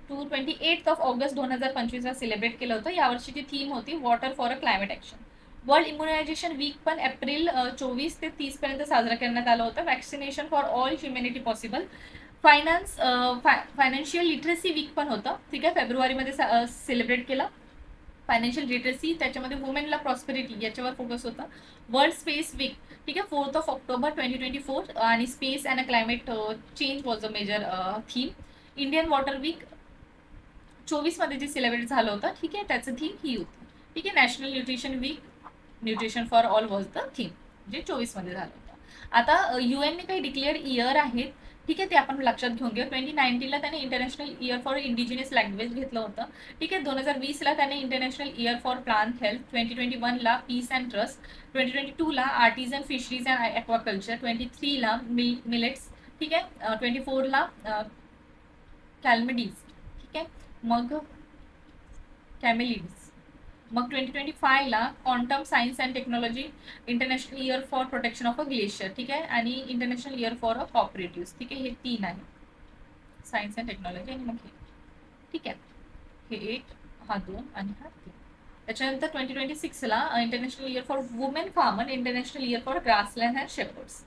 to 28 ऑगस्ट 2025ला सेलिब्रेट केलं होतं. यावर्षीची थीम होती water for a climate action. World immunisation week पण एप्रिल 24 ते 30 पर्यंत साजरा करण्यात आलं होतं. Vaccination for all humanity possible. Financial literacy week पण होतं, ठीक आहे, फेब्रुवारीमध्ये सेलिब्रेट केलं. फायनान्शियल लिटरसी त्याच्यामध्ये वुमेनला प्रॉस्पेरिटी याच्यावर फोकस होता. वर्ल्ड स्पेस वीक, ठीक आहे, 4 ऑक्टोबर 2024 आणि space and climate change was a major theme. Indian water week 24मध्ये जे सेलिब्रेट झालं होतं, ठीक आहे, त्याचं थीम ही होती, ठीक आहे. National nutrition week, nutrition for all was the theme, जे 24मध्ये झालं होतं. आता UN ने काही डिक्लेअर इयर आहेत, ठीक आहे, ते आपण लक्षात घेऊन घेऊ. 2019ला त्याने international year for indigenous language घेतलं होतं, ठीक आहे. 2020ला त्याने international year for plant health, 2021ला पीस अँड ट्रस्ट, 2022ला आर्टिझन फिशरीज अँड ॲक्वाकल्चर, 23ला मिलेट्स, ठीक आहे, 24ला कॅल्मिडीज, ठीक आहे, मग कॅमेलिड्स, मग 2025ला quantum science and technology, international year for protection of a glacier, ठीक आहे, आणि international year for a cooperative, ठीक आहे. हे 3 आहे, सायन्स अँड टेक्नॉलॉजी, आणि मग हे, ठीक आहे, हे 1, हा 2 आणि हा 3. त्याच्यानंतर 2026ला international year for women farmer, international year for grassland and shepherds.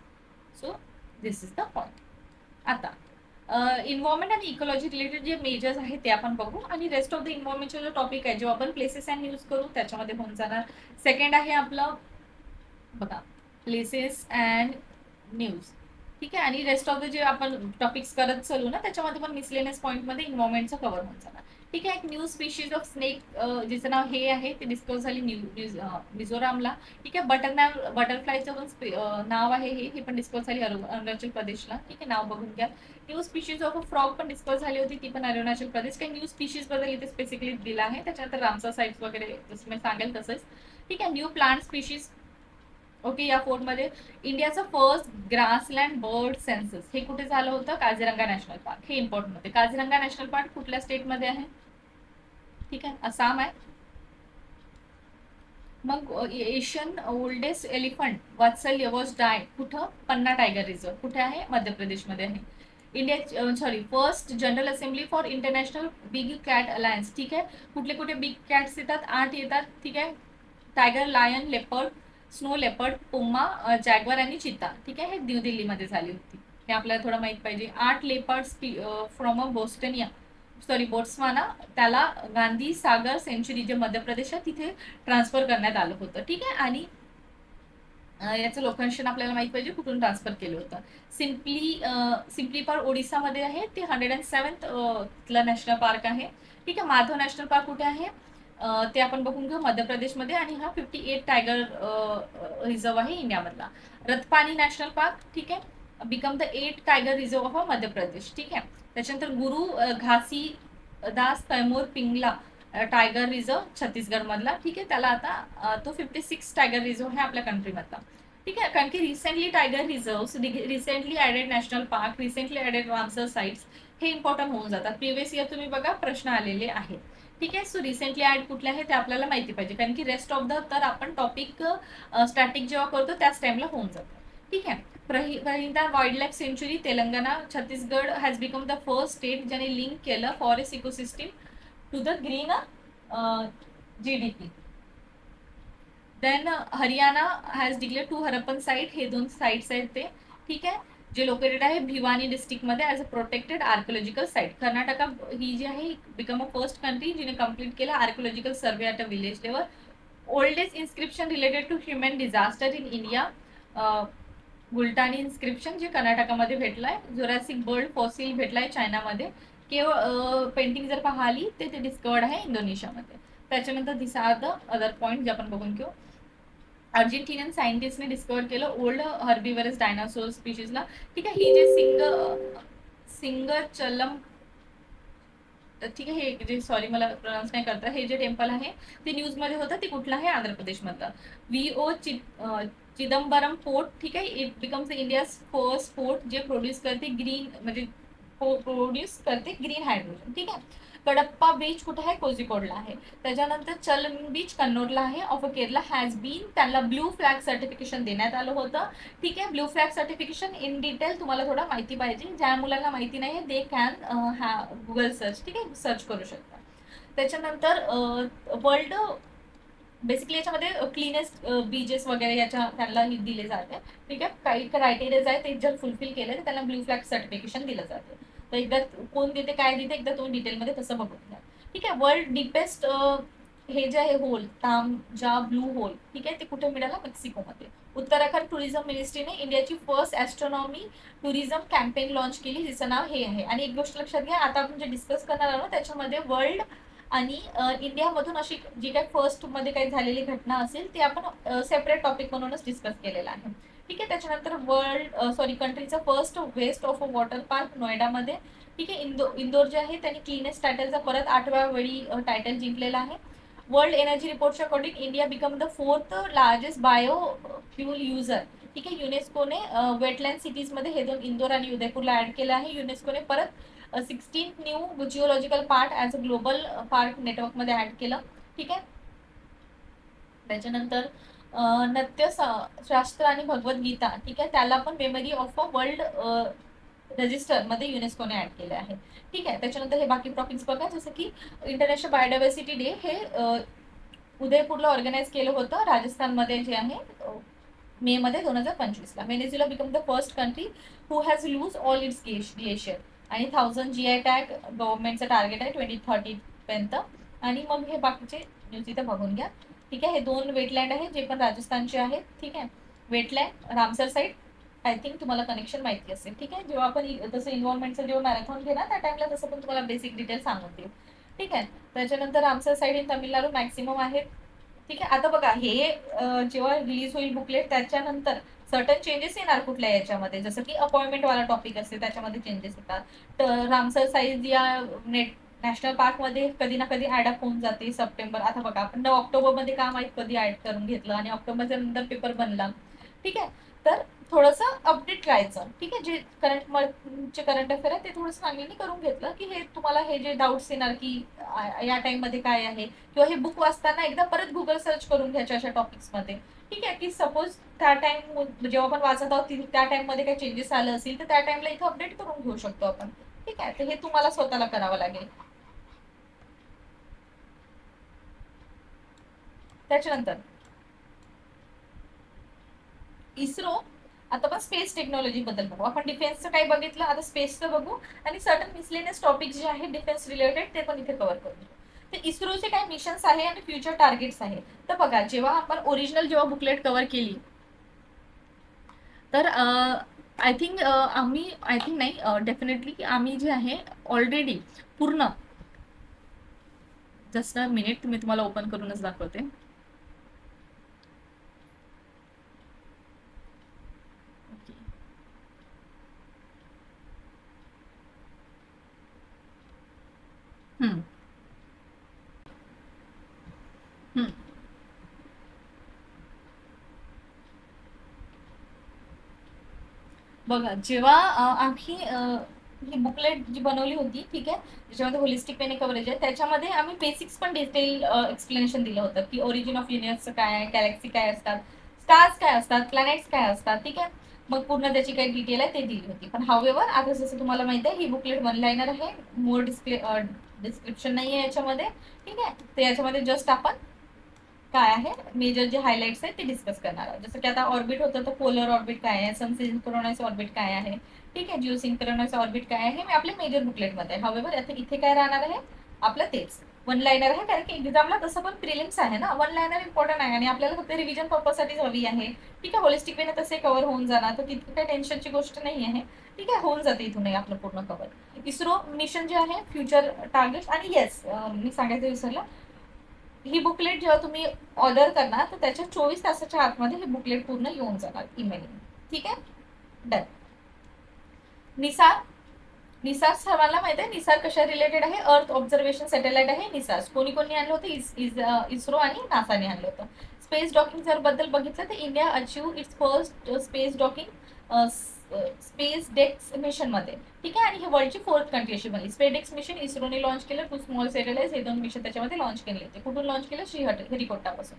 So this is the point. आता इन्व्हायरमेंट आणि इकॉलॉजी रिलेटेड जे मेजर्स आहेत ते आपण बघू, आणि रेस्ट ऑफ द इन्व्हायरमेंटचा जो टॉपिक आहे जो आपण प्लेसेस अँड न्यूज करू त्याच्यामध्ये होऊन जाणार. सेकंड आहे आपलं बघा प्लेसेस अँड न्यूज, ठीक आहे. आणि रेस्ट ऑफ द जे आपण टॉपिक्स करत चालू ना त्याच्यामध्ये पण मिसलेनियस पॉईंटमध्ये इन्व्हायरमेंटचं कव्हर होऊन जाणार. ठीक आहे. एक न्यू स्पीशीज ऑफ स्नेक जिचं नाव हे आहे ते डिस्कवर झाली मिझोरामला. ठीक आहे. बटरफ्लायचं पण नाव आहे हे पण डिस्कवर झाली अरुणाचल प्रदेशला. ठीक आहे. नाव बघून घ्या. New species of a frog पण डिस्कवर झाली होती, ती पण अरुणाचल प्रदेश. काही न्यू स्पीशीज बद्दल इथे स्पेसिफिकली दिला आहे. त्याच्यानंतर रामसर साइट्स वगैरे जसं मी सांगेल तसंच. ठीक आहे. New plant species okay. या फोर्टमध्ये इंडियाचं फर्स्ट ग्रासलँड बर्ड सेन्सस हे कुठे झालं होतं? Kaziranga national park. हे इम्पॉर्टंट होते. काझीरंगा नॅशनल पार्क कुठल्या स्टेटमध्ये आहे? ठीक आहे. आसाम आहे. मग Asian oldest elephant Vatsalya was die कुठं? पन्ना टायगर रिझर्व कुठे आहे? मध्य प्रदेशमध्ये आहे. India first general assembly for international big cat alliance. ठीक आहे. कुठले कुठे बिग कॅट्स येतात? 8 येतात. ठीक आहे. Tiger, lion, leopard, snow leopard, puma, jaguar आणि चिता. ठीक आहे. हे न्यू दिल्लीमध्ये झाली होती. हे आपल्याला थोडं माहित पाहिजे. 8 लेपर्ड्स फ्रॉम अ बोट्सवाना त्याला गांधी सागर सेंच्युरी जे मध्य प्रदेश आहे तिथे ट्रान्सफर करण्यात आलं होतं. ठीक आहे. आणि याचं लोकेशन आपल्याला माहित पाहिजे कुठून ट्रान्सफर केलं होतं. सिम्पली पार्क ओडिसामध्ये आहे. ते 107th नॅशनल पार्क आहे. ठीक आहे. माधव नॅशनल पार्क कुठे आहे? ते आपण बघून घेऊ मध्य प्रदेशमध्ये. आणि हा 58 टायगर रिझर्व आहे इंडियामधला. रतपानी नॅशनल पार्क. ठीक आहे. Become the 8 tiger reserve of Madhya Pradesh. ठीक आहे. त्याच्यानंतर गुरु घासीदास तैमूर पिंगला टायगर रिझर्व छत्तीसगड मधला. ठीक आहे. त्याला आता तो 56 टायगर रिझर्व आहे आपल्या कंट्रीमधला. ठीक आहे. कारण की recently tiger reserve, recently added national park, recently added Ramsar sites हे इम्पॉर्टंट होऊन जातात. प्रिव्हियस इयर तुम्ही बघा प्रश्न आलेले आहेत. ठीक आहे. सो रिसेंटली ॲड कुठले आहे ते आपल्याला माहिती पाहिजे, कारण की रेस्ट ऑफ द तर आपण टॉपिक स्टॅटिक जेव्हा करतो त्याच टाइमला होऊन जातं. ठीक आहे. Pranhita wild life sanctuary Telangana Chhattisgarh has become the first state ज्याने लिंक केलं forest ecosystem to the green GDP. Then Haryana has declare 2 Harappan site. हे 2 साईट्स आहेत ते. ठीक आहे. जे लोकेटेड आहे भिवानी डिस्ट्रिक्टमध्ये as a protected archaeological site. Karnataka ही जी आहे बिकम अ फर्स्ट कंट्री जिने कम्प्लीट केलं archaeological survey at a village level. Oldest inscription related to human disaster in India Gultani inscription जे कर्नाटकामध्ये भेटलाय. जुरासिक बर्ड फॉसिल भेटलाय चायनामध्ये. केवळ पेंटिंग जर पाहिली ते डिस्कवर्ड आहे इंडोनेशियामध्ये. त्याच्यानंतर दिस आर द अदर पॉईंट जे आपण बघून घेऊ. अर्जेंटिनियन सायंटिस्टने डिस्कवर केलं ओल्ड हर्बिवरस डायनासोर स्पीशीजला. ठीक आहे. ही जे सिंगचलम ठीक आहे. हे जे सॉरी मला प्रोनाऊन्स नाही करता, हे जे टेम्पल आहे ते न्यूजमध्ये होतं. ते कुठलं आहे? आंध्र प्रदेशमधलं. VO Chidambaram port. ठीक आहे. It becomes India's first port जे प्रोड्यूस करते ग्रीन हायड्रोजन. ठीक आहे. कडप्पा बीच कुठे आहे? कोझिकोडला आहे. त्याच्यानंतर चलन बीच कन्नौरला आहे ऑफ केरला हॅज बीन त्यांना ब्ल्यू फ्लॅग सर्टिफिकेशन देण्यात आलं होतं. ठीक आहे. Blue flag certification in detail तुम्हाला थोडं माहिती पाहिजे. ज्या मुलांना माहिती नाही दे कॅन गुगल सर्च. ठीक आहे. सर्च करू शकता. त्याच्यानंतर वर्ल्ड बेसिकली याच्यामध्ये क्लीनेस्ट बीचेस वगैरे त्यांना दिले जाते. ठीक आहे. काही क्रायटेरियाज आहेत ते जर फुलफिल केले तर त्यांना ब्ल्यू फ्लॅग सर्टिफिकेशन दिलं जाते. तर एकदा कोण देते काय देते एकदा तुम्ही डिटेलमध्ये तसं बघून घ्या. ठीक आहे. वर्ल्ड डीपेस्ट हे जे आहे होल तामजा ब्लू होल. ठीक आहे. ते कुठे मिळालं? मेक्सिकोमध्ये. उत्तराखंड टुरिझम मिनिस्ट्रीने इंडियाची first astronomy tourism campaign launch केली जिचं नाव हे आहे. आणि एक गोष्ट लक्षात घ्या, आता आपण जे डिस्कस करणार आहोत त्याच्यामध्ये वर्ल्ड आणि इंडियामधून अशी जी काही फर्स्टमध्ये काही झालेली घटना असेल ते आपण सेपरेट टॉपिक म्हणूनच डिस्कस केलेला आहे. ठीक आहे. त्याच्यानंतर कंट्रीचा first waste of a water park नोएडामध्ये. ठीक आहे. इंदोर जे आहे त्यांनी क्लीनेस्ट टायटलचा परत 8व्या वेळी टायटल जिंकलेला आहे. वर्ल्ड एनर्जी रिपोर्टच्या according India become the 4th largest bio fuel user. ठीक आहे. युनेस्कोने वेटलँड सिटीजमध्ये हे 2 इंदोर आणि उदयपूरला ऍड केलं आहे. युनेस्कोने परत 16 new geological park as a global park नेटवर्कमध्ये ऍड केलं. ठीक आहे. त्याच्यानंतर नत्यशास्त्र आणि भगवद्गीता. ठीक आहे. त्याला पण मेमरी ऑफ अ वर्ल्ड रजिस्टरमध्ये युनेस्कोने ऍड केले आहे. ठीक आहे. त्याच्यानंतर हे बाकी टॉपिक्स बघा, जसं की इंटरनॅशनल बायोडायव्हर्सिटी डे हे उदयपूरला ऑर्गनाईज केलं होतं राजस्थानमध्ये जे आहे मे मध्ये 2025ला. Venezuela become the first country who has lose all its glacier. आणि 1000 GI टॅग गव्हर्नमेंटचं टार्गेट आहे 2030 पर्यंत. आणि मग हे बाकीचे न्यूज इथे बघून घ्या. ठीक आहे, हे 2 वेटलँड आहे जे पण राजस्थानचे आहेत. ठीक आहे, wetland Ramsar side I think तुम्हाला कनेक्शन माहिती असेल. ठीक आहे, जेव्हा आपण तसं इन्व्हॉल्वमेंटचं जेव्हा मॅरेथॉन घेणार त्या टाइमला तसं पण तुम्हाला बेसिक डिटेल सांगून देईल. ठीक आहे, त्याच्यानंतर Ramsar side in Tamil Nadu maximum आहेत. ठीक आहे, आता बघा हे जेव्हा रिलीज होईल बुकलेट त्याच्यानंतर सर्टन चेंजेस येणार कुठल्या याच्यामध्ये, जसं की अपॉइंटमेंट वाला टॉपिक असते त्याच्यामध्ये चेंजेस येतात. तर रामसर साईज या नॅशनल पार्क मध्ये कधी ना कधी ऍड अप होऊन जाते सप्टेंबर. आता बघा आपण ऑक्टोबर मध्ये काम माहित कधी ऍड करून घेतलं आणि ऑक्टोबरच्या नंतर पेपर बनला. ठीक आहे, तर थोडंसं अपडेट राहायचं. ठीक आहे, जे करंट अफेअर आहे ते थोडंसं चांगल्याने करून घेतलं की हे तुम्हाला हे जे डाऊट्स येणार की या टाइम मध्ये काय आहे, किंवा हे बुक वाचताना एकदा परत गुगल सर्च करून घ्यायच्या अशा टॉपिक्स मध्ये. ठीक आहे, की सपोज त्या टाइम जेव्हा आपण वाचत आहोत त्या टाइम मध्ये काही चेंजेस आलं असेल तर त्या टाइमला इथे अपडेट करून घेऊ शकतो आपण. ठीक आहे, तर हे तुम्हाला स्वतःला करावं लागेल. त्याच्यानंतर इस्रो, आता आपण स्पेस टेक्नॉलॉजी बद्दल बघू. आपण डिफेन्सचं काय बघितलं, आता स्पेसचं बघू आणि सर्टन मिसलेनियस टॉपिक जे आहे डिफेन्स रिलेटेड ते पण इथे कव्हर करू. तर इस्रोचे काय मिशन्स आहे आणि फ्युचर टार्गेट्स आहे. तर बघा, जेव्हा आपण ओरिजिनल जेव्हा बुकलेट कव्हर केली तर आय थिंक नाही, डेफिनेटली आम्ही जे आहे ऑलरेडी पूर्ण, जस्ट अ मिनिट मी तुम्हाला ओपन करूनच दाखवते. बघा, जेव्हा आम्ही ही बुकलेट जी बनवली होती, ठीक आहे, ज्याच्यामध्ये होलिस्टिक वेने कव्हरेज आहे, त्याच्यामध्ये आम्ही बेसिक्स पण डिटेल एक्सप्लेनेशन दिलं होतं की ओरिजिन ऑफ युनिव्हर्सचं काय आहे, गॅलेक्सी काय असतात, स्टार्स काय असतात, प्लॅनेट्स काय असतात. ठीक आहे, मग पूर्ण त्याची काही डिटेल आहे ते दिली होती. पण हावेवर आता जसं तुम्हाला माहिती आहे ही बुकलेट 1 लाइनर आहे, मोर डिस्क्रिप्शन नाही आहे याच्यामध्ये. ठीक आहे, तर याच्यामध्ये जस्ट आपण काय आहे मेजर जे हायलाइट्स आहेत ते डिस्कस करणार आहोत. जसं की आता ऑर्बिट होतं तर पोलर ऑर्बिट काय आहे, सन सिंक्रोनाइज ऑर्बिट काय आहे, ठीक आहे, जिओ सिंक्रोनाइज ऑर्बिट काय आहे, मी आपल्या मेजर बुकलेटमध्ये आहे. हावेवर आता इथे काय राहणार आहे आपलं तेच 1 लाइनर आहे, कारण की एक्झामला तसं पण प्रिलिम्स आहे ना, 1 लाइनर इम्पॉर्टंट आहे आणि आपल्याला फक्त रिव्हिजन पर्पजसाठीच हवी आहे. ठीक आहे, होलिस्टिक वेने तसे कव्हर होऊन जाणार, तर तिथे काही टेन्शनची गोष्ट नाही आहे. ठीक आहे, होऊन जाते इथूनही आपलं पूर्ण कव्हर. इस्रो मिशन जे आहे फ्युचर टार्गेट, आणि येस मी सांगायचं विसरलं, ही बुकलेट जेव्हा तुम्ही ऑर्डर करणार तर त्याच्या 24 तासाच्या आतमध्ये ही बुकलेट पूर्ण येऊन जाणार ईमेल. ठीक आहे, डन. निसार, निसार सर्वांना माहिती आहे निसार कशा रिलेटेड आहे, अर्थ ऑब्झर्वेशन सॅटेलाइट आहे निसार. कोणी कोणी आणलं होतं, इस्रो आणि नासाने आणलं होतं. स्पेस डॉकिंग जर बद्दल बघितलं तर India achieve its first space docking space dex mission मध्ये. ठीक आहे, आणि हे वर्ल्डची 4th कंट्री अशी बनली. स्पेडेक्स मिशन इस्रोने लॉन्च केलं, 2 स्मॉल सॅटेलाइट, हे 2 मिशन त्याच्यामध्ये लॉन्च केले होते. कुठून लॉन्च केलं, श्रीहरिकोटापासून.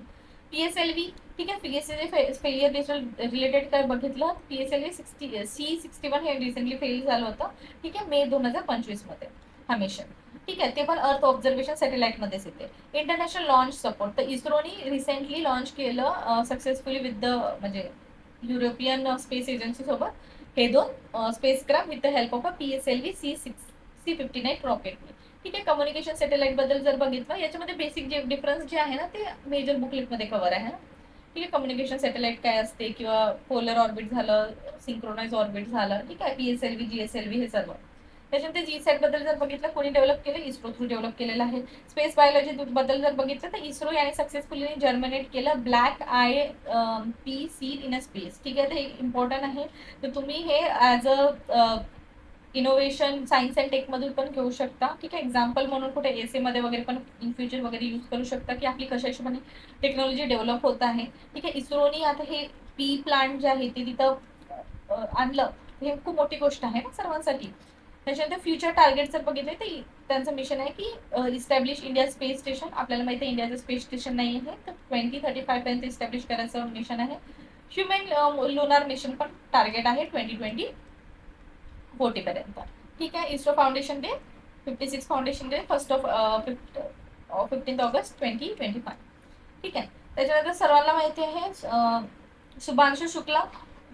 PSLV, ठीक आहे, PSLV फेलियर रिलेटेड काय बघितलं, PSLV C61 हे रिसेंटली फेल झालं होतं. ठीक आहे, मे 2025 मध्ये हा मिशन. ठीक आहे, ते पण अर्थ ऑब्झर्वेशन सॅटेलाइट मध्येच येते. इंटरनॅशनल लॉन्च सपोर्ट, तर इस्रोनी रिसेंटली लॉन्च केलं सक्सेसफुली विथ द म्हणजे युरोपियन स्पेस एजन्सी सोबत हे 2 space craft with the help of a PSLV C59 rocket. ठीक आहे, कम्युनिकेशन सॅटेलाइट बद्दल जर बघितलं याच्यामध्ये बेसिक जे डिफरन्स जे आहे ना ते मेजर बुकलेटमध्ये कव्हर आहे. ठीक आहे, कम्युनिकेशन सॅटेलाइट काय असते, किंवा पोलर ऑर्बिट झालं, सिंक्रोनाइज ऑर्बिट झालं. ठीक आहे, PSLV GSLV हे सर्व. त्याच्यानंतर जीसॅट बद्दल जर बघितलं कोणी डेव्हलप केलं, इस्रो थ्रू डेव्हलप केलेलं आहे. स्पेस बायोलॉजी बद्दल जर बघितलं तर इस्रो याने सक्सेसफुली जर्मिनेट केलं black eye pea seed in a space. ठीक आहे, ते इम्पॉर्टंट आहे. तर तुम्ही हे as a innovation science and टेकमधून पण घेऊ शकता. ठीक आहे, एक्झाम्पल म्हणून कुठे एसे मध्ये वगैरे पण इन फ्युचर वगैरे यूज करू शकता की आपली कशा हिशोबाने टेक्नॉलॉजी डेव्हलप होत आहे. ठीक आहे, इस्रोनी आता हे पी प्लांट जे आहे ते तिथं आणलं, हे खूप मोठी गोष्ट आहे ना सर्वांसाठी. त्याच्यानंतर फ्युचर टार्गेट जर बघितले तर त्यांचं मिशन आहे की इस्टॅब्लिश इंडिया स्पेस स्टेशन. आपल्याला माहिती आहे इंडियाचं स्पेस स्टेशन नाही आहे, तर 2035 पर्यंत इस्टॅब्लिश करायचं मिशन आहे. ह्युमन लुनार मिशन पण टार्गेट आहे 2040 पर्यंत. ठीक आहे, ISRO foundation day 56 foundation day 15 August 2025. ठीक आहे, त्याच्यानंतर सर्वांना माहिती आहे शुभांशु शुक्ला,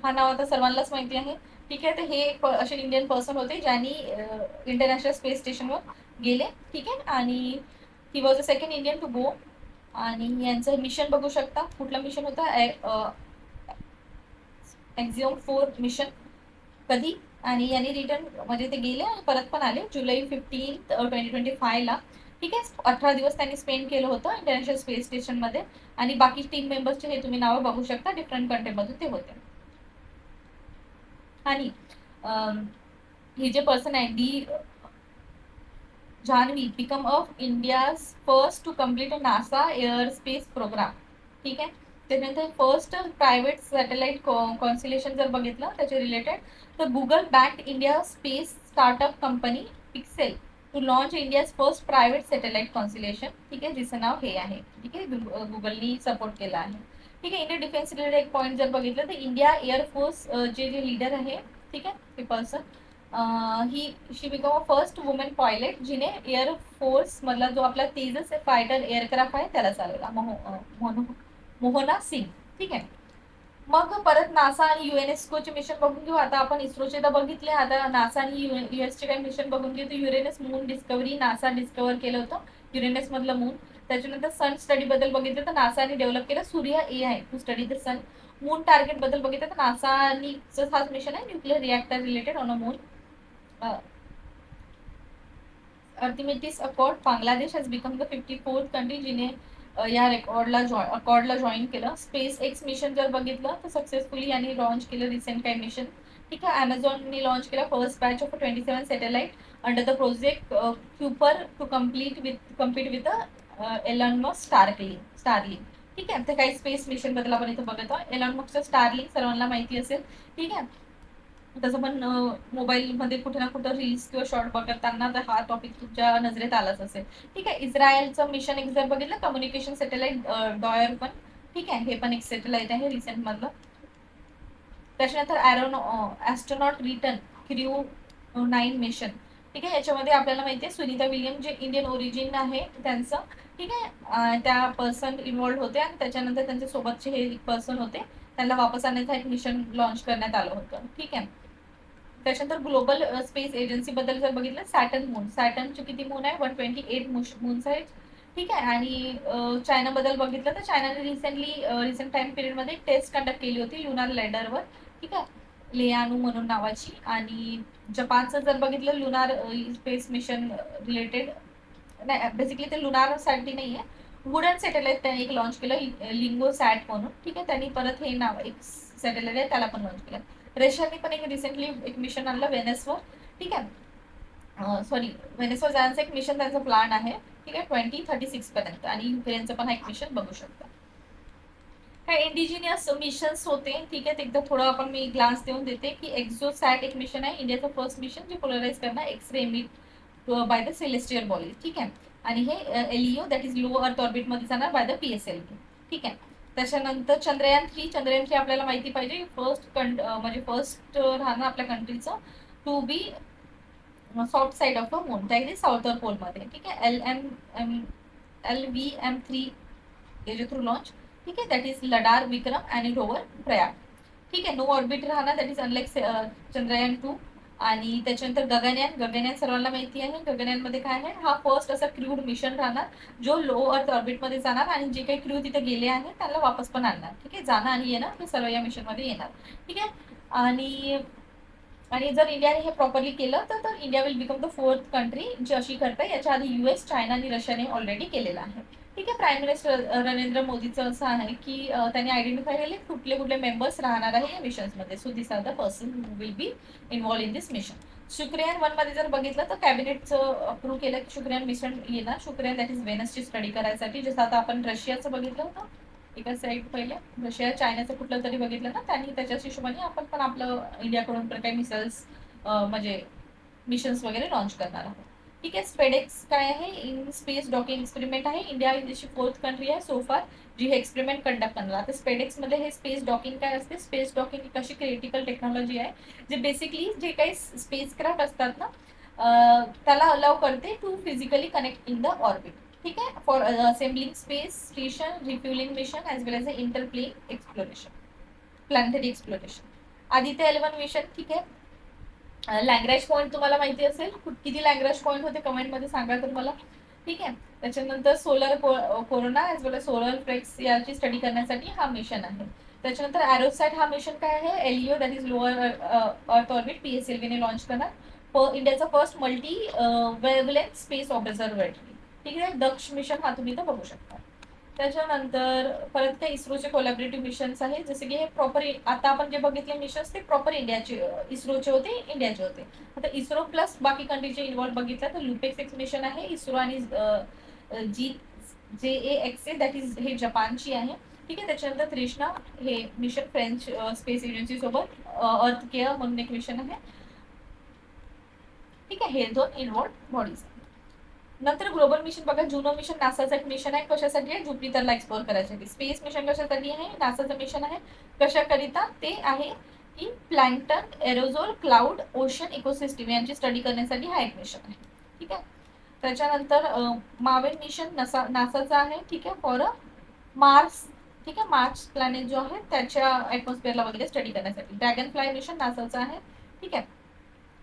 हा नाव आता सर्वांनाच माहिती आहे. ठीक आहे. तर हे असे इंडियन पर्सन होते ज्यांनी इंटरनॅशनल स्पेस स्टेशनवर गेले. ठीक आहे. आणि he was the second Indian to go. आणि यांचं मिशन बघू शकता. कुठलं मिशन होतं? Axiom 4 mission. कधी आणि यांनी रिटर्न म्हणजे ते गेले आणि परत पण आले जुलै 15, 2025 ला. ठीक आहे. 18 दिवस त्यांनी स्पेंड केलं होतं इंटरनॅशनल स्पेस स्टेशन मध्ये. आणि बाकी टीम मेंबर्सचे हे तुम्ही नावं बघू शकता, डिफरंट कंट्रीमधून ते होते. आणि ही जे पर्सन आहे D Jahnavi become of India's first to complete a NASA air space programme. ठीक आहे. त्याच्यानंतर फर्स्ट प्रायव्हेट सॅटेलाइट कॉन्स्टेलेशन जर बघितलं त्याच्या रिलेटेड, तर Google backed India space startup company Pixxel to launch India's first private satellite constellation. ठीक आहे. जिचं नाव हे आहे. ठीक आहे. गुगलनी सपोर्ट केला आहे. ठीक आहे. इंडियन डिफेन्स रिलेटेड एक पॉईंट जर बघितलं तर इंडिया एअरफोर्स जे लीडर आहे, ठीक आहे, ते person she become a first women pilot जिने एअरफोर्स मधला जो आपला तेजस फायटर एअरक्राफ्ट आहे त्याला चालवला, मोहना सिंग. ठीक आहे. मग परत नासा आणि युएनएस्कोचे मिशन बघून घेऊ. आता आपण इस्रोचे तर बघितले, आता नासा आणि युएसचे काही मिशन बघून घेऊ. तर युरेनस मून डिस्कवरी नासा डिस्कवर केलं होतं, युरेनस मधलं मून. त्याच्यानंतर सन स्टडी बद्दल बघितलं तर नासाने डेव्हलप केलं Surya AI to study the sun. Moon target बद्दल बघितलं तर नासानी हाच मिशन आहे nuclear reactor related on a moon. Archimedes Accord, Bangladesh has become the 54th country जिने या अकॉर्डला जॉईन केलं. स्पेस एक्स मिशन जर बघितलं तर सक्सेसफुली यांनी लॉन्च केलं रिसेंट काही मिशन. ठीक आहे. अमेझॉनने लॉन्च केला first batch of 27 satellite under the project Kuiper to compete with Elon Musk Starlink. ठीक आहे. तर काही स्पेस मिशन बद्दल आपण इथं बघत आहोत. एलॉन मस्कचं स्टारलिंक सर्वांना माहिती असेल. ठीक आहे. तसं पण मोबाईलमध्ये कुठे ना कुठं रील्स किंवा शॉर्ट बघताना तर हा टॉपिक तुमच्या नजरेत आलाच असेल. ठीक आहे. इस्रायलचं मिशन एक जर बघितलं कम्युनिकेशन सॅटेलाइट डॉयर पण. ठीक आहे. हे पण एक सॅटेलाइट आहे रिसेंट मधलं. त्याच्यानंतर ॲस्ट्रोनॉट रिटर्न क्रू 9 मिशन. ठीक आहे. याच्यामध्ये आपल्याला माहिती आहे Sunita William J Indian origin आहे त्यांचं. ठीक आहे. त्या पर्सन इन्व्हॉल्ड होते आणि त्याच्यानंतर त्यांच्या सोबतचे हे पर्सन होते, त्यांना वापस आणण्याचं एक मिशन लॉन्च करण्यात आलं होतं. ठीक आहे. त्याच्यानंतर ग्लोबल स्पेस एजन्सी बद्दल जर बघितलं सॅटर्न मून, सॅटर्नचे किती मून आहे 128 मून्स आहेत. ठीक आहे. आणि चायना बद्दल बघितलं तर चायनाने रिसेंट टाइम पिरियड मध्ये टेस्ट कंडक्ट केली होती लुनार लँडरवर. ठीक आहे. लेआनू म्हणून नावाची. आणि जपानचं जर बघितलं लुनार स्पेस मिशन रिलेटेड नाही, बेसिकली ते लुनार साठी नाही आहे, वुडन सॅटेलाइट त्यांनी एक लॉन्च केलं लिंगो सॅट म्हणून. ठीक आहे. त्यांनी परत हे नाव एक सॅटेलाइट आहे त्याला पण लॉन्च केलं. रशियाने पण एक रिसेंटली एक मिशन आणलं वेनेसवर. ठीक आहे. सॉरी, वेनेसवर जाण्याचं एक मिशन त्यांचा प्लॅन आहे. ठीक आहे. 2036 पर्यंत. आणि युक्रेनचं पण एक मिशन बघू शकता. काय इंडिजिनियस मिशन्स होते. ठीक आहे. एकदा थोडं आपण मी ग्लान्स देऊन देते की एक्झोसॅट एक मिशन आहे इंडियाचं फर्स्ट मिशन जे पोलराइज करणार X-ray emit by the celestial body. ठीक आहे. आणि हे LEO दॅट इज लो अर्थ ऑर्बिटमध्ये जाणार बाय द PSLV. ठीक आहे. त्याच्यानंतर चंद्रयान 3 आपल्याला माहिती पाहिजे म्हणजे फर्स्ट राहणं आपल्या कंट्रीचं to be south side of the moon, that is southern पोलमध्ये. ठीक आहे. LVM3 याच्या थ्रू लॉन्च. ठीक आहे. दॅट इज लडार विक्रम आणि रोवर प्रयाग. ठीक आहे. नो ऑर्बिट राहणार दॅट इज अनलाईक चंद्रयान 2. आणि त्याच्यानंतर गगनयान सर्वांना माहिती आहे. गगनयानमध्ये काय आहे, हा फर्स्ट असा क्रूड मिशन राहणार जो लो अर्थ ऑर्बिटमध्ये जाणार आणि जे काही क्रू तिथे गेले आहेत त्यांना वापस पण आणणार. ठीक आहे. जाणं आणि येणं हे सर्व या मिशनमध्ये येणार. ठीक आहे. आणि जर इंडियाने हे प्रॉपरली केलं तर India will become the 4th country जी अशी करते. याच्या आधी US, चायना आणि रशियाने ऑलरेडी केलेलं आहे. ठीक आहे. प्राईम मिनिस्टर नरेंद्र मोदीचं असं आहे की त्यांनी आयडेंटिफाय केले कुठले कुठले मेंबर्स राहणार आहे या मिशन्समध्ये. So this are the person who will be involve in this mission. Shukrayaan 1 मध्ये जर बघितलं तर कॅबिनेटचं अप्रूव्ह केलं की शुक्रयान मिशन येणार. शुक्रयान दॅट इज वेनसची स्टडी करायसाठी. जसं आता आपण रशियाचं बघितलं होतं एका साईड पहिले, रशिया चायनाचं कुठलं तरी बघितलं ना, त्यांनी त्याच्याच हिशोबाने आपण पण आपलं इंडियाकडून पण काही मिसाइल्स म्हणजे मिशन्स वगैरे लॉन्च करणार आहोत. ठीक आहे. स्पेडेक्स काय आहे, इन स्पेस डॉकिंग एक्सपेरिमेंट आहे. इंडिया इंडियाची 4th कंट्री आहे सोफार जी हे एक्सपेरिमेंट कंडक्ट करणार. आता स्पेडेक्स मध्ये हे स्पेस डॉकिंग काय असते, स्पेस डॉकिंग ही कशी क्रिटिकल टेक्नॉलॉजी आहे जे बेसिकली जे काही स्पेस क्राफ्ट असतात ना त्याला अलाव करते to physically connect in the orbit. ठीक आहे. For assembling space station, refueling mission as well as a interplanetary exploration, planetary exploration. Aditya 11 mission. ठीक आहे. लँग्वेज पॉईंट तुम्हाला माहिती असेल, किती लँग्वेज पॉईंट होते कमेंटमध्ये सांगा तर मला. ठीक आहे. त्याच्यानंतर solar corona as well age solar flex याची स्टडी करण्यासाठी हा मिशन आहे. त्याच्यानंतर एरोसॅट हा मिशन काय आहे, LEO that is lower earth orbit, PSLVने लॉन्च करणार इंडियाचा first multi wavelength space observatory. ठीक आहे. दक्ष मिशन हा तुम्ही तर बघू शकता. त्याच्यानंतर परत काही इस्रोचे कोलॅबरेटिव्ह मिशन्स आहेत, जसे की हे प्रॉपर आता आपण जे बघितले मिशन्स ते प्रॉपर इंडियाचे इस्रोचे होते, इंडियाचे होते. आता इस्रो प्लस बाकी कंट्रीचे इन्व्हॉल्व बघितलं तर लुपेक्स एक मिशन आहे इस्रो, आणि JAXA दॅट इज हे जपानची आहे. ठीक आहे. त्याच्यानंतर त्रिष्णा हे मिशन फ्रेंच स्पेस एजन्सी सोबत अर्थ केअर म्हणून एक मिशन आहे. ठीक आहे. हे 2 इन्व्हॉल्व बॉडीज. नंतर ग्लोबल मिशन बघा, जुनो मिशन नासाचं एक मिशन आहे. कशासाठी आहे, ज्युपिटरला एक्सप्लोर करायसाठी. स्पेस मिशन कशासाठी आहे, नासाचं मिशन आहे. कशाकरिता ते आहे की प्लॅन्क्टन, एरोझोल, क्लाउड, ओशन इकोसिस्टीम यांची स्टडी करण्यासाठी हा एक मिशन आहे. ठीक आहे. त्याच्यानंतर मावेन मिशन नासाचं आहे. ठीक आहे. For Mars. ठीक आहे. मार्स प्लॅनेट जो आहे त्याच्या ॲटमॉस्फिअरला वगैरे स्टडी करण्यासाठी. ड्रॅगन फ्लाय मिशन नासाचं आहे. ठीक आहे.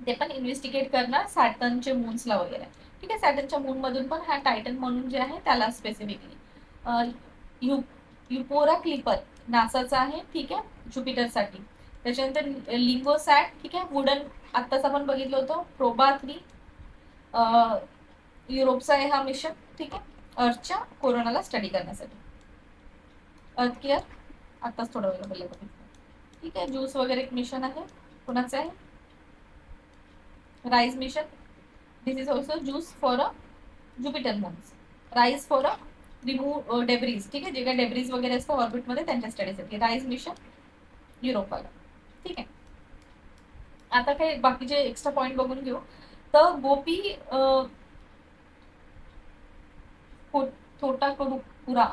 ते पण इन्व्हेस्टिगेट करणार सॅटर्नचे मून्सला वगैरे. ठीक आहे. सॅटर्नच्या मून मधून पण हा टायटन म्हणून जे आहे त्याला स्पेसिफिकली. युपोरा क्लिपर नासाचा आहे. ठीक आहे. ज्युपिटरसाठी. त्याच्यानंतर लिंगोसॅट. ठीक आहे. वुडन आत्ताच आपण बघितलं होतं. प्रोबा 3 युरोपचा आहे हा मिशन. ठीक आहे. अर्थच्या कोरोनाला स्टडी करण्यासाठी. अर्थ केअर आत्ताच थोडं वेळ बघितलं. ठीक आहे. ज्यूस वगैरे एक मिशन आहे. कोणाचं आहे, rise mission. This is also juice for Jupiter moons. Rise for remove debris. ठीक आहे. जे काही डेब्रीज वगैरे असतं ऑर्बिटमध्ये त्यांच्या स्टडीसाठी. Rise mission युरोपवाला. ठीक आहे. आता काही बाकीचे एक्स्ट्रा पॉईंट बघून घेऊ. तर गोपी थोटाकुपुरा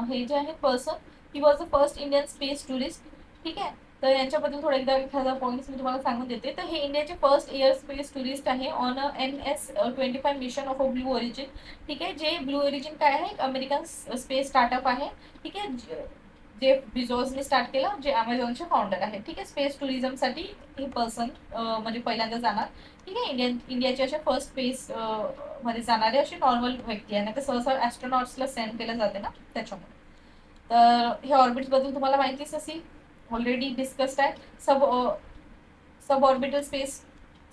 हे जे आहे person, he was the first Indian space tourist. ठीक आहे. तर यांच्याबद्दल थोडं एकदा एखादा पॉईंट्स मी तुम्हाला सांगून देते. तर हे इंडियाचे फर्स्ट एअर स्पेस टुरिस्ट आहे on NS-25 mission of blue origin. ठीक आहे. जे ब्लू ओरिजिन काय आहे, अमेरिकन स्पेस स्टार्टअप आहे. ठीक आहे. जे बिझोसने स्टार्ट केलं, जे अमेझॉनचे फाउंडर आहे. ठीक आहे. स्पेस टुरिझमसाठी हे पर्सन म्हणजे पहिल्यांदा जाणार. ठीक आहे. इंडियाचे असे फर्स्ट स्पेस मध्ये जाणारे असे नॉर्मल व्यक्ती आहे ना, तर सहसा ॲस्ट्रोनॉट्सला सेंड केलं जाते ना त्याच्यामुळे. तर हे ऑर्बिट्स बद्दल तुम्हाला माहितीच असेल, ऑलरेडी डिस्कस्ड आहे. सब ऑर्बिटल स्पेस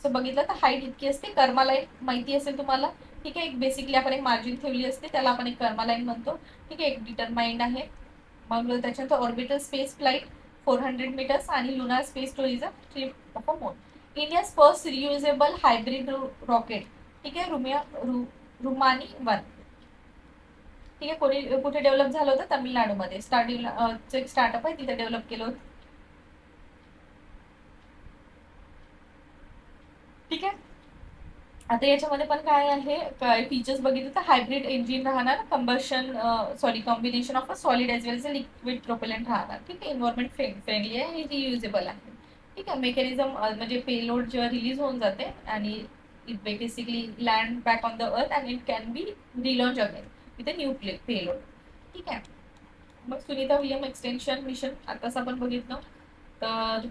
बघितलं तर हाईट इतकी असते. कर्मा लाईन माहिती असेल तुम्हाला. ठीक आहे. एक बेसिकली आपण एक मार्जिन ठेवली असते, त्याला आपण एक कर्मा लाईन म्हणतो. ठीक आहे. एक डिटरमाइंड आहे. मग त्याच्यानंतर ऑर्बिटल स्पेस फ्लाईट 400 मीटर्स आणि lunar space tourism 3 of a moon. India's first reusable hybrid rocket. ठीक आहे. रुमानी 1. ठीक आहे. कुठे डेव्हलप झालं होतं, तामिळनाडूमध्ये. स्टार्टअप आहे तिथे डेव्हलप केलं होतं. ठीक आहे. आता याच्यामध्ये पण काय आहे, काय फीचर्स बघितले तर हायब्रिड इंजिन राहणार, combination of a solid as well as a liquid propellant राहणार. ठीक आहे. एन्व्हायरमेंट फ्रेंडली आहे, रियुजेबल आहे. ठीक आहे. मेकॅनिझम म्हणजे पेलोड जेव्हा रिलीज होऊन जाते आणि it basically land back on the earth and it can be relaunch again with a new payload. ठीक आहे. मग सुनीता विलियम एक्सटेन्शन मिशन आताच आपण बघितलं. तर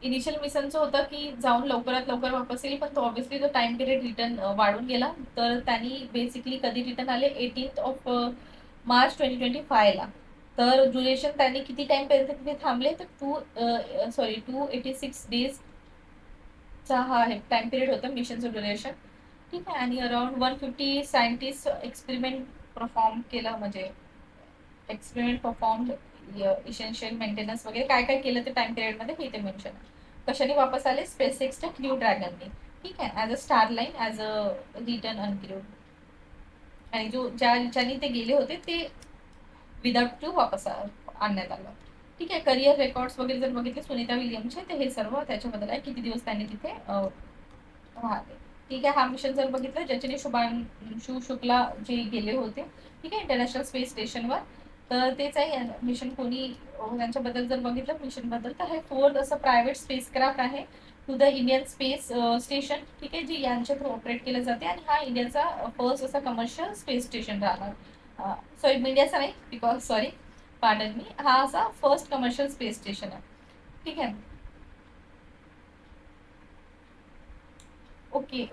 इनिशियल मिशनचं होतं की जाऊन लवकरात लवकर वापस येईल, पण तो ऑब्व्हियसली तो टाइम पिरियड रिटर्न वाढून गेला. तर त्यांनी बेसिकली कधी रिटर्न आले, 18 ऑफ मार्च 2025ला. तर ड्युरेशन त्यांनी किती टाइमपर्यंत तिथे थांबले, तर 286 डेजचा हा टाइम पिरियड होता मिशनचं ड्युरेशन. ठीक आहे. आणि अराउंड 150 सायंटिस्ट एक्सपेरिमेंट परफॉर्म केलं, म्हणजे एक्सपेरिमेंट परफॉर्म, इसेन्शियल मेंटेनन्स वगैरे काय काय केलं ते टाइम पिरियडमध्ये हे ते मेन्शन आहे. कशाने वापस आले, स्पेसएक्सच्या क्रू ड्रॅगनने. ठीक आहे. As a star line, as a return uncrewed. आणि ज्यांनी ते गेले होते ते विदाउट क्रू वापस आणण्यात आलं. ठीक आहे. करिअर रेकॉर्ड्स वगैरे जर बघितले सुनीता विलियमचे, तर हे सर्व त्याच्याबद्दल आहे, किती दिवस त्यांनी तिथे राहते. ठीक आहे. हा मिशन जर बघितलं, ज्याच्याने शुभांशु शुक्ला जे गेले होते. ठीक आहे. इंटरनॅशनल स्पेस स्टेशनवर, तर तेच आहे मिशन. कोणी त्यांच्याबद्दल जर बघितलं मिशनबद्दल, तर हे 4th असं प्रायव्हेट स्पेसक्राफ्ट आहे to the Indian space station. ठीक आहे. जी यांच्या थ्रू ऑपरेट केलं जाते, आणि हा इंडियाचा फर्स्ट असा कमर्शियल स्पेस स्टेशन राहणार. इंडियाचा नाही, बिकॉज पार्डन मी, हा असा फर्स्ट कमर्शियल स्पेस स्टेशन आहे. ठीक आहे. ओके,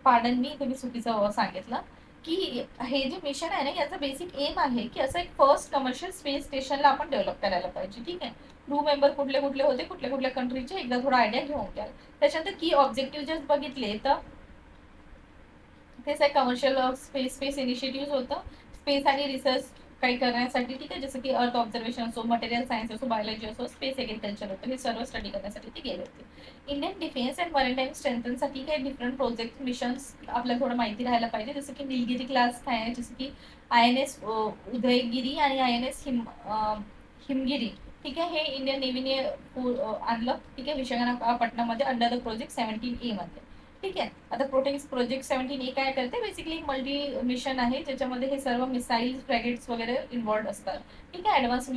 पार्डन मी, तुम्ही चुकीचं सांगितलं की हे जे मिशन आहे ना, याचा बेसिक एम आहे की असं एक फर्स्ट कमर्शियल स्पेस स्टेशनला आपण डेव्हलप करायला पाहिजे. ठीक आहे. क्रू मेंबर कुठले कुठले होते, कुठल्या कुठल्या कंट्रीचे, एकदा थोडा आयडिया घेऊन घ्या. त्याच्यानंतर की ऑब्जेक्टिव्ह जर बघितले तर तेच आहे, कमर्शियल स्पेस इनिशिएटिव्ह होतं स्पेस आणि रिसर्च काही करण्यासाठी. ठीक आहे. जसं की अर्थ ऑब्झर्वेशन असो, मटेरियल सायन्स असो, बायोलॉजी असो, स्पेस एग्रीकल्चर होतं, हे सर्व स्टडी करण्यासाठी ते गेले होते. इंडियन डिफेन्स अँड मॅरिटाईम स्ट्रेंथनसाठी काही डिफरंट प्रोजेक्ट मिशन्स आपल्याला थोडं माहिती राहायला पाहिजे. जसं की निलगिरी क्लास आहे, जसं की INS उदयगिरी आणि INS हिमगिरी. ठीक आहे. हे इंडियन नेव्हीने आणलं. ठीक आहे. विशाखापट्टणममध्ये अंडर द प्रोजेक्ट 17A मध्ये. ठीक आहे. आता प्रोजेक्ट 17A काय करते, बेसिकली मल्टी मिशन आहे ज्याच्यामध्ये हे सर्व मिसाईल फ्रॅगेट्स वगैरे इन्व्हॉल्ड असतात. ठीक आहे. ऍडव्हान्स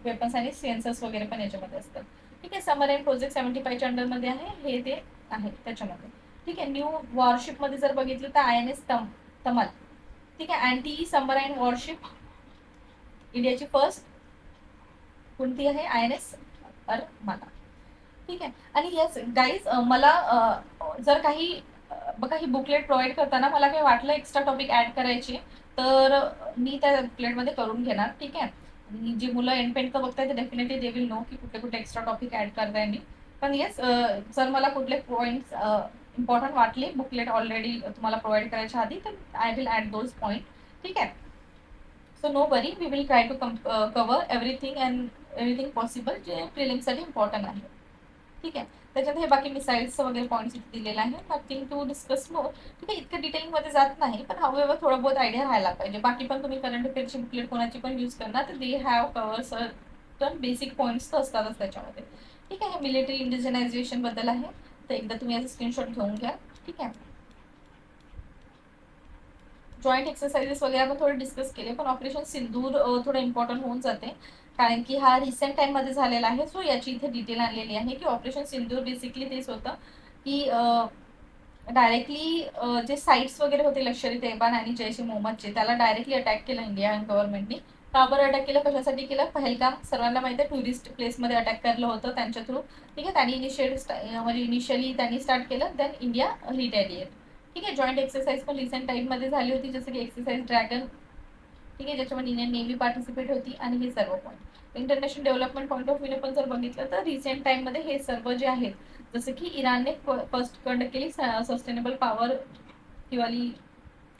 वेपन्स आणि सेन्सर्स वगैरे पण याच्यामध्ये असतात. ठीक आहे. सबमराईन प्रोजेक्ट 75च्या अंडरमध्ये आहे, हे ते आहे त्याच्यामध्ये. ठीक आहे. न्यू वॉरशिपमध्ये जर बघितलं तर INS तमल. ठीक आहे. अँटी सबमराईन वॉरशिप इंडियाची फर्स्ट कोणती आहे, INS अरमाना. ठीक आहे. आणि येस गाईज, मला जर काही बघा, ही बुकलेट प्रोव्हाइड करताना मला काही वाटलं एक्स्ट्रा टॉपिक ऍड करायची, तर मी त्या बुकलेटमध्ये करून घेणार. ठीक आहे. आणि जी मुलं एंडपेंट बघताय ते डेफिनेटली दे विल नो की कुठले कुठे एक्स्ट्रा टॉपिक ऍड करताय मी. पण येस, जर मला कुठले पॉईंट्स इम्पॉर्टंट वाटले बुकलेट ऑलरेडी तुम्हाला प्रोव्हाइड करायच्या आधी, तर I will add those point. ठीक आहे. So no worry, we will try to cover everything possible जे प्रिलिम्ससाठी इम्पॉर्टंट आहे. ठीक आहे. त्याच्यात हे बाकी मिसाईल्स वगैरे पॉईंट्स इथे दिलेले आहे, नथिंग टू डिस्कस मोर. ठीक आहे. इतकं डिटेलिंगमध्ये जात नाही, पण हावेवर थोडं बहुत आयडिया राहायला पाहिजे. बाकी पण तुम्ही करंट अफेअरची बुकलेट कोणाची पण यूज करणार तर they have cover certain basic points तर असतातच त्याच्यामध्ये. ठीक आहे. हे मिलिटरी इंडिजनायझेशन बद्दल आहे, तर एकदा तुम्ही याचा स्क्रीनशॉट घेऊन घ्या. ठीक आहे. जॉईंट एक्सरसाइजेस वगैरे आपण थोडे डिस्कस केले, पण ऑपरेशन सिंदूर थोडं इम्पॉर्टंट होऊन जाते, कारण की हा रिसेंट टाइममध्ये झालेला आहे. सो याची इथे डिटेल आणलेली आहे की ऑपरेशन सिंदूर बेसिकली तेच होतं की डायरेक्टली जे साईट्स वगैरे होते लष्करी तैयबान आणि जैश ए मोहम्मदचे, त्याला डायरेक्टली अटॅक केलं इंडियन गव्हर्नमेंटने. का बरं अटॅक केलं, कशासाठी केलं, पहलगाम सर्वांना माहिती आहे टुरिस्ट प्लेसमध्ये अटॅक केलं होतं त्यांच्या थ्रू. ठीक आहे. त्यांनी इनिशियली त्यांनी स्टार्ट केलं, देन इंडिया रिटॅलिएट. ठीक आहे. जॉईंट एक्सरसाइज पण रिसेंट टाइममध्ये झाली होती, जसं की एक्सरसाइज ड्रॅगन. ठीक आहे. ज्याच्यामध्ये इंडियन नेव्ही पार्टिसिपेट होती. आणि हे सर्व point international development point of व्ह्यूने पण जर बघितलं तर रिसेंट टाइममध्ये हे सर्व जे आहेत, जसं की इराणने फर्स्ट कंडक्ट केली सस्टेनेबल पॉवर किंवाली,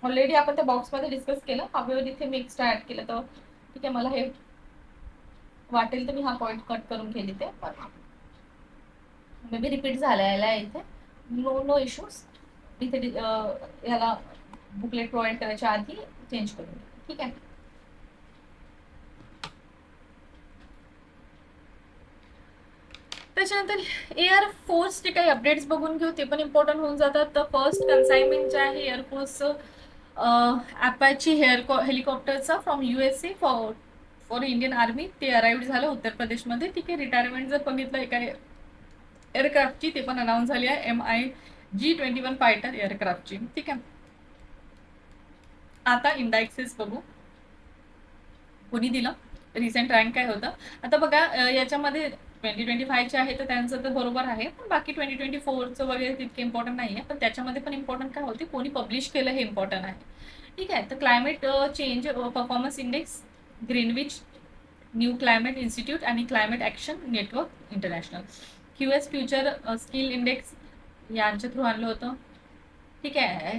ऑलरेडी आपण त्या बॉक्समध्ये डिस्कस केलं. हावेवर इथे मी एक्स्ट्रा ऍड केलं तर ठीक आहे. मला हे वाटेल तर मी हा पॉईंट कट करून घेईल इथे, मे बी रिपीट झालेला इथे. No issues. इथे याला बुकलेट प्रोव्हाइड करायच्या आधी चेंज करून. ठीक आहे. त्याच्यानंतर एअरफोर्सचे काही अपडेट्स बघून घेऊ, ते पण इम्पॉर्टंट होऊन जातात. तर फर्स्ट कन्साइनमेंट जे आहे एअरफोर्स अपाची हेलिकॉप्टरचा from USA for Indian army, ते अराइव्ह झालं उत्तर प्रदेशमध्ये. ठीक आहे. रिटायरमेंट जर बघितलं एका एअरक्राफ्टची, ते पण अनाऊन्स झाली आहे, MiG-21 फायटर एअरक्राफ्टची. ठीक आहे. आता इंडायक्सेस बघू, कोणी दिलं, रिसेंट रँक काय होतं. आता बघा, याच्यामध्ये 2025चे आहे तर त्यांचं तर बरोबर आहे, पण बाकी 2024चं वगैरे तितके इम्पॉर्टंट नाही आहे. पण त्याच्यामध्ये पण इम्पॉर्टंट काय होते, कोणी पब्लिश केलं हे इम्पॉर्टंट आहे. ठीक आहे. तर climate change performance index, Greenwich, new climate institute आणि climate action network international, QS future skill index यांच्या थ्रू आणलं होतं. ठीक आहे.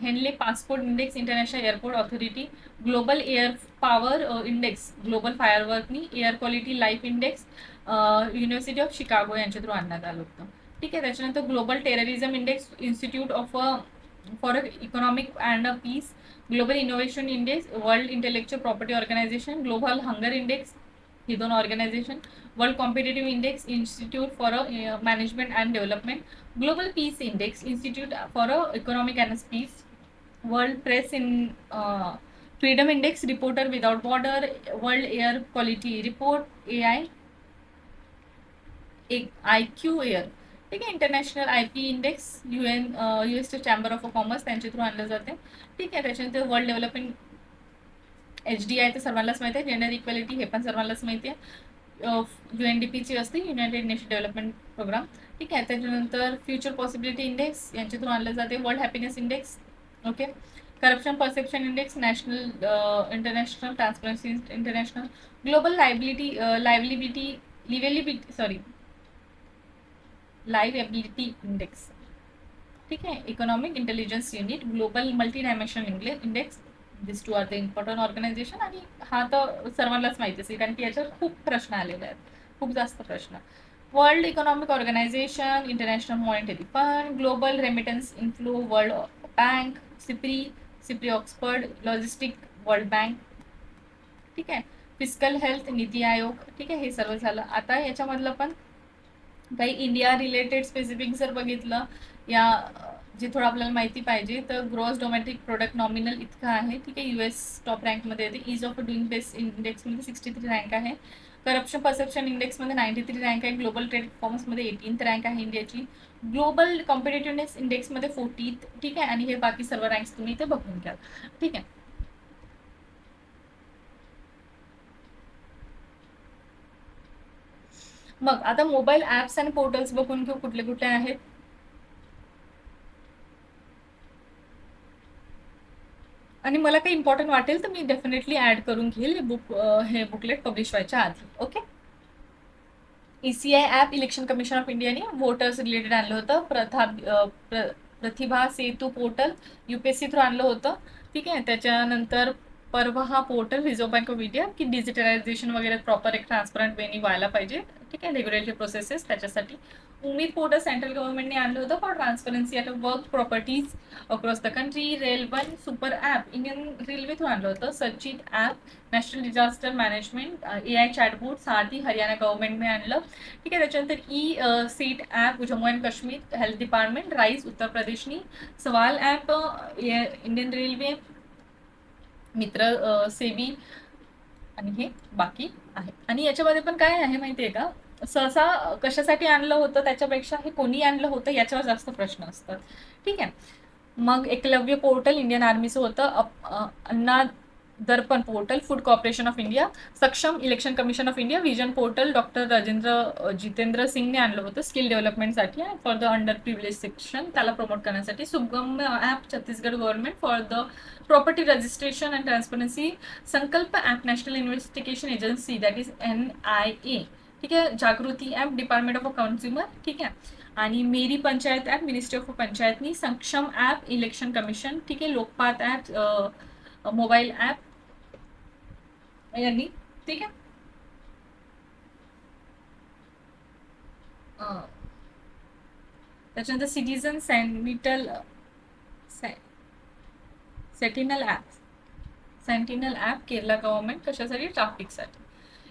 Henley passport index, international airport authority, global air power index, global फायरवर्कनी, air quality life index university of Chicago यांच्या थ्रू आणण्यात आलं होतं. ठीक आहे. त्याच्यानंतर global terrorism index, institute for economic and peace, global innovation index, world intellectual property organization, global hunger index, ही दोन organization, world competitive index, institute for management and development, global peace index, institute for economic and peace, world press in freedom index, reporter without border, world air quality report, IQ air. ठीक आहे. International IP index, US chamber of commerce त्यांच्या थ्रू आणलं जाते. ठीक आहे. त्याच्यानंतर वर्ल्ड डेव्हलपमेंट HDI तर सर्वांनाच माहिती आहे, जेंडर इक्वॅलिटी हे पण सर्वांनाच माहिती आहे. UNDPची असते, युनायटेड नेशन डेव्हलपमेंट प्रोग्राम. ठीक आहे. त्याच्यानंतर फ्युचर पॉसिबिलिटी इंडेक्स यांच्या थ्रू आणलं जाते. World happiness index, okay. Corruption perception index, national international transparency international, global liability index. ठीक आहे. Economic intelligence unit, global multi dimensional index. This two are the important organisation. आणि हा तर सर्वांनाच माहिती असेल कारण की याच्यावर खूप प्रश्न आलेले आहेत, खूप जास्त प्रश्न. World economic organisation, international monetary fund, global remittance inflow, world bank, SIPRI Oxford, logistic, world bank. ठीक आहे. Fiscal health, NITI Aayog. ठीक आहे. हे सर्व झालं. आता याच्यामधलं पण काही इंडिया रिलेटेड स्पेसिफिक जर बघितलं या जे थोडं आपल्याला माहिती पाहिजे तर ग्रॉस डोमेस्टिक प्रोडक्ट नॉमिनल इतकं आहे. ठीक आहे. US टॉप रँकमध्ये येते. ईज ऑफ डुईंग बेस्ट इंडेक्समध्ये 63 रँक आहे. करप्शन परसेप्शन इंडेक्समध्ये 93 रँक आहे. ग्लोबल ट्रेड परफॉर्मन्समध्ये 18th रँक आहे इंडियाची. ग्लोबल कॉम्पिटेटिव्हनेस इंडेक्समध्ये 40th. ठीक आहे. आणि हे बाकी सर्व रँक्स तुम्ही इथे बघून घ्या. ठीक आहे. मग आता मोबाईल ॲप्स आणि पोर्टल्स बघून घेऊ कुठले कुठले आहेत. आणि मला काही इम्पॉर्टंट वाटेल तर मी डेफिनेटली ॲड करून घेईल हे बुकलेट पब्लिश व्हायच्या आधी. Okay. ECI app election commission of इंडियाने वोटर्स रिलेटेड आणलं होतं. प्रतिभा सेतू पोर्टल UPSC थ्रू आणलं होतं. ठीक आहे. त्याच्यानंतर परवा portal reserve bank of India की डिजिटलायझेशन वगैरे प्रॉपर एक ट्रान्सपरंट वेनी व्हायला पाहिजे. ठीक आहे. रेग्युलेटरी प्रोसेसेस त्याच्यासाठी. उमेद पोर्टल सेंट्रल गव्हर्नमेंटने आणलं होतं for transparency at work properties across the country. RailOne super app Indian railway through आणलं होतं. Sachet app national disaster management AI chatbot Saarthi Haryana गव्हर्नमेंटने आणलं. ठीक आहे. त्याच्यानंतर seat app Jammu and Kashmir health department. Rice उत्तर प्रदेशनी. सवाल ॲप इंडियन रेल्वे मित्र सेवी. आणि हे बाकी आहे. आणि याच्यामध्ये पण काय आहे माहिती आहे का, सहसा कशासाठी आणलं होतं त्याच्यापेक्षा हे कोणी आणलं होतं याच्यावर जास्त प्रश्न असतात. ठीक आहे. मग एकलव्य पोर्टल इंडियन आर्मीचं होतं. Anna Darpan portal food corporation of India. Saksham election commission of India. Vision portal doctor Jitendra सिंगने आणलं होतं स्किल डेव्हलपमेंटसाठी for the under privilege section त्याला प्रमोट करण्यासाठी. Sugam app Chhattisgarh government for the property registration and transparency. Sankalp app national investigation agency that is NIA. ठीक आहे. Jagriti app department of consumer. ठीक आहे. आणि Meri Panchayat app ministry of पंचायतनी. Saksham app election commission. ठीक आहे. लोकपात ॲप मोबाईल ॲप यांनी. ठीक आहे. त्याच्यानंतर citizen sentinel app Kerala government कशासाठी, ट्रॅफिकसाठी.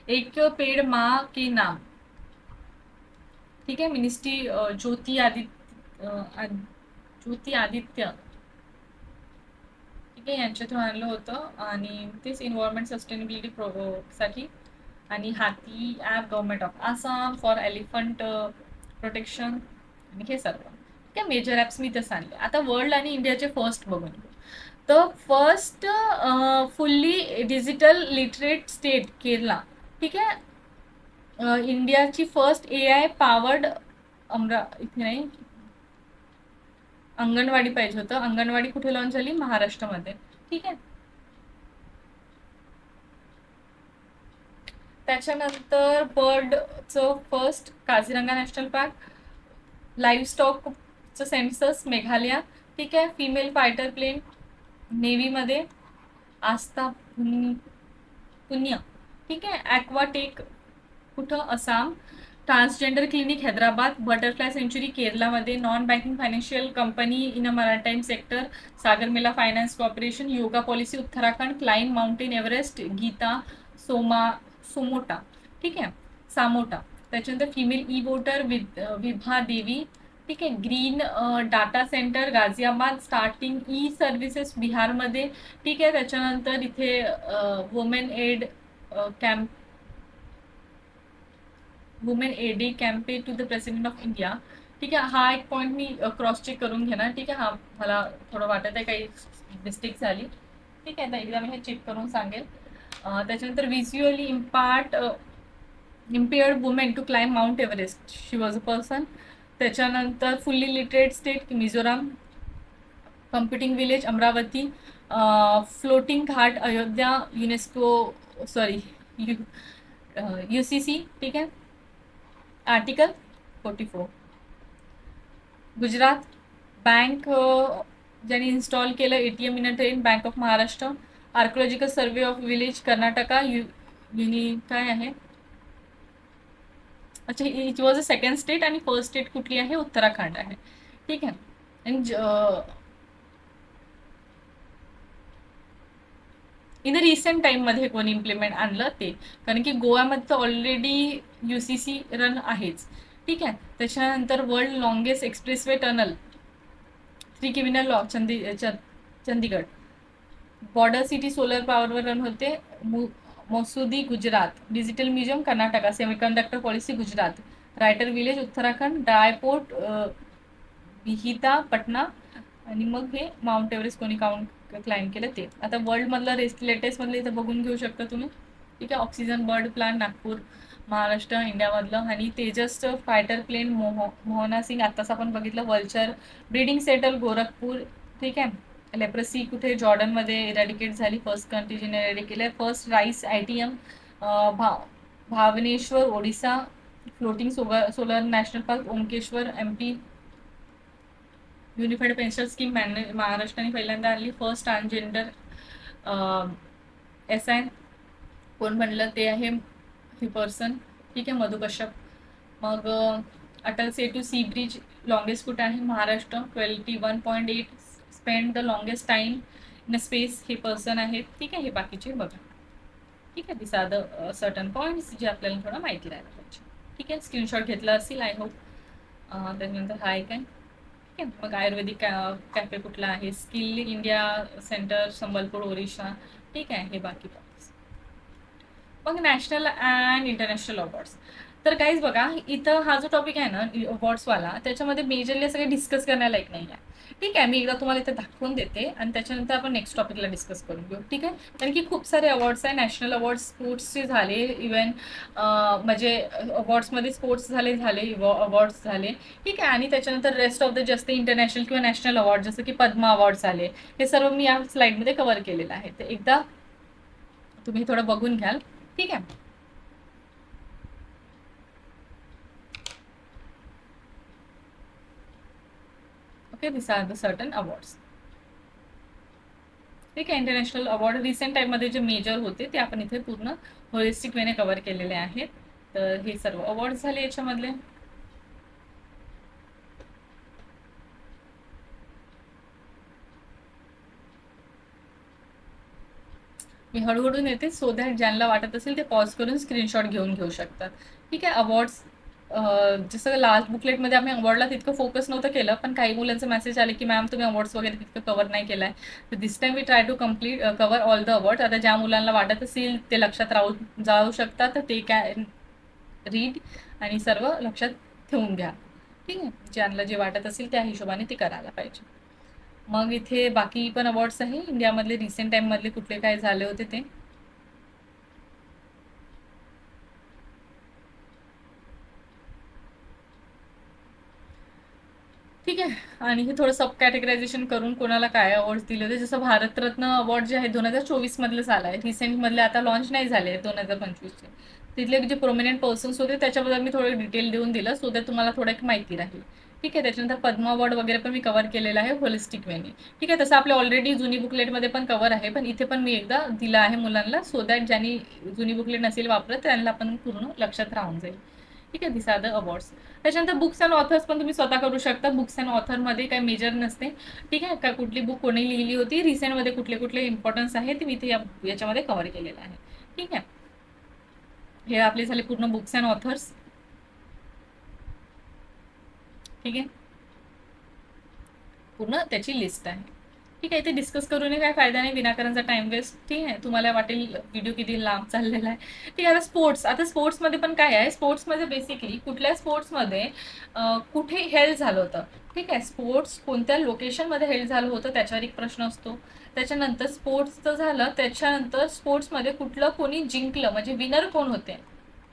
एक पेड़ माँ के नाम. ठीक आहे. मिनिस्ट्री ज्योती आदित्य. ठीक आहे. यांच्या थ्रू आणलं होतं. आणि तेच इन्व्हायरमेंट सस्टेनेबिलिटी साठी. आणि हाती app government of Assam for elephant protection. आणि हे सर्व. ठीक आहे. मेजर ॲप्स मी तसं आणले. आता वर्ल्ड आणि इंडियाचे फर्स्ट बघून घेऊ. तर first fully digital literate state Kerala. ठीक आहे. इंडियाची फर्स्ट AI पॉवर्ड इथे नाही, अंगणवाडी पाहिजे होतं. अंगणवाडी कुठे लॉन्च झाली, महाराष्ट्रामध्ये. ठीक आहे. त्याच्यानंतर बर्डचं फर्स्ट काझीरंगा नॅशनल पार्क. लाईव्हस्टॉकचं सेन्सस मेघालया. ठीक आहे. फिमेल फायटर प्लेन नेव्हीमध्ये आस्था पुण्य. ठीक आहे. ॲक्वाटेक कुठं, Assam. Transgender clinic Hyderabad. Butterfly sanctuary केरलामध्ये. Non banking financial company in a maritime sector Sagarmala finance corporation. Yoga policy Uttarakhand. Climb mountain Everest Geeta Somota. ठीक आहे. सामोटा. त्याच्यानंतर फिमेल ई वोटर विभा देवी. ठीक आहे. Green data centre Ghaziabad. Starting e services बिहारमध्ये. ठीक आहे. त्याच्यानंतर इथे women aid campaign to the president of India. ठीक आहे. हा एक पॉईंट मी क्रॉस चेक करून घेणार. ठीक आहे. हा मला थोडं वाटत आहे काही मिस्टेक झाली. ठीक आहे. आता एकदा मी हे चेक करून सांगेल. त्याच्यानंतर visually impaired women to climb mount Everest, she was a person. त्याच्यानंतर fully literate state Mizoram, computing village Amravati, floating ghat Ayodhya, UNESCO sorry UCC. ठीक आहे. आर्टिकल 44. गुजरात, बँक ज्यांनी इन्स्टॉल केलं ATM in a train, bank of Maharashtra. Archaeological survey of village Karnataka, काय आहे, अच्छा it was a second state. आणि फर्स्ट स्टेट कुठली आहे, उत्तराखंड आहे. ठीक आहे. आणि इन रिसेंट टाईममध्ये कोणी इम्प्लिमेंट आणलं ते, कारण की गोव्यामध्ये तर ऑलरेडी UCC रन आहेच. ठीक आहे. त्याच्यानंतर world longest expressway tunnel 3 kilometre लॉ चंदीगड. बॉर्डर सिटी सोलर पॉवरवर रन होते, Masudi Gujarat. Digital museum Karnataka, semiconductor policy Gujarat. Writer village Uttarakhand. Dry port Bihta Patna. आणि मग हे माउंट एव्हरेस्ट कोणी क्लाइंब केलं ते. आता वर्ल्डमधलं लेटेस्टमधलं इथं बघून घेऊ शकता तुम्ही. ठीक आहे. Oxygen bird plant Nagpur Maharashtra इंडियामधलं. आणि तेजस फायटर प्लेन मोहना सिंग आत्ताच आपण बघितलं. Vulture breeding settle Gorakhpur. ठीक आहे. लेप्रसी कुठे जॉर्डनमध्ये इरॅडिकेट झाली, फर्स्ट कंट्रीजने इरॅडिकेट केलं. First rice ITM Bhubaneswar Odisha. Floating solar national park Omkareshwar MP. Unified pension scheme महाराष्ट्राने पहिल्यांदा आणली. फर्स्ट ट्रान्सजेंडर SI कोण बनलं ते आहे ही पर्सन. ठीक आहे. मधु कश्यप. मग Atal Setu C bridge longest कुठे आहे, Maharashtra. 21.8 spend the longest time in space, हे पर्सन आहेत. ठीक आहे. हे बाकीचे बघा. ठीक आहे. This are the certain points जे आपल्याला थोडं माहिती राहायला पाहिजे. ठीक आहे. स्क्रीनशॉट घेतला असेल आय होप. त्याच्यानंतर हाय काय. ठीक आहे. मग आयुर्वेदिक कॅफे कुठला आहे, skill India centre Sambalpur Orissa. ठीक आहे. हे बाकी मग नॅशनल अँड इंटरनॅशनल अवॉर्ड्स. तर काहीच बघा इथं हा जो टॉपिक आहे ना अवॉर्ड्सवाला, त्याच्यामध्ये मेजरली असं काही डिस्कस करण्यालायक नाही आहे. ठीक आहे. मी एकदा तुम्हाला इथे दाखवून देते आणि त्याच्यानंतर आपण नेक्स्ट टॉपिकला डिस्कस करून घेऊ. ठीक आहे. कारण की खूप सारे अवॉर्ड्स आहे. नॅशनल अवॉर्ड्स स्पोर्ट्सचे झाले, इव्हन म्हणजे अवॉर्ड्समध्ये स्पोर्ट्स झाले अवॉर्ड्स झाले. ठीक आहे. आणि त्याच्यानंतर rest of the just international किंवा नॅशनल अवॉर्ड जसं की पद्मा अवॉर्ड झाले, हे सर्व मी या स्लाइडमध्ये कव्हर केलेलं आहे. तर एकदा तुम्ही थोडं बघून घ्याल. ठीक आहे. Okay. This are the certain awards. ठीक आहे. इंटरनॅशनल अवॉर्ड रिसेंट टाईममध्ये जे मेजर होते ते आपण इथे पूर्ण होलिस्टिक वेने कव्हर केलेले आहेत. तर हे सर्व अवॉर्ड झाले याच्यामधले. मी हळूहळू येते सो दॅट ज्यांना वाटत असेल ते पॉज करून स्क्रीनशॉट घेऊ शकतात. ठीक आहे. अवॉर्ड्स जसं लास्ट बुकलेटमध्ये आम्ही अवॉर्डला तितकं फोकस नव्हतं केलं, पण काही मुलांचं मेसेज आले की मॅम तुम्ही अवॉर्ड्स वगैरे तितकं कव्हर नाही केलं आहे. तर this time we try to cover all the awards. आता ज्या मुलांना वाटत असेल ते लक्षात जाऊ शकतात तर ते काय रीड आणि सर्व लक्षात ठेवून घ्या. ठीक आहे. ज्यांना जे वाटत असेल त्या हिशोबाने ते करायला पाहिजे. मग इथे बाकी पण अवॉर्ड्स आहे इंडियामधले रिसेंट टाईममधले कुठले काय झाले होते ते. ठीक आहे. आणि हे थोडं सब कॅटेगरायझेशन करून कोणाला काय अवॉर्ड्स दिले होते. जसं भारतरत्न अवॉर्ड जे आहे 2024 मधलं झालं आहे. रिसेंटमधले आता लॉन्च नाही झाले 2025चे. तिथले जे प्रोमिनंट पर्सन्स होते त्याच्याबद्दल मी थोडं डिटेल देऊन दिलं सो दॅट तुम्हाला थोडं एक माहिती राहील. ठीक आहे. त्याच्यानंतर पद्मा अवॉर्ड वगैरे पण मी कव्हर केलेलं आहे होलिस्टिक वेने. ठीक आहे. तसं आपल्या ऑलरेडी जुनी बुकलेटमध्ये पण कव्हर आहे, पण इथे पण मी एकदा दिलं आहे मुलांना सो दॅट ज्यांनी जुनी बुकलेट नसेल वापरत त्यांना पण पूर्ण लक्षात राहून जाईल. ठीक आहे. This are the awards. त्याच्यानंतर बुक्स अँड ऑथर्स पण तुम्ही स्वतः करू शकता. बुक्स अँड ऑथरमध्ये काही मेजर नसते. ठीक आहे. का कुठली बुक कोणी लिहिली होती, रिसेंटमध्ये कुठले कुठले इम्पॉर्टन्स आहे ते मी इथे याच्यामध्ये कव्हर केलेलं आहे. ठीक आहे. हे आपले झाले पूर्ण बुक्स अँड ऑथर्स. ठीक आहे. पूर्ण त्याची लिस्ट आहे. ठीक आहे, इथे डिस्कस करून काय फायदा नाही, विनाकारणचा टाइम वेस्ट. ठीक आहे, तुम्हाला वाटेल व्हिडिओ किती लांब चाललेला आहे. ठीक आहे, आता स्पोर्ट्समध्ये पण काय आहे, स्पोर्ट्समध्ये बेसिकली कुठल्या स्पोर्ट्समध्ये कुठे हेल्थ झालं होतं. ठीक आहे, स्पोर्ट्स कोणत्या लोकेशनमध्ये हेल्थ झालं होतं त्याच्यावर एक प्रश्न असतो. त्याच्यानंतर स्पोर्ट्सचं झालं, त्याच्यानंतर स्पोर्ट्समध्ये कुठलं कोणी जिंकलं म्हणजे विनर कोण होते.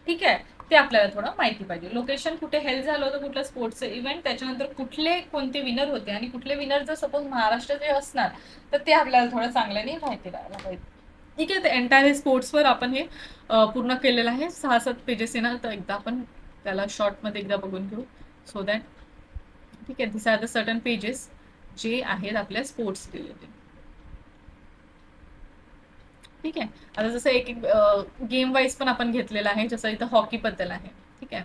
ठीक आहे, ते आपल्याला थोडं माहिती पाहिजे. लोकेशन कुठे हेल्थ झालं होतं, कुठलं स्पोर्ट्सचं इव्हेंट, त्याच्यानंतर कुठले कोणते विनर होते आणि कुठले विनर जर सपोज महाराष्ट्राचे असणार तर ते आपल्याला थोडं चांगल्याने माहिती राहायला पाहिजे. ठीक आहे, ते एंटायर स्पोर्ट्सवर आपण हे पूर्ण केलेलं आहे. 6-7 पेजेस येणार, तर एकदा आपण त्याला शॉर्टमध्ये एकदा बघून घेऊ सो दॅट. ठीक आहे, this are the certain pages जे आहेत आपल्या स्पोर्ट्स रिलेटेड. ठीक आहे, आता जसं एक एक गेम वाईज पण आपण घेतलेलं आहे. जसं इथं हॉकीबद्दल आहे. ठीक आहे,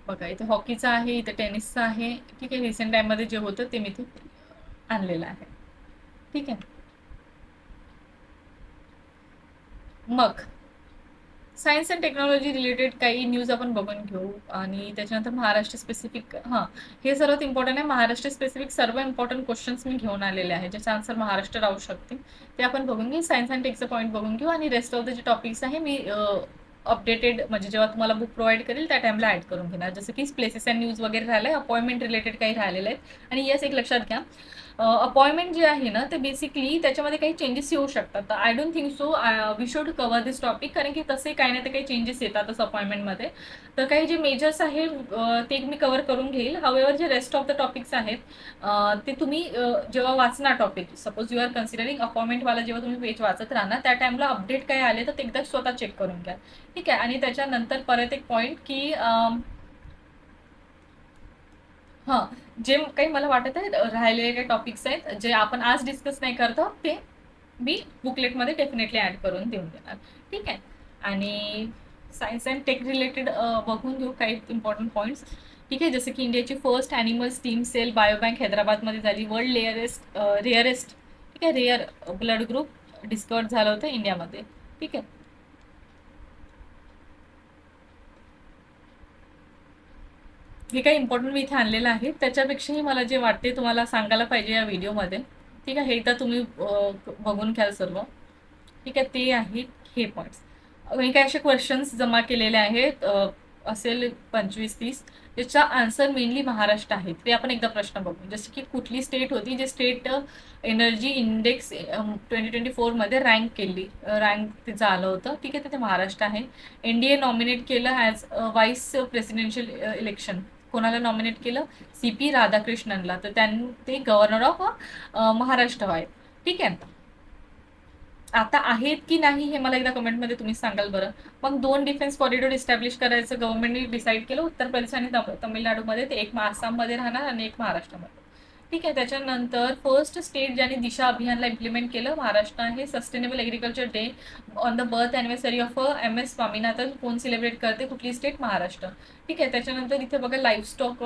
बघा इथे हॉकीचं आहे, इथे टेनिसचं आहे. ठीक आहे, रिसेंट टाइममध्ये जे होतं ते मी इथे आणलेलं आहे. ठीक आहे, मग सायन्स अँड टेक्नॉलॉजी रिलेटेड काही न्यूज आपण बघून घेऊ आणि त्याच्यानंतर महाराष्ट्र स्पेसिफिक, हे सर्वात इम्पॉर्टंट आहे. महाराष्ट्र स्पेसिफिक सर्व इम्पॉर्टंट क्वेश्चन्स मी घेऊन आलेले आहे, ज्याचा आन्सर महाराष्ट्र राहू शकते. ते आपण बघून घेऊ. सायन्स अँड टेकचं पॉईंट बघून घेऊ आणि रेस्ट ऑफ द जे टॉपिक्स आहे मी अपडेटेड म्हणजे जेव्हा तुम्हाला बुक प्रोव्हाइड करेल त्या टाइमला ॲड करून घेणार. जसं की प्लेसेस अँड न्यूज वगैरे राहिलं आहे, अपॉइंटमेंट रिलेटेड काही राहिलेलं आहेत. आणि येस, एक लक्षात घ्या, अपॉइंटमेंट जे आहे ना ते बेसिकली त्याच्यामध्ये काही चेंजेस येऊ शकतात. तर I don't think so we should cover this topic, कारण की तसे काही नाही तर काही चेंजेस येतातच अपॉइंटमेंटमध्ये. तर काही जे मेजर्स आहे ते मी कव्हर करून घेईल. हावेवर जे रेस्ट ऑफ द टॉपिक्स आहेत ते तुम्ही जेव्हा वाचणार topic, suppose you are considering अपॉइंटमेंटवाला जेव्हा तुम्ही पेज वाचत राहणार त्या टाइमला अपडेट काय आले तर ते एकदा स्वतः चेक करून घ्या. ठीक आहे, आणि त्याच्यानंतर परत एक पॉईंट की जे काही मला वाटत आहे राहिलेले टॉपिक्स आहेत जे आपण आज डिस्कस नाही करतो ते मी बुकलेटमध्ये डेफिनेटली ॲड करून देऊन देणार. ठीक आहे, आणि सायन्स अँड टेक रिलेटेड बघून घेऊ काही इम्पॉर्टंट पॉईंट्स. ठीक आहे, जसं की इंडियाची फर्स्ट ॲनिमल स्टीम सेल बायोबँक हैदराबादमध्ये झाली. वर्ल्ड रेअरेस्ट ठीक आहे, रेअर ब्लड ग्रुप डिस्कवर झालं होतं इंडियामध्ये. ठीक आहे, हे काही इम्पॉर्टंट मी इथे आणलेलं आहे. त्याच्यापेक्षाही मला जे वाटते तुम्हाला सांगायला पाहिजे या व्हिडिओमध्ये. ठीक आहे, हे तर तुम्ही बघून घ्याल सर्व. ठीक आहे, ते आहेत हे पॉईंट्स. मी काही असे क्वेश्चन्स जमा केलेले आहेत, असेल 25-30, ज्याचा आन्सर मेनली महाराष्ट्र आहे. ते आपण एकदा प्रश्न बघू. जसं की कुठली स्टेट होती जे स्टेट एनर्जी इंडेक्स 2024मध्ये रँक तिचं आलं होतं. ठीक आहे, ते महाराष्ट्र आहे. एनडीए नॉमिनेट केलं ॲज व्हाईस प्रेसिडेन्शियल इलेक्शन. कोणाला नॉमिनेट केलं? CP राधाकृष्णनला. तर ते गव्हर्नर ऑफ महाराष्ट्र आहेत. ठीक आहे, आता आहेत की नाही हे मला एकदा कमेंटमध्ये तुम्ही सांगाल बरं. मग 2 डिफेन्स कॉरिडॉर इस्टॅब्लिश करायचं गव्हर्नमेंटने डिसाईड केलं उत्तर प्रदेश आणि तमिळनाडूमध्ये. ते एक आसाममध्ये राहणार आणि एक महाराष्ट्रामध्ये. ठीक आहे, त्याच्यानंतर फर्स्ट स्टेट ज्याने दिशा अभियानला इम्प्लिमेंट केलं महाराष्ट्र आहे. Sustainable agriculture day on the birth anniversary of MS Swaminathan कोण सेलिब्रेट करते? कुठली स्टेट? महाराष्ट्र. ठीक आहे, त्याच्यानंतर इथे बघा लाईव्हस्टॉक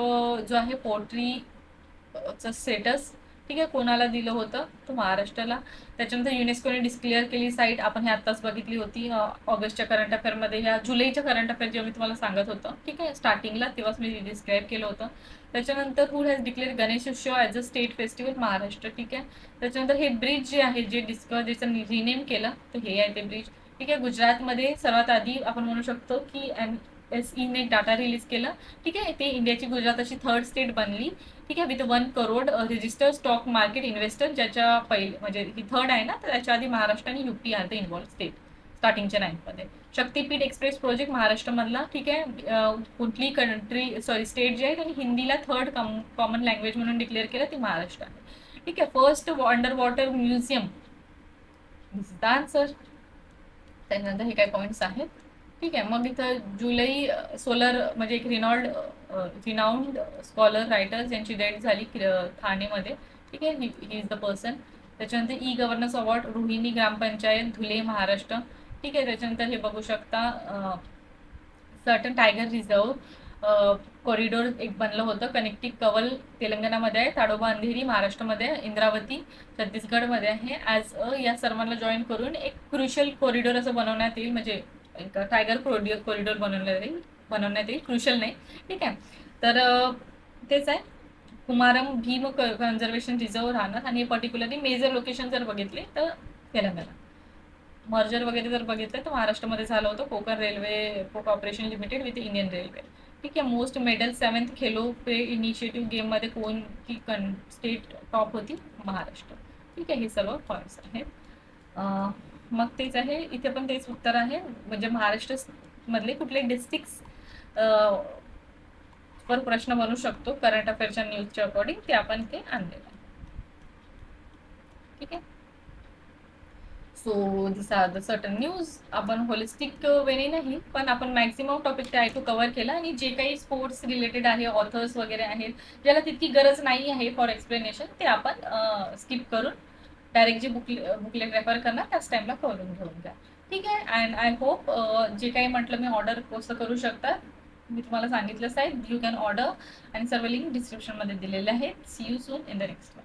जो आहे पोल्ट्रीचं स्टेटस ठीक आहे कोणाला दिलं होतं? तो महाराष्ट्राला. त्याच्यानंतर युनेस्कोने डिस्क्लेअर केली साईट, आपण हे आत्ताच बघितली होती ऑगस्टच्या करंट अफेअरमध्ये, या जुलैच्या करंट अफेअर जेव्हा मी तुम्हाला सांगत होतं. ठीक आहे, स्टार्टिंगला तेव्हाच मी डिस्क्राईब केलं होतं. त्याच्यानंतर हू हॅज डिक्लेअर गणेश उत्सव as a state festival? Maharashtra. ठीक आहे, त्याच्यानंतर हे ब्रिज जे आहे जे ज्याचं रिनेम केलं तर हे आहे ते ब्रिज. ठीक आहे, गुजरातमध्ये सर्वात आधी आपण म्हणू शकतो की NSEने एक डाटा रिलीज केलं. ठीक आहे, ते इंडियाची गुजरात अशी 3rd स्टेट बनली. ठीक आहे, with 1 crore registered stock market investor, ज्याच्या पहिले म्हणजे ही 3rd आहे ना, तर त्याच्या आधी महाराष्ट्र आणि UP are the involve state स्टार्टिंगच्या 9मध्ये. शक्तीपीठ एक्सप्रेस प्रोजेक्ट महाराष्ट्रामधला. ठीक आहे, कुठली स्टेट जी आहे त्यांनी हिंदीला 3rd कॉमन लँग्वेज म्हणून डिक्लेअर केलं ते महाराष्ट्र आहे. ठीक आहे, first under water museum, this is the answer. त्यानंतर हे काय पॉईंट्स आहेत. ठीक आहे, मग इथं जुलै सोलर म्हणजे एक रिनाऊंड स्कॉलर रायटर्स यांची डेथ झाली ठाणेमध्ये. ठीक आहे, ही इज द पर्सन. त्याच्यानंतर गव्हर्नन्स अवॉर्ड रोहिणी ग्रामपंचायत धुले महाराष्ट्र. ठीक आहे, त्याच्यानंतर हे बघू शकता सर्टन टायगर रिझर्व कॉरिडॉर एक बनलं होतं. कनेक्टिंग कवल तेलंगणामध्ये आहे, ताडोबा अंधेरी महाराष्ट्रामध्ये आहे, इंद्रावती छत्तीसगडमध्ये आहे. ॲज या सर्वांना जॉईन करून एक क्रुशियल कॉरिडॉर असं बनवण्यात येईल, म्हणजे एक टायगर कॉरिडॉर बनवण्यात येईल क्रुशियल नाही. ठीक आहे, तर तेच आहे. कुमारम भीम कन्झर्वेशन रिझर्व राहणार आणि पर्टिक्युलरली मेजर लोकेशन जर बघितले तर तेलंगणा. मर्जर वगैरे जर बघितलं तर महाराष्ट्रामध्ये झालं होतं Konkan railway corporation limited with Indian railway. ठीक आहे. मोस्ट मेडल 7th खेलो पे इनिशिएटिव्ह गेममध्ये कोण की स्टेट टॉप होती? महाराष्ट्र. ठीक आहे. हे सर्व पॉईंट्स आहेत. मग तेच आहे, इथे पण तेच उत्तर आहे. म्हणजे महाराष्ट्र मधले कुठले डिस्ट्रिक्ट्स वर प्रश्न बनू शकतो करंट अफेअरच्या न्यूजच्या अकॉर्डिंग, ते आपण ते आणलेलं आहे. ठीक आहे. So this are the certain news. आपण होलिस्टिक वेने नाही, पण आपण मॅक्झिमम टॉपिक ते टू कव्हर केला. आणि जे काही स्पोर्ट्स रिलेटेड आहे, ऑथर्स वगैरे आहेत ज्याला तितकी गरज नाही आहे फॉर एक्सप्लेनेशन, ते आपण स्किप करून डायरेक्ट जे बुकलेट रेफर करणार त्याच टाइमला करून घेऊन घ्या. ठीक आहे. अँड आय होप जे काही म्हटलं मी ऑर्डर कसं करू शकता मी तुम्हाला सांगितलंच आहे. यू कॅन ऑर्डर आणि सर्व लिंक डिस्क्रिप्शनमध्ये दिलेले आहेत. See you soon in the next one.